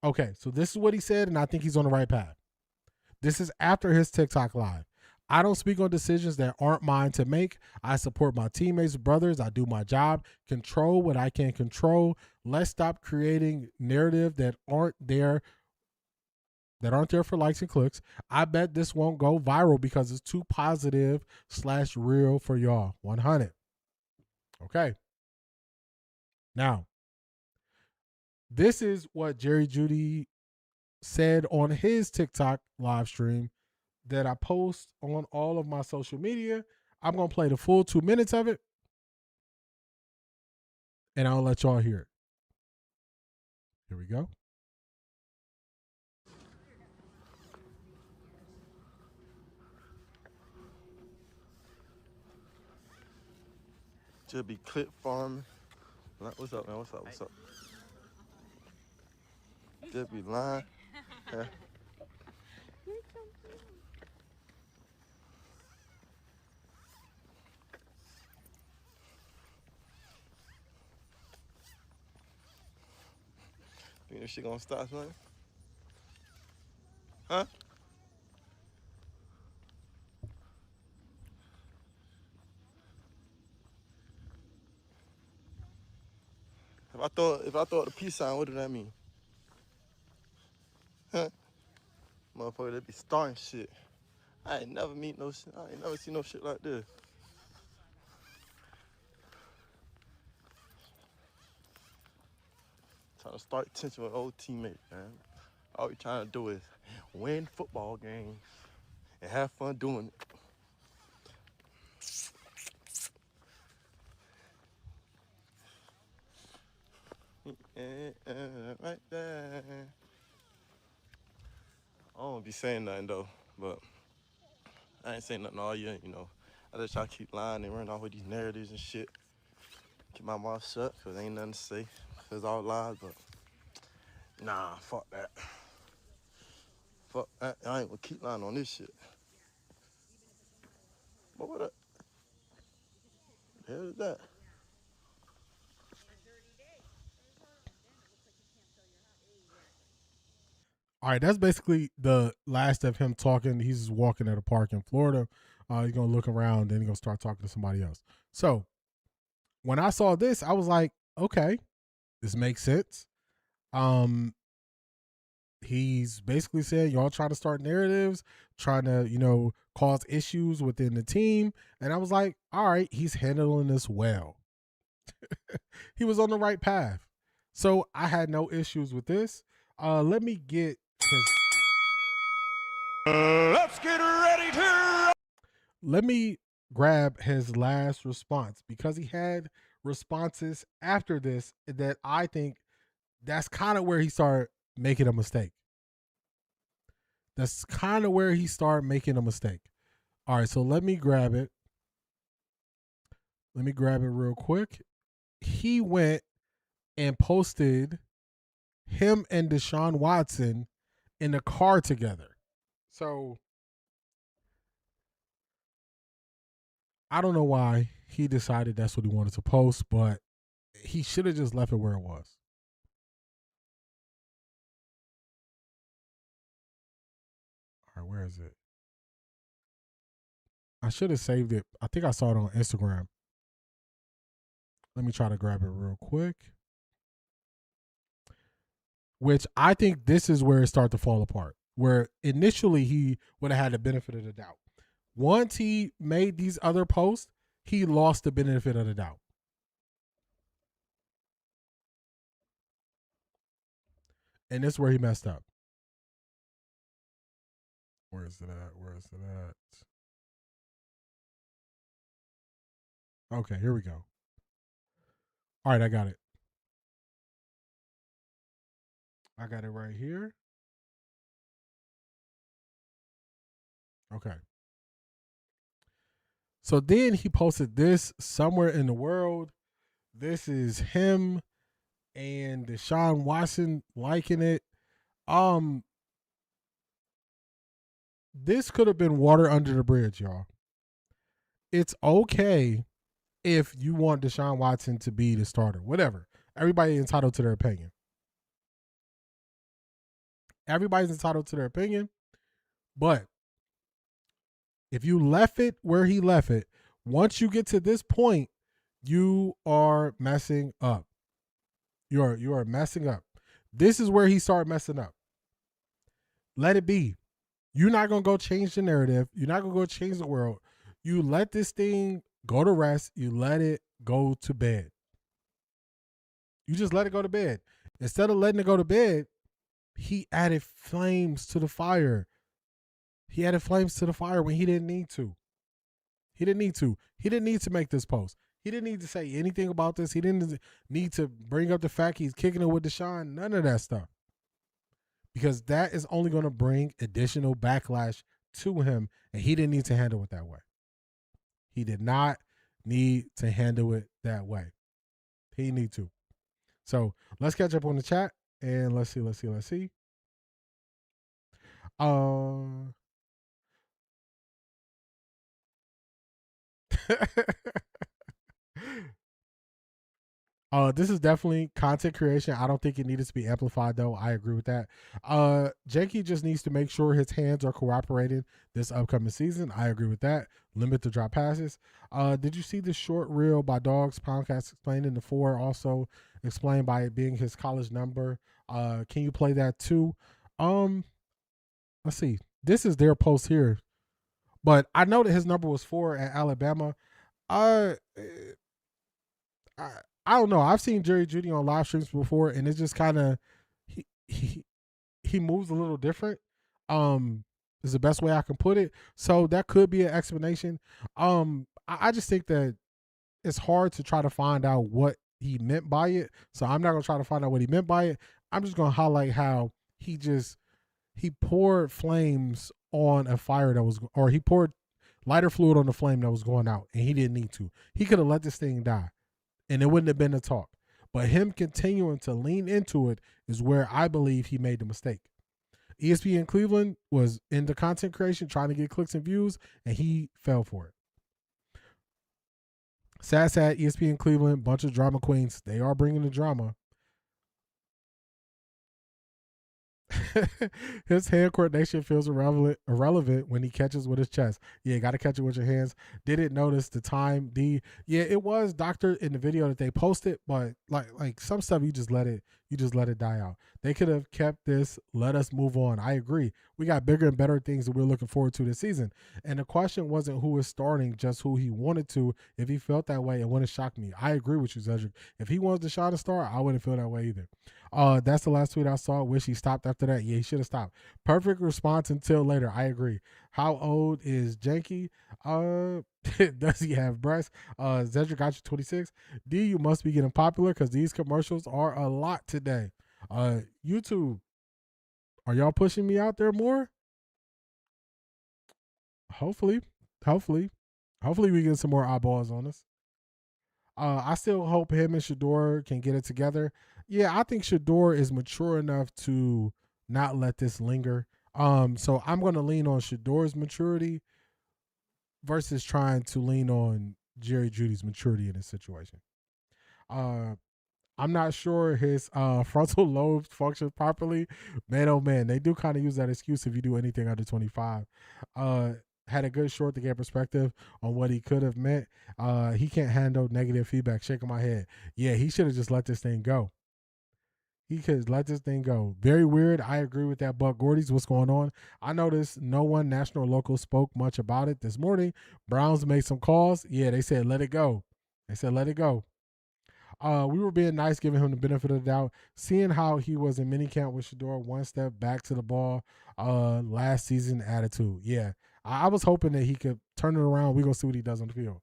Okay, so this is what he said, and I think he's on the right path. This is after his TikTok live. I don't speak on decisions that aren't mine to make. I support my teammates, brothers. I do my job. Control what I can control. Let's stop creating narrative that aren't there for likes and clicks. I bet this won't go viral because it's too positive / real for y'all. 100. Okay. Now, this is what Jerry Judy said on his TikTok live stream that I post on all of my social media. I'm going to play the full 2 minutes of it, and I'll let y'all hear it. Here we go. Should be clip farming. What's up, man? What's up? Just be lying. Yeah. Think this shit gonna stop, man? Huh? If I thought the peace sign, what does that mean? Huh? Motherfucker, they be starting shit. I ain't never meet no shit. I ain't never seen no shit like this. Trying to start tension with old teammates, man. All we trying to do is win football games and have fun doing it. Right there. I don't be saying nothing though, but I ain't saying nothing all year, you know. I just try to keep lying and running off with these narratives and shit. Keep my mouth shut, cause ain't nothing to say. Cause it's all lies, but nah, fuck that. Fuck that. I ain't gonna keep lying on this shit. But what the hell is that? All right, that's basically the last of him talking. He's just walking at a park in Florida. He's gonna look around, then he's gonna start talking to somebody else. So when I saw this, I was like, okay, this makes sense. He's basically saying y'all try to start narratives, trying to, you know, cause issues within the team. And I was like, all right, he's handling this well. He was on the right path. So I had no issues with this. Let me get his. Let's get ready to. Let me grab his last response because he had responses after this that I think that's kind of where he started making a mistake. That's kind of where he started making a mistake. All right, so let me grab it. Let me grab it real quick. He went and posted him and Deshaun Watson in the car together. So I don't know why he decided that's what he wanted to post, but he should have just left it where it was. All right, where is it? I should have saved it. I think I saw it on Instagram. Let me try to grab it real quick. Which I think this is where it started to fall apart. Where initially he would have had the benefit of the doubt. Once he made these other posts, he lost the benefit of the doubt. And this is where he messed up. Where is it at? Where is it at? Okay, here we go. All right, I got it. I got it right here. Okay. So then he posted this somewhere in the world. This is him and Deshaun Watson liking it. This could have been water under the bridge, y'all. It's okay if you want Deshaun Watson to be the starter, whatever. Everybody's entitled to their opinion. Everybody's entitled to their opinion. But if you left it where he left it, once you get to this point, you are messing up. You are messing up. This is where he started messing up. Let it be. You're not going to go change the narrative. You're not going to go change the world. You let this thing go to rest. You let it go to bed. You just let it go to bed. Instead of letting it go to bed, he added flames to the fire. He added flames to the fire when he didn't need to. He didn't need to. He didn't need to make this post. He didn't need to say anything about this. He didn't need to bring up the fact he's kicking it with Deshaun. None of that stuff. Because that is only going to bring additional backlash to him, and he didn't need to handle it that way. He did not need to handle it that way. He didn't need to. So let's catch up on the chat, and let's see. This is definitely content creation. I don't think it needed to be amplified, though. I agree with that. Jakey just needs to make sure his hands are cooperating this upcoming season. I agree with that. Limit the drop passes. Did you see the short reel by Dogs Poundcast explaining the 4 also explained by it being his college number. Can you play that too? Let's see. This is their post here, but I know that his number was 4 at Alabama. I don't know. I've seen Jerry Judy on live streams before, and it's just kind of he moves a little different. Is the best way I can put it. So that could be an explanation. I just think that it's hard to try to find out what he meant by it. So I'm not gonna try to find out what he meant by it. I'm just gonna highlight how he poured flames on a fire that was, or he poured lighter fluid on the flame that was going out, and he didn't need to. He could have let this thing die, and it wouldn't have been a talk. But him continuing to lean into it is where I believe he made the mistake. ESPN Cleveland was into content creation, trying to get clicks and views, and he fell for it. Sad, ESPN Cleveland, bunch of drama queens. They are bringing the drama. His hand coordination feels irrelevant when he catches with his chest. Yeah, got to catch it with your hands. Didn't notice the time. Yeah, it was doctored in the video that they posted, but like some stuff you just let it die out. They could have kept this, let us move on. I agree. We got bigger and better things that we're looking forward to this season. And the question wasn't who is starting, just who he wanted to. If he felt that way, it wouldn't shock me. I agree with you, Cedric. If he wanted Deshaun to start, I wouldn't feel that way either. That's the last tweet I saw. Wish he stopped after that. Yeah, he should have stopped. Perfect response until later. I agree. How old is Janky? Does he have breasts? Cedric got you 26. D, you must be getting popular because these commercials are a lot today. YouTube, are y'all pushing me out there more? Hopefully we get some more eyeballs on us. I still hope him and Shedeur can get it together. Yeah, I think Shedeur is mature enough to not let this linger. So I'm going to lean on Shedeur's maturity versus trying to lean on Jerry Judy's maturity in this situation. I'm not sure his frontal lobe functions properly. Man, oh man, they do kind of use that excuse if you do anything under 25. Had a good short to get perspective on what he could have meant. He can't handle negative feedback. Shaking my head. Yeah, he should have just let this thing go. He could let this thing go. Very weird. I agree with that. Buck Gordy's, what's going on? I noticed no one, national or local, spoke much about it this morning. Browns made some calls. Yeah, they said let it go. Let it go. We were being nice, giving him the benefit of the doubt. Seeing how he was in minicamp with Shedeur, one step back to the ball, last season attitude. Yeah, I was hoping that he could turn it around. We're going to see what he does on the field.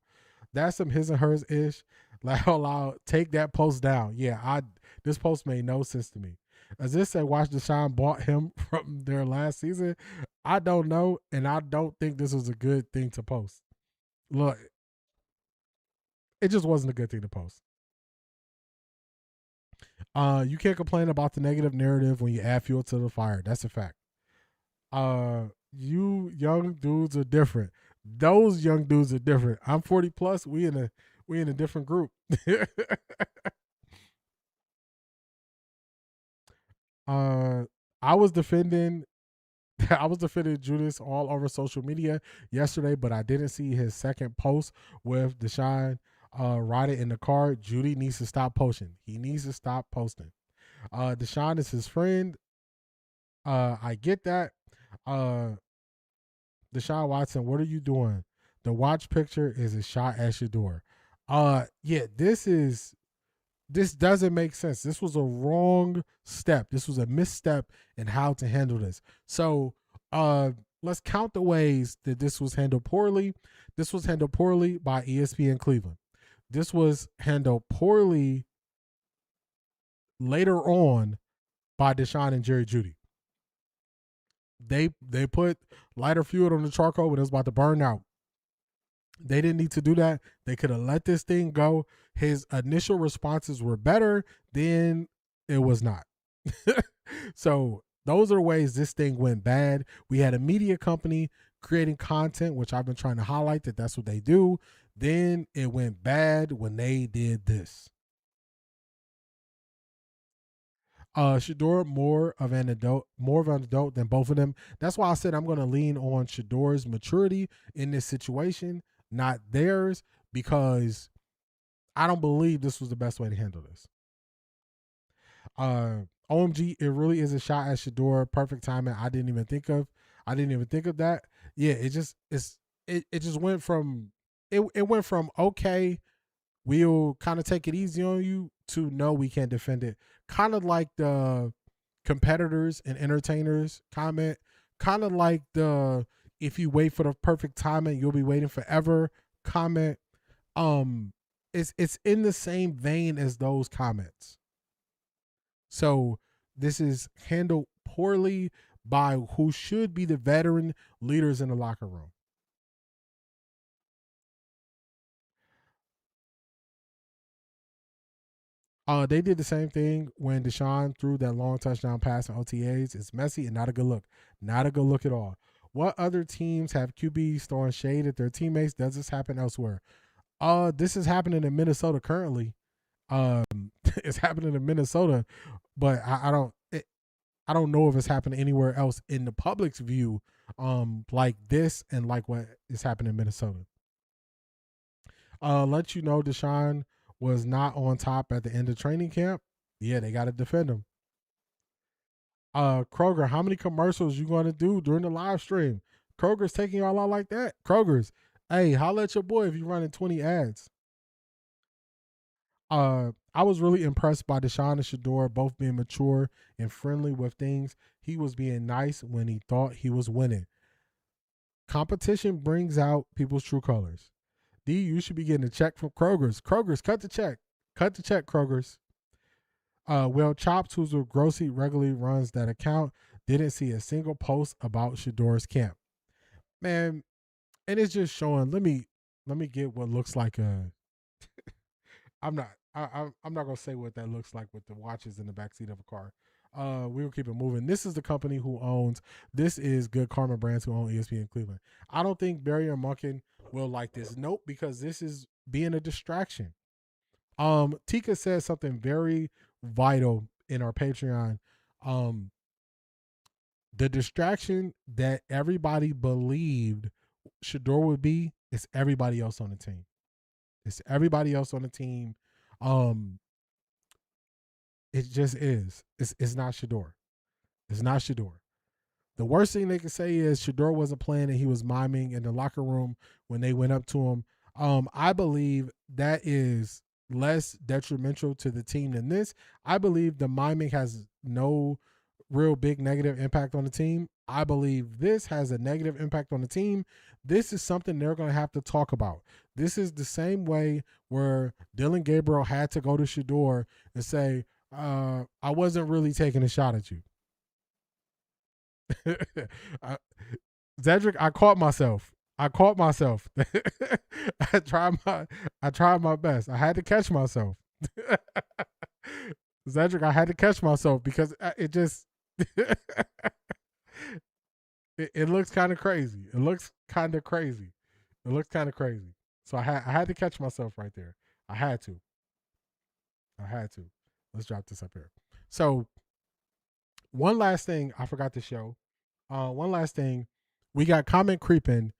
That's some his and hers-ish. Like, allow, take that post down. Yeah, this post made no sense to me. As this said, watch Deshaun bought him from their last season. I don't know, and I don't think this was a good thing to post. Look, it just wasn't a good thing to post. You can't complain about the negative narrative when you add fuel to the fire. That's a fact. You young dudes are different. Those young dudes are different. I'm 40 plus. We in a different group. I was defending Judas all over social media yesterday, but I didn't see his second post with Deshaun riding in the car. Judy needs to stop posting. He needs to stop posting. Deshaun is his friend. I get that. Deshaun Watson, what are you doing? The watch picture is a shot at Shedeur. Yeah, this doesn't make sense. This was a wrong step. This was a misstep in how to handle this. So let's count the ways that this was handled poorly. This was handled poorly by ESPN Cleveland. This was handled poorly later on by Deshaun and Jerry Judy. They put lighter fuel on the charcoal when it was about to burn out. They didn't need to do that. They could have let this thing go. His initial responses were better, then it was not. So those are ways this thing went bad. We had a media company creating content, which I've been trying to highlight that that's what they do. Then it went bad when they did this. Shedeur more of an adult than both of them. That's why I said I'm going to lean on Shedeur's maturity in this situation, not theirs, because I don't believe this was the best way to handle this. OMG, it really is a shot at Shedeur. Perfect timing. I didn't even think of that. Yeah, it just went from okay, we'll kind of take it easy on you to no, we can't defend it. Kind of like the competitors and entertainers comment. Kind of like the if you wait for the perfect timing, you'll be waiting forever comment. It's in the same vein as those comments. So this is handled poorly by who should be the veteran leaders in the locker room. They did the same thing when Deshaun threw that long touchdown pass in OTAs. It's messy and not a good look. Not a good look at all. What other teams have QBs throwing shade at their teammates? Does this happen elsewhere? This is happening in Minnesota currently. It's happening in Minnesota, but I don't know if it's happening anywhere else in the public's view, like this and like what is happening in Minnesota. Let you know Deshaun was not on top at the end of training camp. Yeah, they got to defend him. Kroger, how many commercials you going to do during the live stream? Kroger's taking y'all out like that. Kroger's, hey, holla at your boy if you're running 20 ads. I was really impressed by Deshaun and Shedeur both being mature and friendly with things. He was being nice when he thought he was winning. Competition brings out people's true colors. D, you should be getting a check from Kroger's. Kroger's, cut the check. Cut the check, Kroger's. Well, Chops, who's with Grossy, regularly runs that account, didn't see a single post about Shedeur's camp. Man, and it's just showing, let me get what looks like a I'm not gonna say what that looks like with the watches in the backseat of a car. We'll keep it moving. This is the company who owns, this is Good Karma Brands who own ESPN Cleveland. I don't think Barry or Munkin will like this. Nope, because this is being a distraction. Tika said something very vital in our Patreon. The distraction that everybody believed Shedeur would be is everybody else on the team. It's everybody else on the team. It just is. It's not Shedeur. It's not Shedeur. The worst thing they can say is Shedeur wasn't playing and he was miming in the locker room when they went up to him. I believe that is less detrimental to the team than this. I believe the miming has no real big negative impact on the team. I believe this has a negative impact on the team. This is something they're going to have to talk about. This is the same way where Dylan Gabriel had to go to Shedeur and say, I wasn't really taking a shot at you. Zedric, I caught myself. I tried my best. I had to catch myself. Zedric, I had to catch myself because it just it looks kind of crazy. It looks kind of crazy. So I had to catch myself right there. I had to. Let's drop this up here. So one last thing I forgot to show. We got comment creeping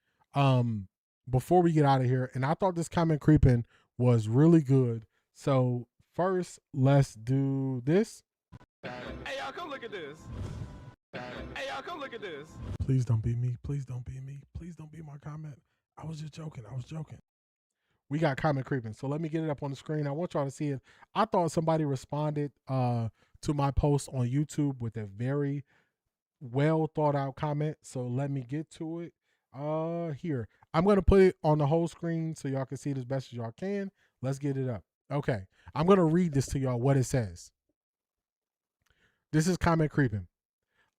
before we get out of here. And I thought this comment creeping was really good. So first, let's do this. Hey, y'all, come look at this. Please don't be me. Please don't be me. Please don't be my comment. I was just joking. We got comment creeping. So let me get it up on the screen. I want y'all to see it. I thought somebody responded to my post on YouTube with a very well thought out comment. So let me get to it. Here. I'm going to put it on the whole screen so y'all can see it as best as y'all can. Let's get it up. Okay. I'm going to read this to y'all what it says. This is comment creeping.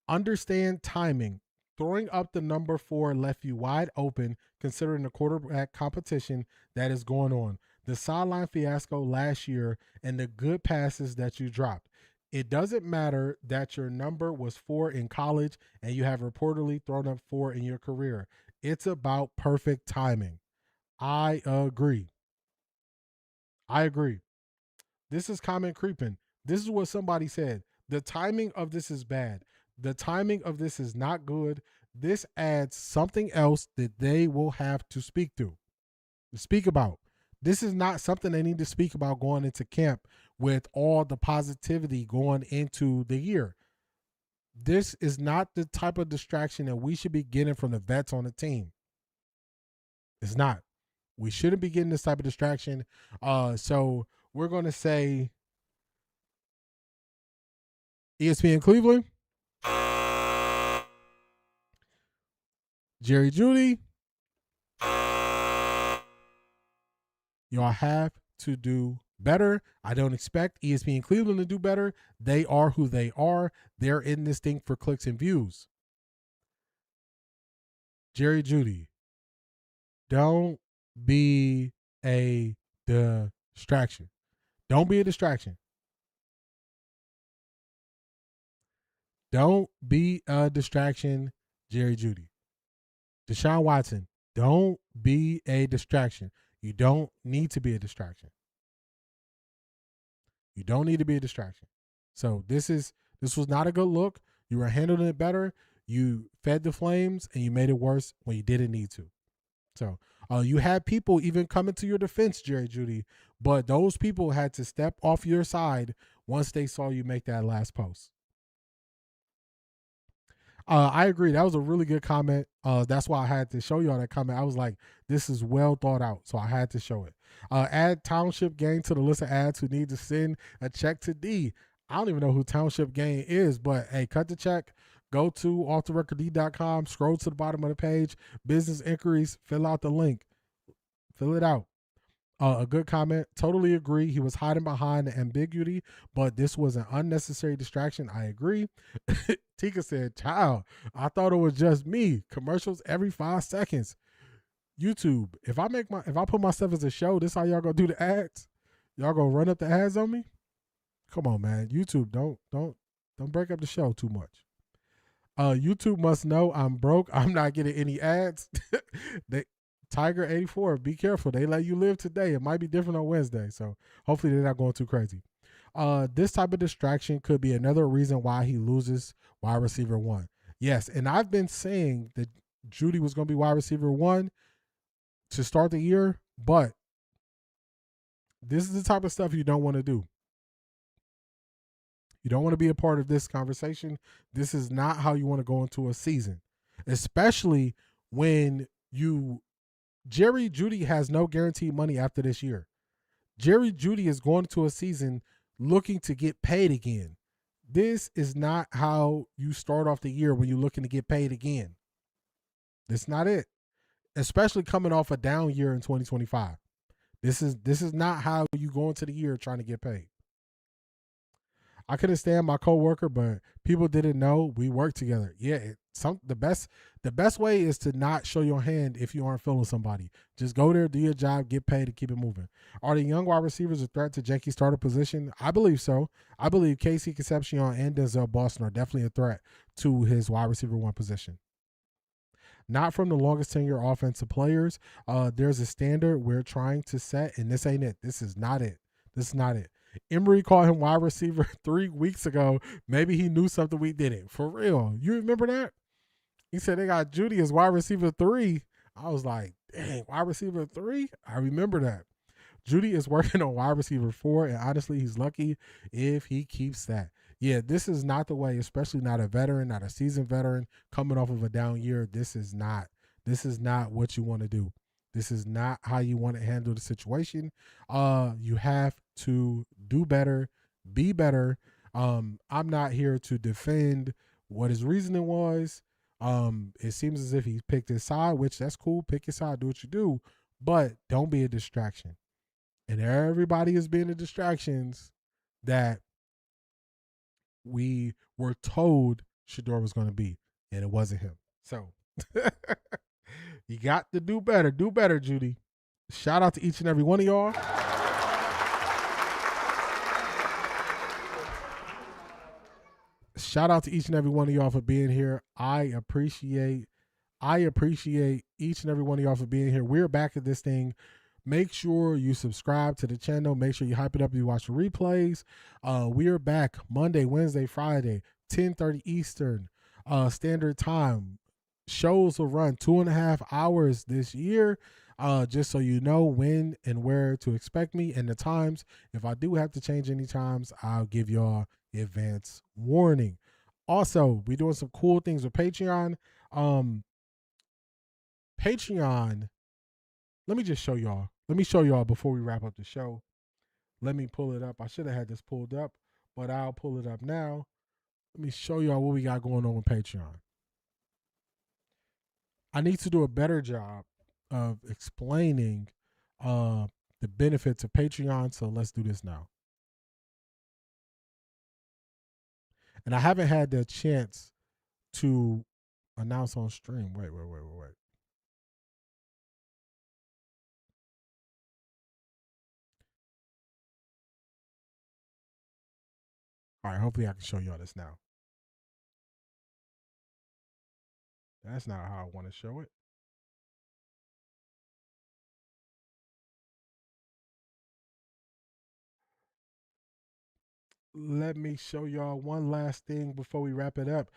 Understand timing. Throwing up the number 4 left you wide open considering the quarterback competition that is going on. The sideline fiasco last year and the good passes that you dropped. It doesn't matter that your number was 4 in college and you have reportedly thrown up 4 in your career. It's about perfect timing. I agree. This is comment creeping. This is what somebody said. The timing of this is bad. The timing of this is not good. This adds something else that they will have to speak about. This is not something they need to speak about going into camp with all the positivity going into the year. This is not the type of distraction that we should be getting from the vets on the team. It's not. We shouldn't be getting this type of distraction. So we're going to say ESPN Cleveland, Jerry Judy, y'all have to do better. I don't expect ESPN Cleveland to do better. They are who they are. They're in this thing for clicks and views. Jerry Judy, don't be a distraction. Don't be a distraction. Don't be a distraction, Jerry Judy. Deshaun Watson, don't be a distraction. You don't need to be a distraction. You don't need to be a distraction. So this was not a good look. You were handling it better. You fed the flames and you made it worse when you didn't need to. So you had people even coming to your defense, Jerry Judy, but those people had to step off your side once they saw you make that last post. I agree. That was a really good comment. That's why I had to show y'all that comment. I was like, this is well thought out, so I had to show it. Add Township Gang to the list of ads who need to send a check to D. I don't even know who Township Gang is, but hey, cut the check. Go to OffThaRecordDee.com, scroll to the bottom of the page, business inquiries, fill out the link. Fill it out. A good comment. Totally agree. He was hiding behind the ambiguity, but this was an unnecessary distraction. I agree. Tika said, child, I thought it was just me. Commercials every 5 seconds. YouTube, if I put myself as a show, this how y'all gonna do the ads? Y'all gonna run up the ads on me? Come on, man. YouTube, don't break up the show too much. YouTube must know I'm broke. I'm not getting any ads. Tiger 84, be careful. They let you live today. It might be different on Wednesday. So hopefully they're not going too crazy. This type of distraction could be another reason why he loses wide receiver 1. Yes, and I've been saying that Judy was going to be wide receiver 1 to start the year, but this is the type of stuff you don't want to do. You don't want to be a part of this conversation. This is not how you want to go into a season, especially when Jerry Judy has no guaranteed money after this year. Jerry Judy is going into a season looking to get paid again. This is not how you start off the year when you're looking to get paid again. That's not it. Especially coming off a down year in 2025. This is not how you go into the year trying to get paid. I couldn't stand my coworker, but people didn't know we worked together. Yeah, the best way is to not show your hand if you aren't feeling somebody. Just go there, do your job, get paid, and keep it moving. Are the young wide receivers a threat to Jenkins' starter position? I believe so. I believe Casey Concepcion and Denzel Boston are definitely a threat to his wide receiver 1 position. Not from the longest tenure offensive players. There's a standard we're trying to set, and this ain't it. This is not it. This is not it. Emory called him wide receiver 3 weeks ago. Maybe he knew something we didn't. For real. You remember that? He said they got Judy as wide receiver 3. I was like, dang, wide receiver 3? I remember that. Judy is working on wide receiver 4, and honestly, he's lucky if he keeps that. Yeah, this is not the way, especially not a veteran, not a seasoned veteran coming off of a down year. This is not what you want to do. This is not how you want to handle the situation. You have to do better, be better. I'm not here to defend what his reasoning was. It seems as if he picked his side, which that's cool. Pick your side, do what you do, but don't be a distraction. And everybody is being the distractions that we were told Shedeur was going to be, and it wasn't him. So you got to do better. Do better, Judy. Shout out to each and every one of y'all. Shout out to each and every one of y'all for being here. I appreciate each and every one of y'all for being here. We're back at this thing. Make sure you subscribe to the channel. Make sure you hype it up if you watch the replays. We are back Monday, Wednesday, Friday, 10:30 Eastern Standard Time. Shows will run 2.5 hours this year. just so you know when and where to expect me and the times. If I do have to change any times, I'll give y'all advance warning. Also, we're doing some cool things with Patreon. Patreon, let me just show y'all. Let me show y'all before we wrap up the show. Let me pull it up. I should have had this pulled up, but I'll pull it up now. Let me show y'all what we got going on with Patreon. I need to do a better job of explaining the benefits of Patreon, so let's do this now. And I haven't had the chance to announce on stream. Wait. All right, hopefully I can show y'all this now. That's not how I want to show it. Let me show y'all one last thing before we wrap it up.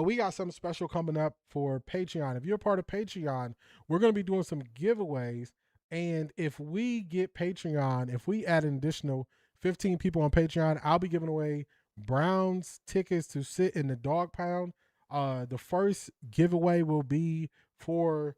We got something special coming up for Patreon. If you're a part of Patreon, we're going to be doing some giveaways. And if we get Patreon, if we add an additional 15 people on Patreon, I'll be giving away Browns tickets to sit in the dog pound. The first giveaway will be for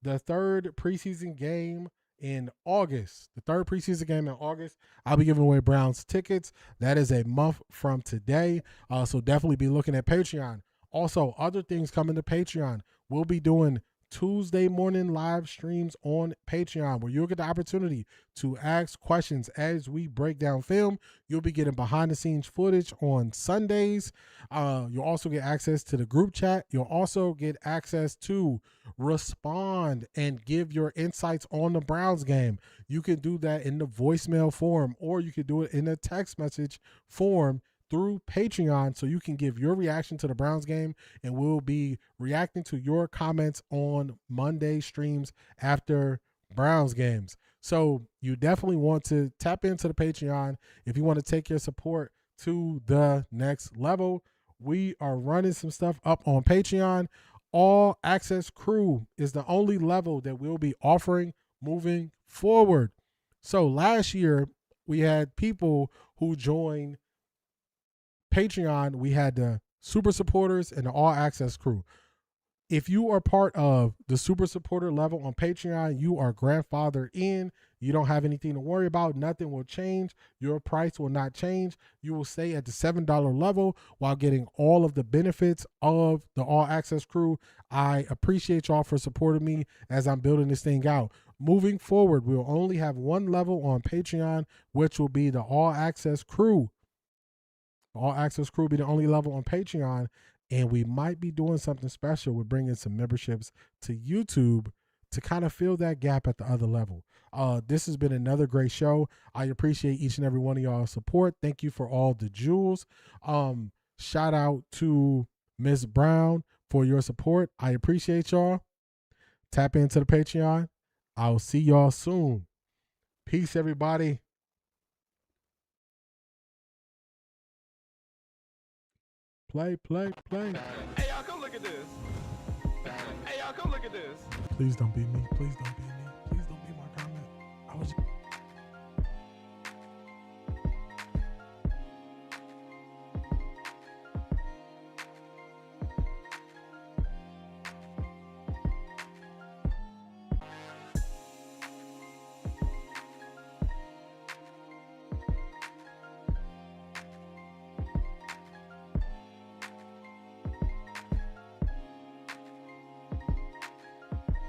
the third preseason game in August. The third preseason game in August, I'll be giving away Browns tickets. That is a month from today. So definitely be looking at Patreon. Also, other things coming to Patreon. We'll be doing Tuesday morning live streams on Patreon where you'll get the opportunity to ask questions as we break down film. You'll be getting behind the scenes footage on Sundays. You'll also get access to the group chat. You'll also get access to respond and give your insights on the Browns game. You can do that in the voicemail form, or you can do it in a text message form through Patreon, so you can give your reaction to the Browns game, and we'll be reacting to your comments on Monday streams after Browns games. So you definitely want to tap into the Patreon if you want to take your support to the next level. We are running some stuff up on Patreon. All Access Crew is the only level that we'll be offering moving forward. So last year, we had people who joined Patreon. We had the super supporters and the all access crew. If you are part of the super supporter level on Patreon, you are grandfathered in. You don't have anything to worry about. Nothing will change. Your price will not change. You will stay at the $7 level while getting all of the benefits of the all access crew. I appreciate y'all for supporting me as I'm building this thing out. Moving forward, we'll only have one level on Patreon, which will be the all access crew. All Access Crew will be the only level on Patreon, and we might be doing something special with bringing some memberships to YouTube to kind of fill that gap at the other level. This has been another great show. I appreciate each and every one of y'all's support. Thank you for all the jewels. Shout out to Miss Brown for your support. I appreciate y'all. Tap into the Patreon. I'll see y'all soon. Peace, everybody. Play. Hey, y'all, come look at this. Hey, y'all, come look at this. Please don't beat me. Please don't beat me. Please don't beat my comment. I was